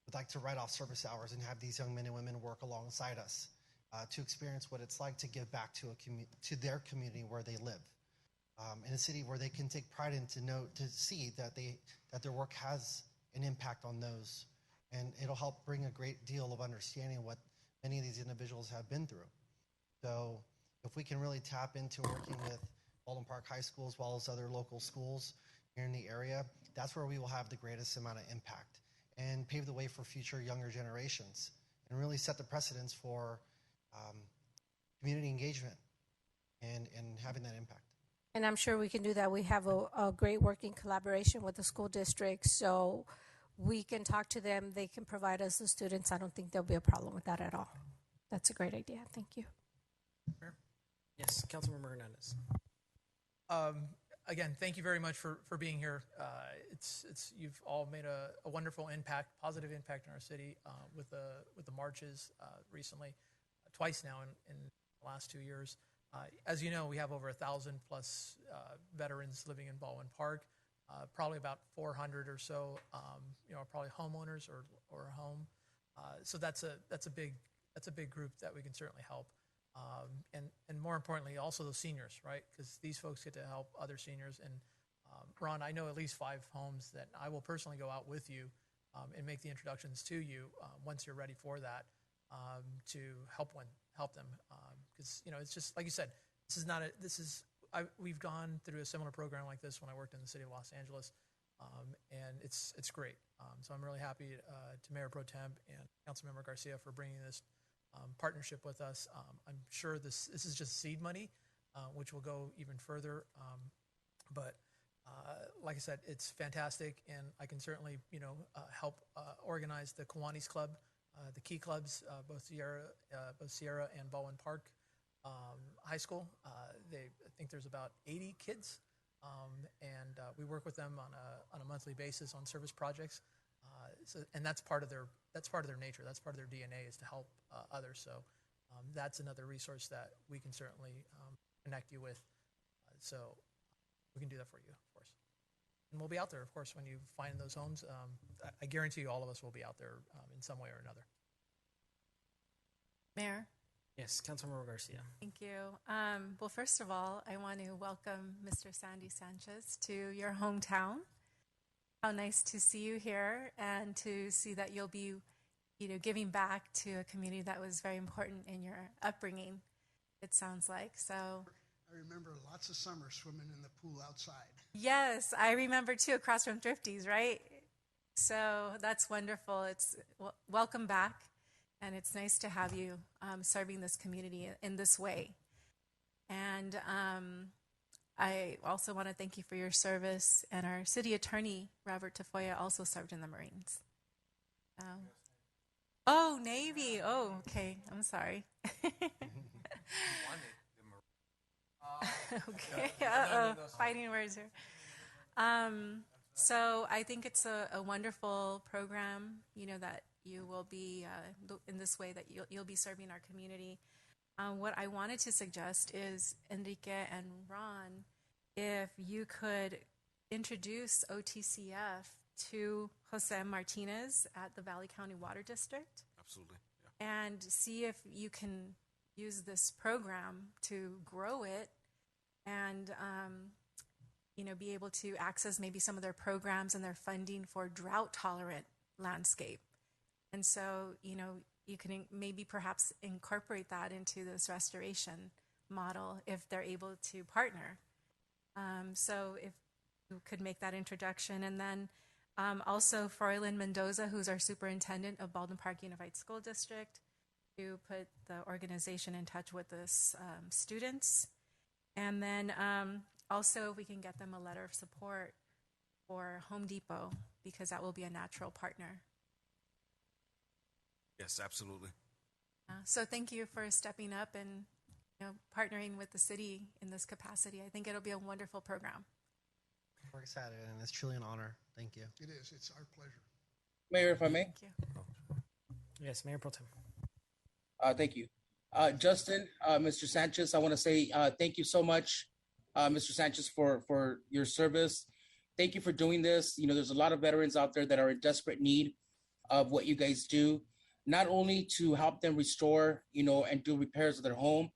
We'd like to write off service hours and have these young men and women work alongside us to experience what it's like to give back to their community where they live. In a city where they can take pride in to see that their work has an impact on those, and it'll help bring a great deal of understanding of what many of these individuals have been through. So if we can really tap into working with Baldwin Park High School as well as other local schools here in the area, that's where we will have the greatest amount of impact and pave the way for future younger generations and really set the precedence for community engagement and having that impact. And I'm sure we can do that. We have a great working collaboration with the school district, so we can talk to them. They can provide us the students. I don't think there'll be a problem with that at all. That's a great idea. Thank you. Yes, Councilmember Hernandez. Again, thank you very much for being here. You've all made a wonderful impact, positive impact in our city with the marches recently, twice now in the last 2 years. As you know, we have over 1,000 plus veterans living in Baldwin Park. Probably about 400 or so, are probably homeowners or a home. So that's a big group that we can certainly help. And more importantly, also the seniors, right? Because these folks get to help other seniors. And Ron, I know at least 5 homes that I will personally go out with you and make the introductions to you once you're ready for that to help them. Because it's just like you said, this is not a, this is, we've gone through a similar program like this when I worked in the city of Los Angeles, and it's great. So I'm really happy to Mayor Pro Tem and Councilmember Garcia for bringing this partnership with us. I'm sure this is just seed money, which will go even further. But like I said, it's fantastic, and I can certainly help organize the Kiwanis Club, the key clubs, both Sierra and Baldwin Park High School. I think there's about 80 kids, and we work with them on a monthly basis on service projects. And that's part of their nature. That's part of their DNA is to help others. So that's another resource that we can certainly connect you with. So we can do that for you, of course. And we'll be out there, of course, when you find those homes. I guarantee you all of us will be out there in some way or another. Mayor? Yes, Councilmember Garcia. Thank you. Well, first of all, I want to welcome Mr. Sandy Sanchez to your hometown. How nice to see you here and to see that you'll be, giving back to a community that was very important in your upbringing, it sounds like. So I remember lots of summers swimming in the pool outside. yes, I remember too, across from Thrifty's, right? So that's wonderful. It's welcome back, and it's nice to have you serving this community in this way. And I also want to thank you for your service, and our city attorney, Robert Tafoya, also served in the Marines. Oh, Navy. Oh, okay. I'm sorry. Okay. Uh-oh. Fighting words here. So I think it's a wonderful program, that you will be, in this way that you'll be serving our community. What I wanted to suggest is, Enrique and Ron, if you could introduce OTCF to Jose Martinez at the Valley County Water District. Absolutely. And see if you can use this program to grow it and, be able to access maybe some of their programs and their funding for drought-tolerant landscape. And so, you can maybe perhaps incorporate that into this restoration model if they're able to partner. So if you could make that introduction. And then also Froylin Mendoza, who's our superintendent of Baldwin Park Unified School District, to put the organization in touch with the students. And then also if we can get them a letter of support for Home Depot, because that will be a natural partner. Yes, absolutely. So thank you for stepping up and partnering with the city in this capacity. I think it'll be a wonderful program. We're excited, and it's truly an honor. Thank you. It is. It's our pleasure. Mayor, if I may. Thank you. Yes, Mayor Pro Tem. Thank you. Justin, Mr. Sanchez, I want to say thank you so much, Mr. Sanchez, for your service. Thank you for doing this. There's a lot of veterans out there that are in desperate need of what you guys do, not only to help them restore, and do repairs of their home,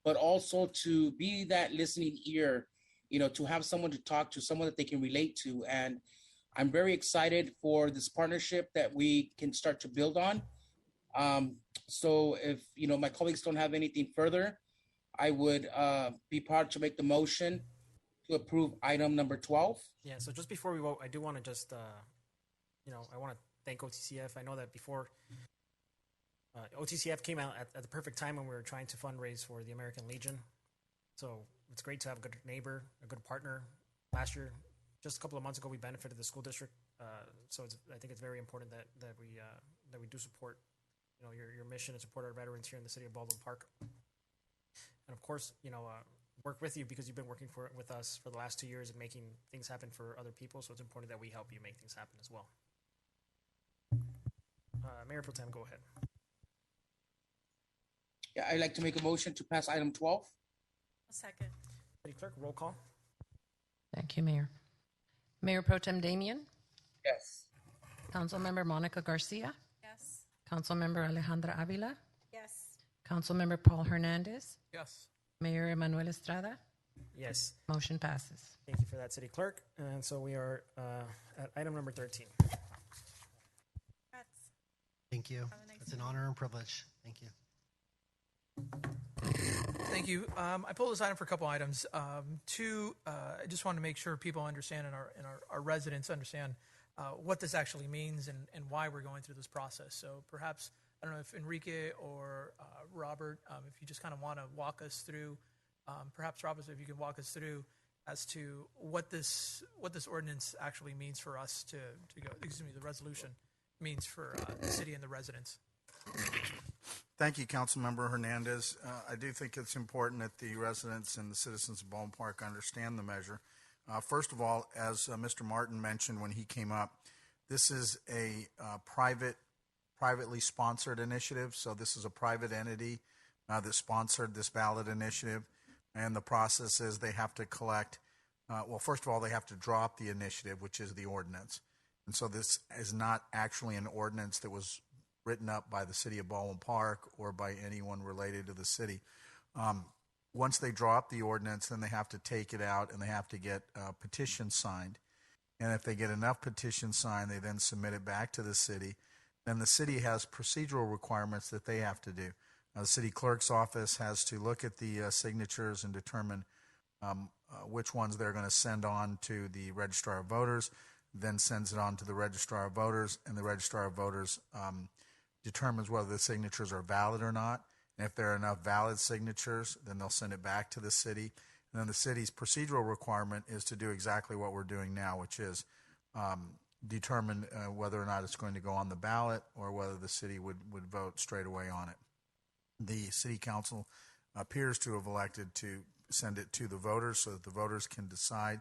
but also to be that listening ear, to have someone to talk to, someone that they can relate to. And I'm very excited for this partnership that we can start to build on. So if, my colleagues don't have anything further, I would be proud to make the motion to approve item number 12. Yeah, so just before we vote, I do want to just, I want to thank OTCF. I know that before OTCF came out at the perfect time when we were trying to fundraise for the American Legion. So it's great to have a good neighbor, a good partner. Last year, just a couple of months ago, we benefited the school district. So I think it's very important that we do support, your mission and support our veterans here in the city of Baldwin Park. And of course, work with you because you've been working with us for the last 2 years and making things happen for other people. So it's important that we help you make things happen as well. Mayor Pro Tem, go ahead. Yeah, I'd like to make a motion to pass item 12. A second. City Clerk, roll call. Thank you, Mayor. Mayor Pro Tem Damian? Yes. Councilmember Monica Garcia? Yes. Councilmember Alejandra Avila? Yes. Councilmember Paul Hernandez? Yes. Mayor Emanuel Estrada? Yes. Motion passes. Thank you for that, City Clerk. And so we are at item number 13. Thank you. It's an honor and privilege. Thank you. Thank Thank you. I pulled this item for a couple items. Two, I just want to make sure people understand and our residents understand what this actually means and why we're going through this process. So perhaps, I don't know if Enrique or Robert, if you just kind of want to walk us through, perhaps Robert, if you can walk us through as to what this ordinance actually means for us to go, excuse me, the resolution means for the city and the residents. Thank you, Councilmember Hernandez. I do think it's important that the residents and the citizens of Baldwin Park understand the measure. First of all, as Mr. Martin mentioned when he came up, this is a privately sponsored initiative. So this is a private entity that sponsored this ballot initiative. And the process is they have to collect, well, first of all, they have to drop the initiative, which is the ordinance. And so this is not actually an ordinance that was written up by the city of Baldwin Park or by anyone related to the city. Once they drop the ordinance, then they have to take it out and they have to get petitions signed. And if they get enough petitions signed, they then submit it back to the city. Then the city has procedural requirements that they have to do. The city clerk's office has to look at the signatures and determine which ones they're going to send on to the registrar of voters, then sends it on to the registrar of voters, and the registrar of voters determines whether the signatures are valid or not. And if there are enough valid signatures, then they'll send it back to the city. And then the city's procedural requirement is to do exactly what we're doing now, which is determine whether or not it's going to go on the ballot or whether the city would vote straight away on it. The city council appears to have elected to send it to the voters so that the voters can decide,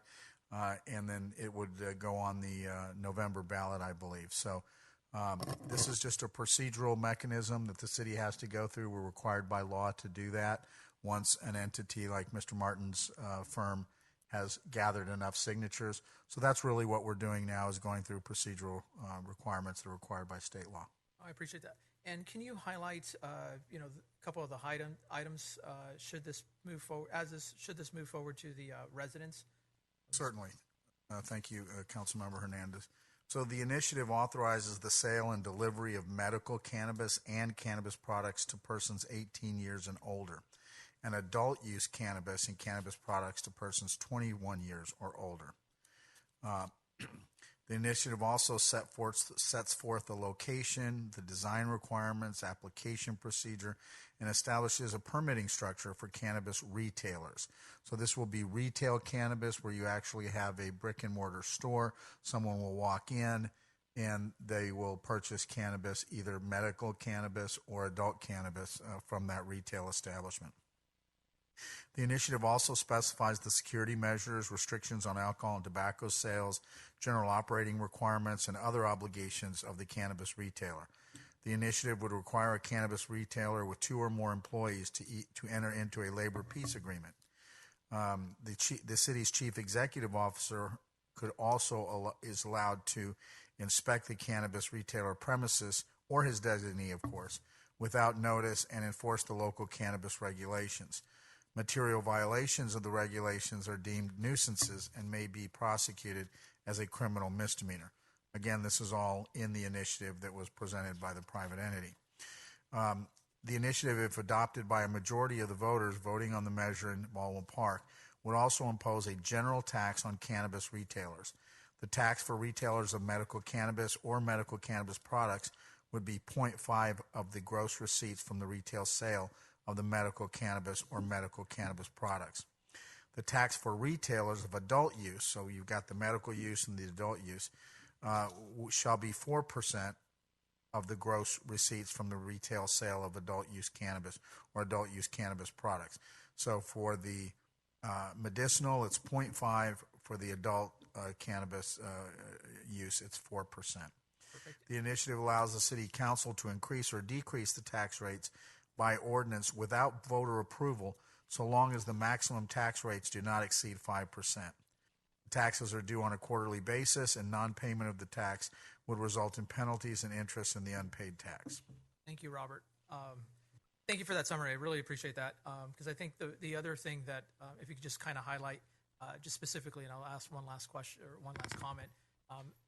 and then it would go on the November ballot, I believe. So this is just a procedural mechanism that the city has to go through. We're required by law to do that once an entity like Mr. Martin's firm has gathered enough signatures. So that's really what we're doing now, is going through procedural requirements that are required by state law. I appreciate that. And can you highlight, a couple of the items should this move forward? Should this move forward to the residents? Certainly. Thank you, Councilmember Hernandez. So the initiative authorizes the sale and delivery of medical cannabis and cannabis products to persons 18 years and older, and adult use cannabis and cannabis products to persons 21 years or older. The initiative also sets forth the location, the design requirements, application procedure, and establishes a permitting structure for cannabis retailers. So this will be retail cannabis where you actually have a brick and mortar store. Someone will walk in and they will purchase cannabis, either medical cannabis or adult cannabis from that retail establishment. The initiative also specifies the security measures, restrictions on alcohol and tobacco sales, general operating requirements, and other obligations of the cannabis retailer. The initiative would require a cannabis retailer with 2 or more employees to enter into a labor peace agreement. The city's chief executive officer is allowed to inspect the cannabis retailer premises, or his designee, of course, without notice, and enforce the local cannabis regulations. Material violations of the regulations are deemed nuisances and may be prosecuted as a criminal misdemeanor. Again, this is all in the initiative that was presented by the private entity. The initiative, if adopted by a majority of the voters voting on the measure in Baldwin Park, would also impose a general tax on cannabis retailers. The tax for retailers of medical cannabis or medical cannabis products would be 0.5 of the gross receipts from the retail sale of the medical cannabis or medical cannabis products. The tax for retailers of adult use, so you've got the medical use and the adult use, shall be 4% of the gross receipts from the retail sale of adult use cannabis or adult use cannabis products. So for the medicinal, it's 0.5. For the adult cannabis use, it's 4%. The initiative allows the city council to increase or decrease the tax rates by ordinance without voter approval, so long as the maximum tax rates do not exceed 5%. Taxes are due on a quarterly basis, and non-payment of the tax would result in penalties and interest in the unpaid tax. Thank you, Robert. Thank you for that summary. I really appreciate that, because I think the other thing that, if you could just kind of highlight, just specifically, and I'll ask one last question or one last comment.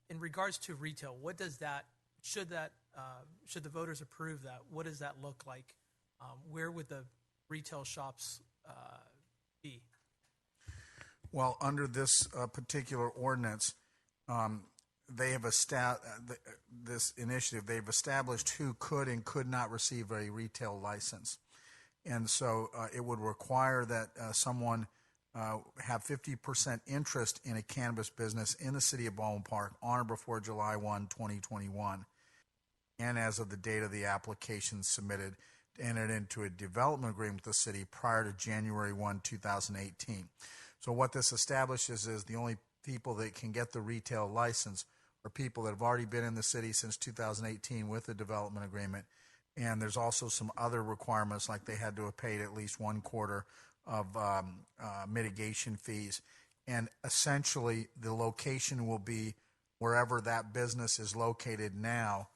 In regards to retail, what does that, should the voters approve that, what does that look like? Where would the retail shops be? Well, under this particular ordinance, they have this initiative. They've established who could and could not receive a retail license, and so it would require that someone have 50% interest in a cannabis business in the city of Baldwin Park on or before July 1, 2021, and as of the date of the application submitted, entered into a development agreement with the city prior to January 1, 2018. So what this establishes is the only people that can get the retail license are people that have already been in the city since 2018 with a development agreement. And there's also some other requirements, like they had to have paid at least 1/4 of mitigation fees. And essentially, the location will be wherever that business is located now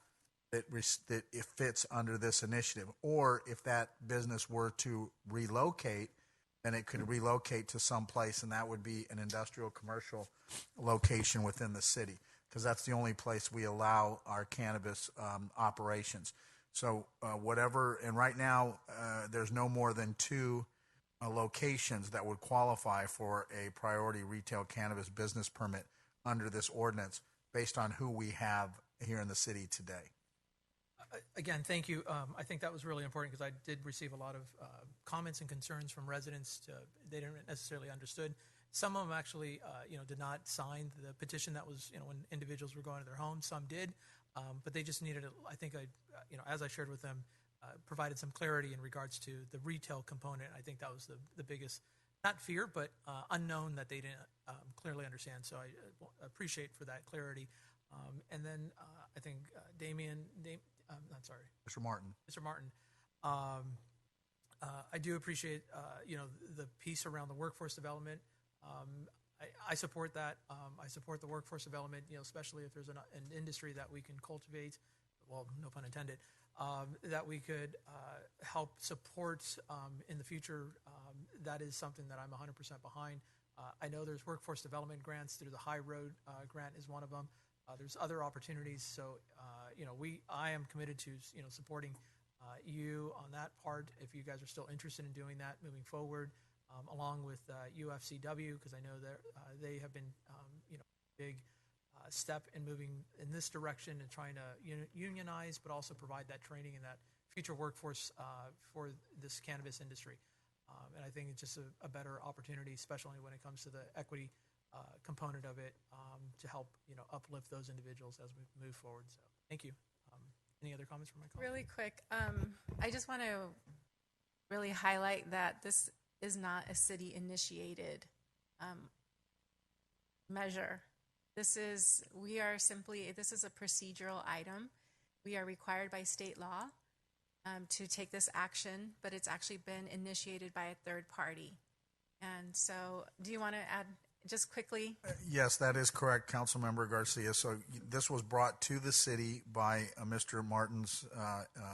that it fits under this initiative. Or if that business were to relocate, then it could relocate to some place, and that would be an industrial commercial location within the city, because that's the only place we allow our cannabis operations. So whatever, and right now there's no more than 2 locations that would qualify for a priority retail cannabis business permit under this ordinance based on who we have here in the city today. Again, thank you. I think that was really important because I did receive a lot of comments and concerns from residents. They didn't necessarily understood. Some of them actually, did not sign the petition that was, when individuals were going to their homes. Some did, but they just needed, I think, as I shared with them, provided some clarity in regards to the retail component. I think that was the biggest, not fear, but unknown that they didn't clearly understand. So I appreciate for that clarity. And then I think Mr. Martin. Mr. Martin, I do appreciate the piece around the workforce development. I support that. I support the workforce development, especially if there's an industry that we can cultivate, well, no pun intended, that we could help support in the future. That is something that I'm 100% behind. I know there's workforce development grants through the High Road grant is one of them. There's other opportunities. So, I am committed to, supporting you on that part if you guys are still interested in doing that moving forward, along with UFCW, because I know that they have been, big step in moving in this direction and trying to unionize, but also provide that training and that future workforce for this cannabis industry. And I think it's just a better opportunity, especially when it comes to the equity component of it, to help uplift those individuals as we move forward. So thank you. Any other comments from my colleagues? Really quick, I just want to really highlight that this is not a city-initiated measure. This is a procedural item. We are required by state law to take this action, but it's actually been initiated by a third party. And so, do you want to add just quickly? Yes, that is correct, Councilmember Garcia. So this was brought to the city by Mr. Martin's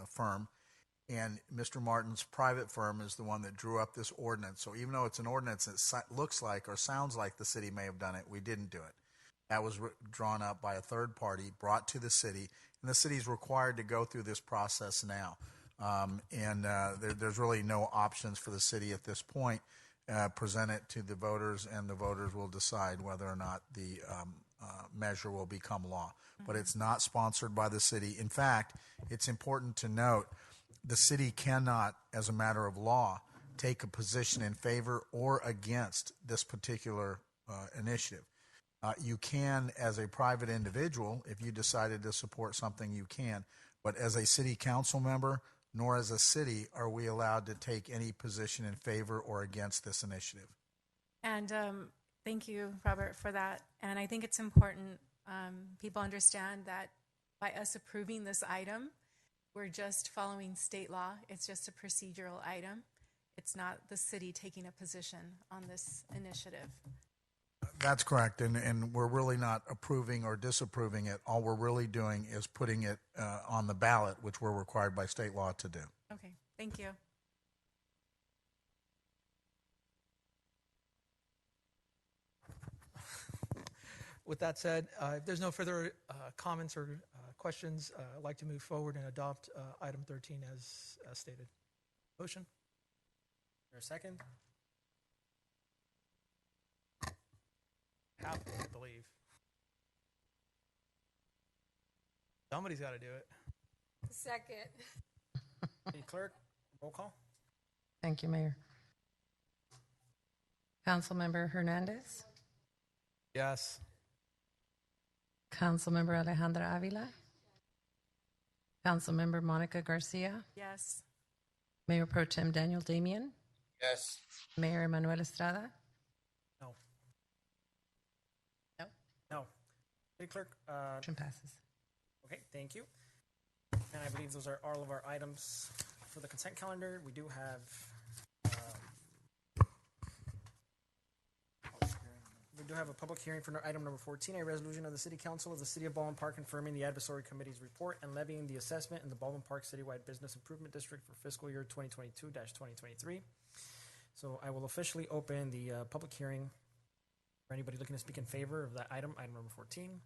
firm, and Mr. Martin's private firm is the one that drew up this ordinance. So even though it's an ordinance that looks like or sounds like the city may have done it, we didn't do it. That was drawn up by a third party, brought to the city, and the city is required to go through this process now. There's really no options for the city at this point. Present it to the voters, and the voters will decide whether or not the measure will become law. But it's not sponsored by the city. In fact, it's important to note the city cannot, as a matter of law, take a position in favor or against this particular initiative. You can, as a private individual, if you decided to support something, you can. But as a city council member, nor as a city are we allowed to take any position in favor or against this initiative. And thank you, Robert, for that. And I think it's important people understand that by us approving this item, we're just following state law. It's just a procedural item. It's not the city taking a position on this initiative. That's correct, and we're really not approving or disapproving it. All we're really doing is putting it on the ballot, which we're required by state law to do. Okay, thank you. With that said, if there's no further comments or questions, I'd like to move forward and adopt item 13 as stated. Motion? there a second? Half, I believe. Somebody's got to do it. Second. City Clerk, roll call. Thank you, Mayor. Councilmember Hernandez, Yes. Councilmember Alejandra Avila, Councilmember Monica Garcia, Yes. Mayor Pro Tem Daniel Damian, Yes. Mayor Manuel Estrada. No. No. No. City Clerk, Motion passes. okay, thank you. And I believe those are all of our items for the consent calendar. We do have a public hearing for item number 14, a resolution of the City Council of the City of Baldwin Park confirming the Advisory Committee's report and levying the assessment in the Baldwin Park Citywide Business Improvement District for fiscal year 2022-2023. So I will officially open the public hearing for anybody looking to speak in favor of that item number 14.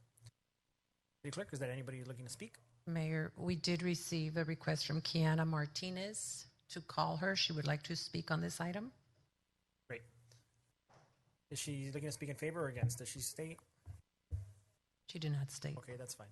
City Clerk, is there anybody looking to speak? Mayor, we did receive a request from Kiana Martinez to call her. She would like to speak on this item. Great. Is she looking to speak in favor or against? Does she state? She did not state. Okay, that's fine.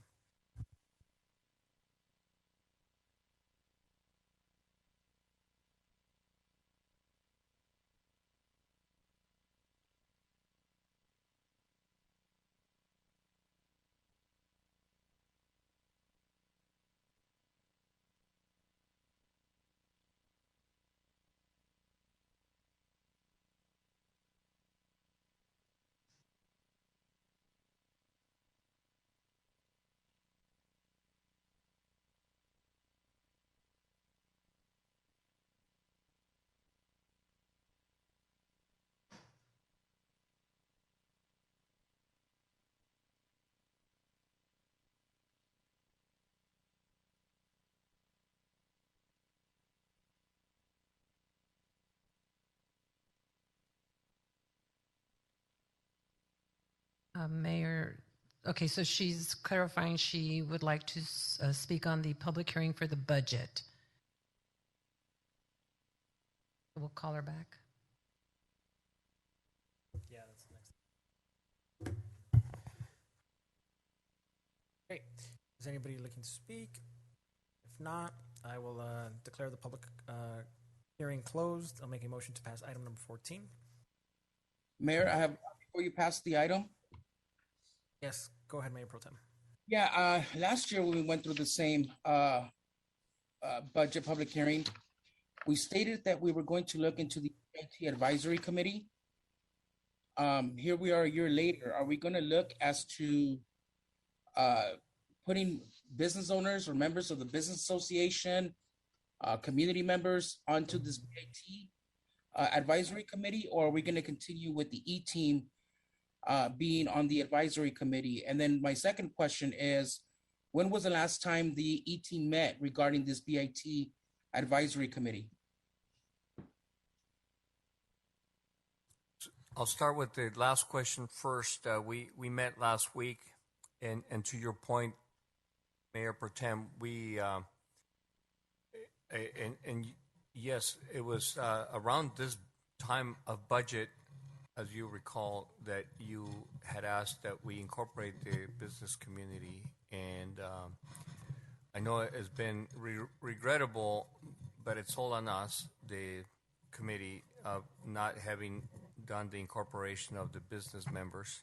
Mayor, okay, so she's clarifying she would like to speak on the public hearing for the budget. We'll call her back. Yeah, that's the next. Great. Is anybody looking to speak? If not, I will declare the public hearing closed. I'll make a motion to pass item number 14. Mayor, I have, before you pass the item. Yes, go ahead, Mayor Pro Tem. Yeah, last year when we went through the same budget public hearing, we stated that we were going to look into the IT advisory committee. Here we are a year later. Are we going to look as to putting business owners or members of the business association, community members onto this IT advisory committee, or are we going to continue with the E-team being on the advisory committee? And then my second question is, when was the last time the E-team met regarding this BIT advisory committee? I'll start with the last question first. We met last week, and to your point, Mayor Pro Tem, we and yes, it was around this time of budget, as you recall, that you had asked that we incorporate the business community, and I know it has been regrettable, but it's all on us, the committee, of not having done the incorporation of the business members.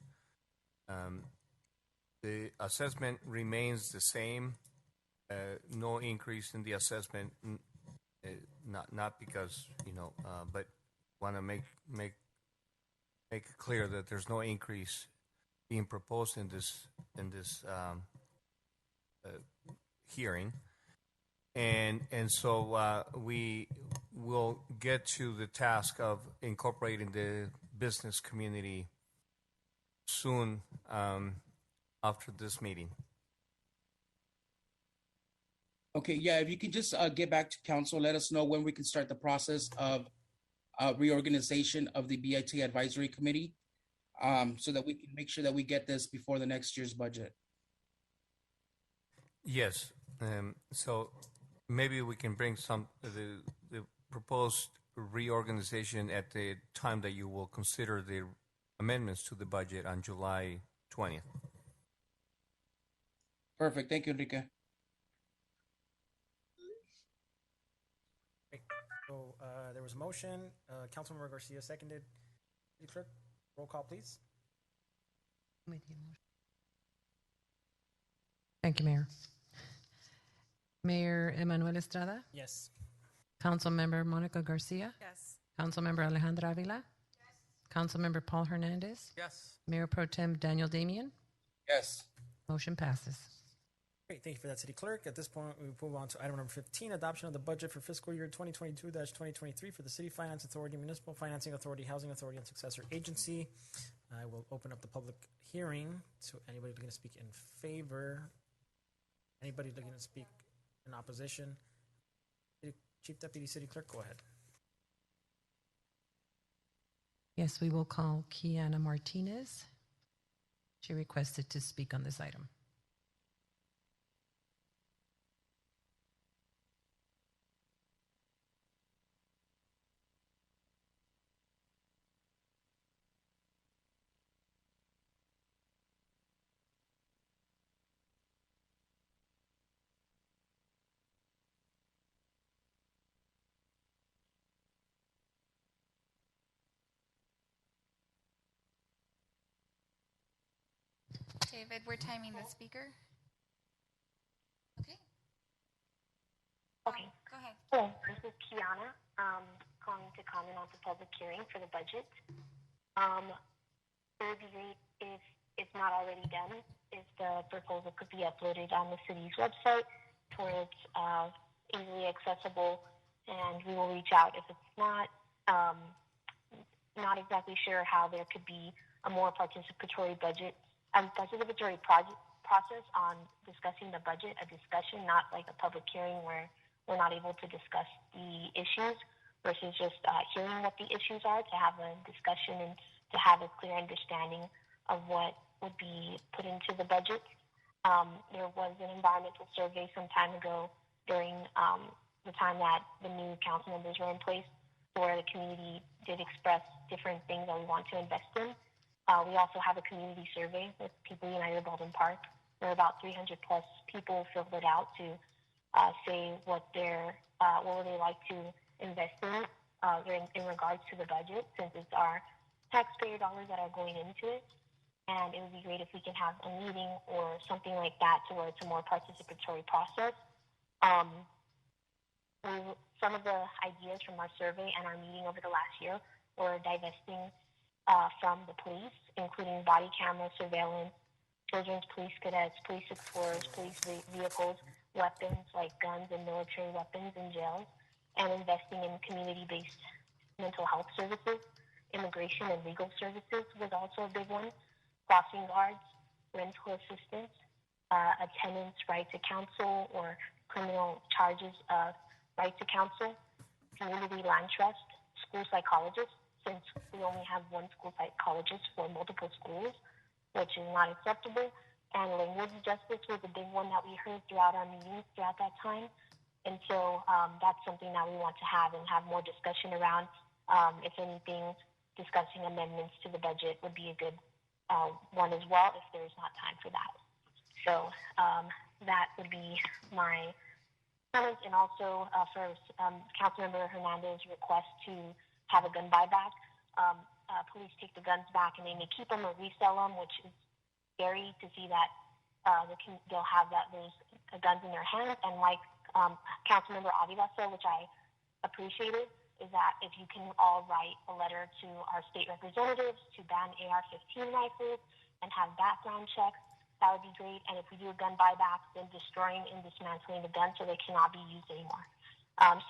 The assessment remains the same. No increase in the assessment. Not because but want to make it clear that there's no increase being proposed in this hearing, and so we will get to the task of incorporating the business community soon after this meeting. Okay, yeah, if you could just get back to council, let us know when we can start the process of reorganization of the BIT advisory committee, so that we can make sure that we get this before the next year's budget. Yes, so maybe we can bring the proposed reorganization at the time that you will consider the amendments to the budget on July 20th. Perfect. Thank you, Enrique. Great. So there was a motion. Councilmember Garcia seconded. City Clerk, roll call, please. Thank you, Mayor. Mayor Emanuel Estrada, Yes. Councilmember Monica Garcia, Yes. Councilmember Alejandra Avila, Councilmember Paul Hernandez, Yes. Mayor Pro Tem Daniel Damian. Yes. Motion passes. Great, thank you for that, City Clerk. At this point, we move on to item number 15, adoption of the budget for fiscal year 2022-2023 for the City Finance Authority, Municipal Financing Authority, Housing Authority, and Successor Agency. I will open up the public hearing to anybody looking to speak in favor. Anybody looking to speak in opposition? Chief Deputy City Clerk, go ahead. Yes, we will call Kiana Martinez. She requested to speak on this item. David, we're timing the speaker. Okay. Okay. Go ahead. Hello, this is Kiana, calling to comment on the public hearing for the budget. It would be great if it's not already done, if the proposal could be uploaded on the city's website where it's easily accessible, and we will reach out if it's not exactly sure how there could be a more participatory participatory process on discussing the budget, a discussion, not like a public hearing where we're not able to discuss the issues versus just hearing what the issues are, to have a discussion and to have a clear understanding of what would be put into the budget. There was an environmental survey some time ago during the time that the new council members were in place, where the community did express different things that we want to invest in. We also have a community survey with People United Baldwin Park, where about 300 plus people filled it out to say what would they like to invest in regards to the budget, since it's our taxpayer dollars that are going into it. And it would be great if we can have a meeting or something like that to where it's a more participatory process. Some of the ideas from our survey and our meeting over the last year were divesting from the police, including body camera surveillance, children's police cadets, police explorers, police vehicles, weapons like guns and military weapons in jails, and investing in community-based mental health services. Immigration and legal services was also a big one. Crossing guards, rental assistance, attendance right to counsel or criminal charges of right to counsel, community land trust, school psychologists, since we only have one school psychologist for multiple schools, which is not acceptable. And language justice was a big one that we heard throughout our meetings throughout that time. And so that's something that we want to have and have more discussion around. If anything, discussing amendments to the budget would be a good one as well, if there's not time for that. So that would be my comments. And also for Councilmember Hernandez's request to have a gun buyback. Police take the guns back and they may keep them or resell them, which is scary to see that they'll have those guns in their hands. And like Councilmember Avila said, which I appreciated, is that if you can all write a letter to our state representatives to ban AR-15 rifles and have background checks, that would be great. And if we do a gun buyback, then destroying and dismantling the guns so they cannot be used anymore.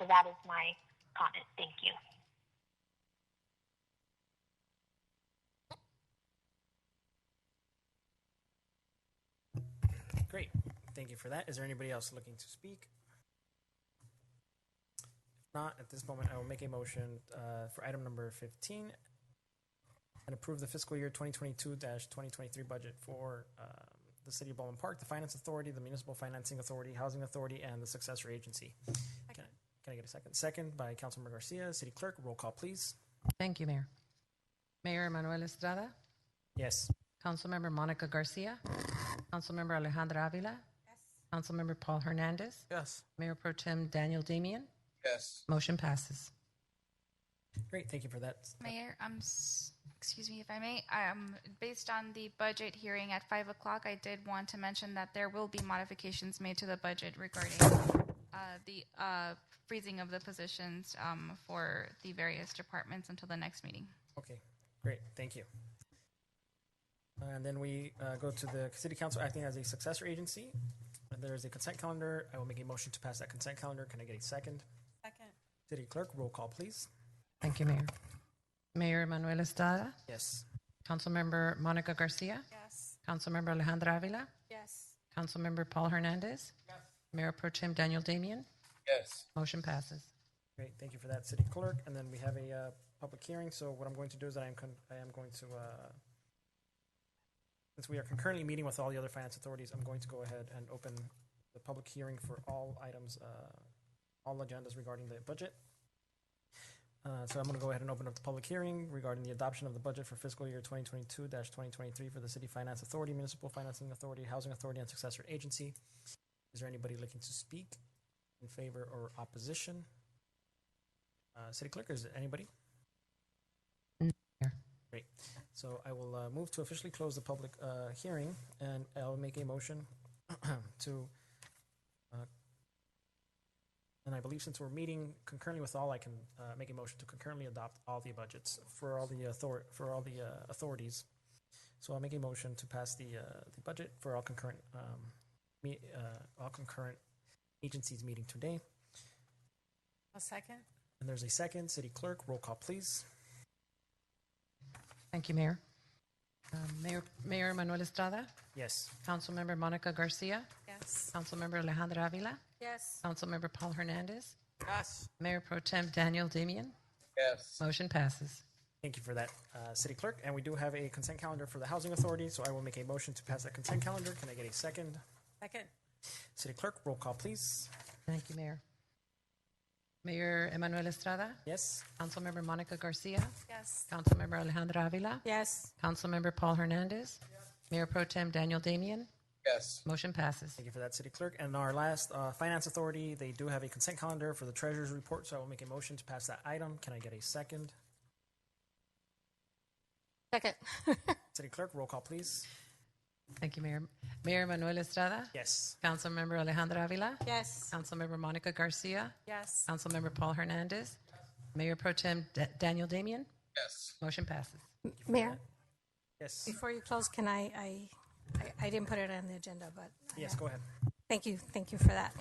So that is my comment. Thank you. Great. Thank you for that. Is there anybody else looking to speak? If not, at this moment, I will make a motion for item number 15 and approve the fiscal year 2022-2023 budget for the City of Baldwin Park, the Finance Authority, the Municipal Financing Authority, Housing Authority, and the Successor Agency. Can Can I get a second? Second by Councilmember Garcia. City Clerk, roll call, please. Thank you, Mayor. Mayor Manuel Estrada, Yes. Councilmember Monica Garcia, Councilmember Alejandra Avila, Councilmember Paul Hernandez, Yes. Mayor Pro Tem Daniel Damian. Yes. Motion passes. Great, thank you for that. Mayor, excuse me if I may. Based on the budget hearing at 5 o'clock, I did want to mention that there will be modifications made to the budget regarding the freezing of the positions for the various departments until the next meeting. Okay, great, thank you. And then we go to the City Council acting as a successor agency. And there is a consent calendar. I will make a motion to pass that consent calendar. Can I get a second? Second. City Clerk, roll call, please. Thank you, Mayor. Mayor Manuel Estrada, Yes. Councilmember Monica Garcia, Yes. Councilmember Alejandra Avila, Yes. Councilmember Paul Hernandez, Mayor Pro Tem Daniel Damian. Yes. Motion passes. Great, thank you for that, City Clerk. And then we have a public hearing. So what I'm going to do is that I am going to, since we are concurrently meeting with all the other finance authorities, I'm going to go ahead and open the public hearing for all items, all agendas regarding the budget. So I'm going to go ahead and open up the public hearing regarding the adoption of the budget for fiscal year 2022-2023 for the City Finance Authority, Municipal Financing Authority, Housing Authority, and Successor Agency. Is there anybody looking to speak in favor or opposition? City Clerk, is there anybody? Great. So I will move to officially close the public hearing, and I'll make a motion to, and I believe since we're meeting concurrently with all, I can make a motion to concurrently adopt all the budgets for all the authorities. So I'll make a motion to pass the budget for all concurrent agencies meeting today. A second. And there's a second. City Clerk, roll call, please. Thank you, Mayor. Mayor Manuel Estrada, Yes. Councilmember Monica Garcia, Yes. Councilmember Alejandra Avila, Yes. Councilmember Paul Hernandez, Yes. Mayor Pro Tem Daniel Damian. Yes. Motion passes. Thank you for that, City Clerk. And we do have a consent calendar for the Housing Authority, so I will make a motion to pass that consent calendar. Can I get a second? Second. City Clerk, roll call, please. Thank you, Mayor. Mayor Emanuel Estrada, Yes. Councilmember Monica Garcia, Yes. Councilmember Alejandra Avila, Yes. Councilmember Paul Hernandez, Mayor Pro Tem Daniel Damian. Yes. Motion passes. Thank you for that, City Clerk. And our last Finance Authority, they do have a consent calendar for the Treasurer's Report, so I will make a motion to pass that item. Can I get a second? Second. City Clerk, roll call, please. Thank you, Mayor. Mayor Manuel Estrada, Yes. Councilmember Alejandra Avila, Yes. Councilmember Monica Garcia, Yes. Councilmember Paul Hernandez, Mayor Pro Tem Daniel Damian. Yes. Motion passes. Mayor, Yes. before you close, can I didn't put it on the agenda, but Yes, go ahead. Thank you for that.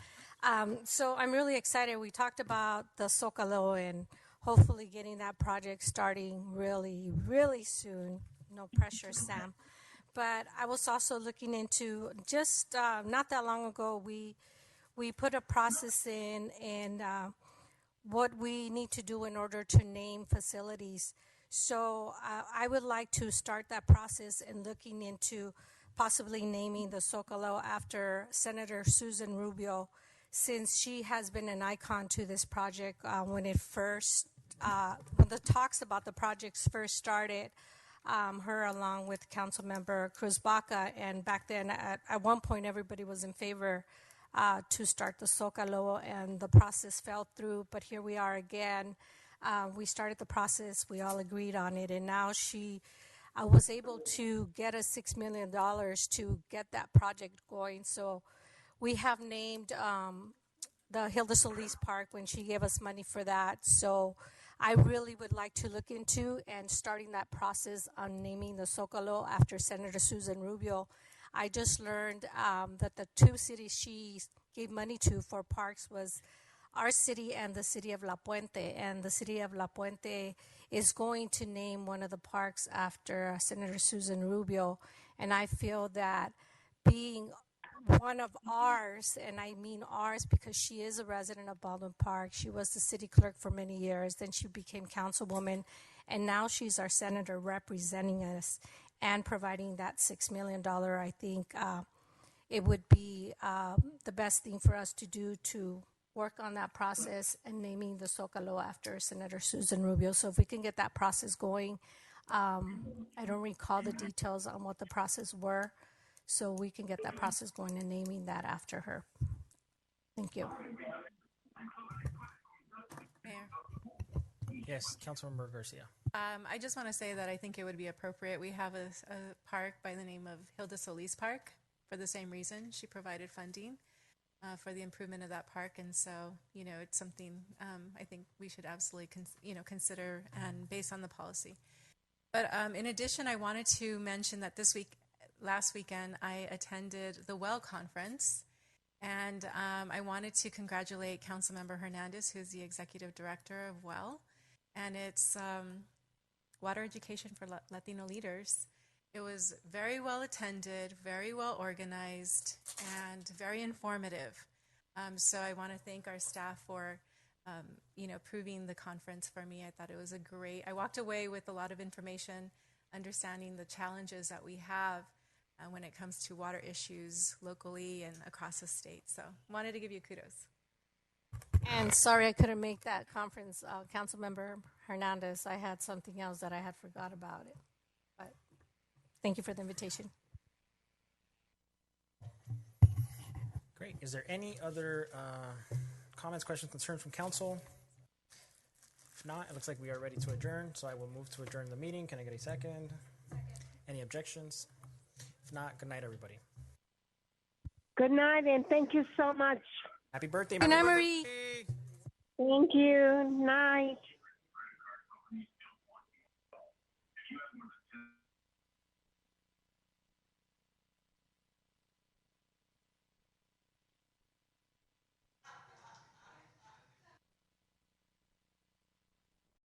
So I'm really excited. We talked about the Zocalo and hopefully getting that project starting really, really soon. No pressure, Sam. But I was also looking into just not that long ago, we put a process in and what we need to do in order to name facilities. So I would like to start that process and looking into possibly naming the Zocalo after Senator Susan Rubio, since she has been an icon to this project when the talks about the projects first started. Her along with Councilmember Cruz Baca, and back then at one point everybody was in favor to start the Zocalo, and the process fell through, but here we are again. We started the process, we all agreed on it, and now she was able to get us $6 million to get that project going. So we have named the Hilda Solis Park when she gave us money for that. So I really would like to look into and starting that process on naming the Zocalo after Senator Susan Rubio. I just learned that the two cities she gave money to for parks was our city and the city of La Puente. And the city of La Puente is going to name one of the parks after Senator Susan Rubio. And I feel that being one of ours, and I mean ours because she is a resident of Baldwin Park. She was the city clerk for many years. Then she became councilwoman, and now she's our senator representing us and providing that $6 million. I think it would be the best thing for us to do to work on that process and naming the Zocalo after Senator Susan Rubio. So if we can get that process going, I don't recall the details on what the process were, so we can get that process going and naming that after her. Thank you. Mayor. Yes, Councilmember Garcia. I just want to say that I think it would be appropriate. We have a park by the name of Hilda Solis Park for the same reason. She provided funding for the improvement of that park, and so it's something I think we should absolutely consider and based on the policy. But in addition, I wanted to mention that last weekend, I attended the WELL conference, and I wanted to congratulate Councilmember Hernandez, who's the executive director of WELL, and it's Water Education for Latino Leaders. It was very well attended, very well organized, and very informative. So I want to thank our staff for approving the conference for me. I thought it was I walked away with a lot of information, understanding the challenges that we have when it comes to water issues locally and across the state. So wanted to give you kudos. And sorry I couldn't make that conference, Councilmember Hernandez. I had something else that I had forgot about it. But thank you for the invitation. Great. Is there any other comments, questions, concerns from council? If not, it looks like we are ready to adjourn, so I will move to adjourn the meeting. Can I get a second? Any objections? If not, good night, everybody. Good night, and thank you so much. Happy birthday, Good night, Marie. Marie. Thank you. Night.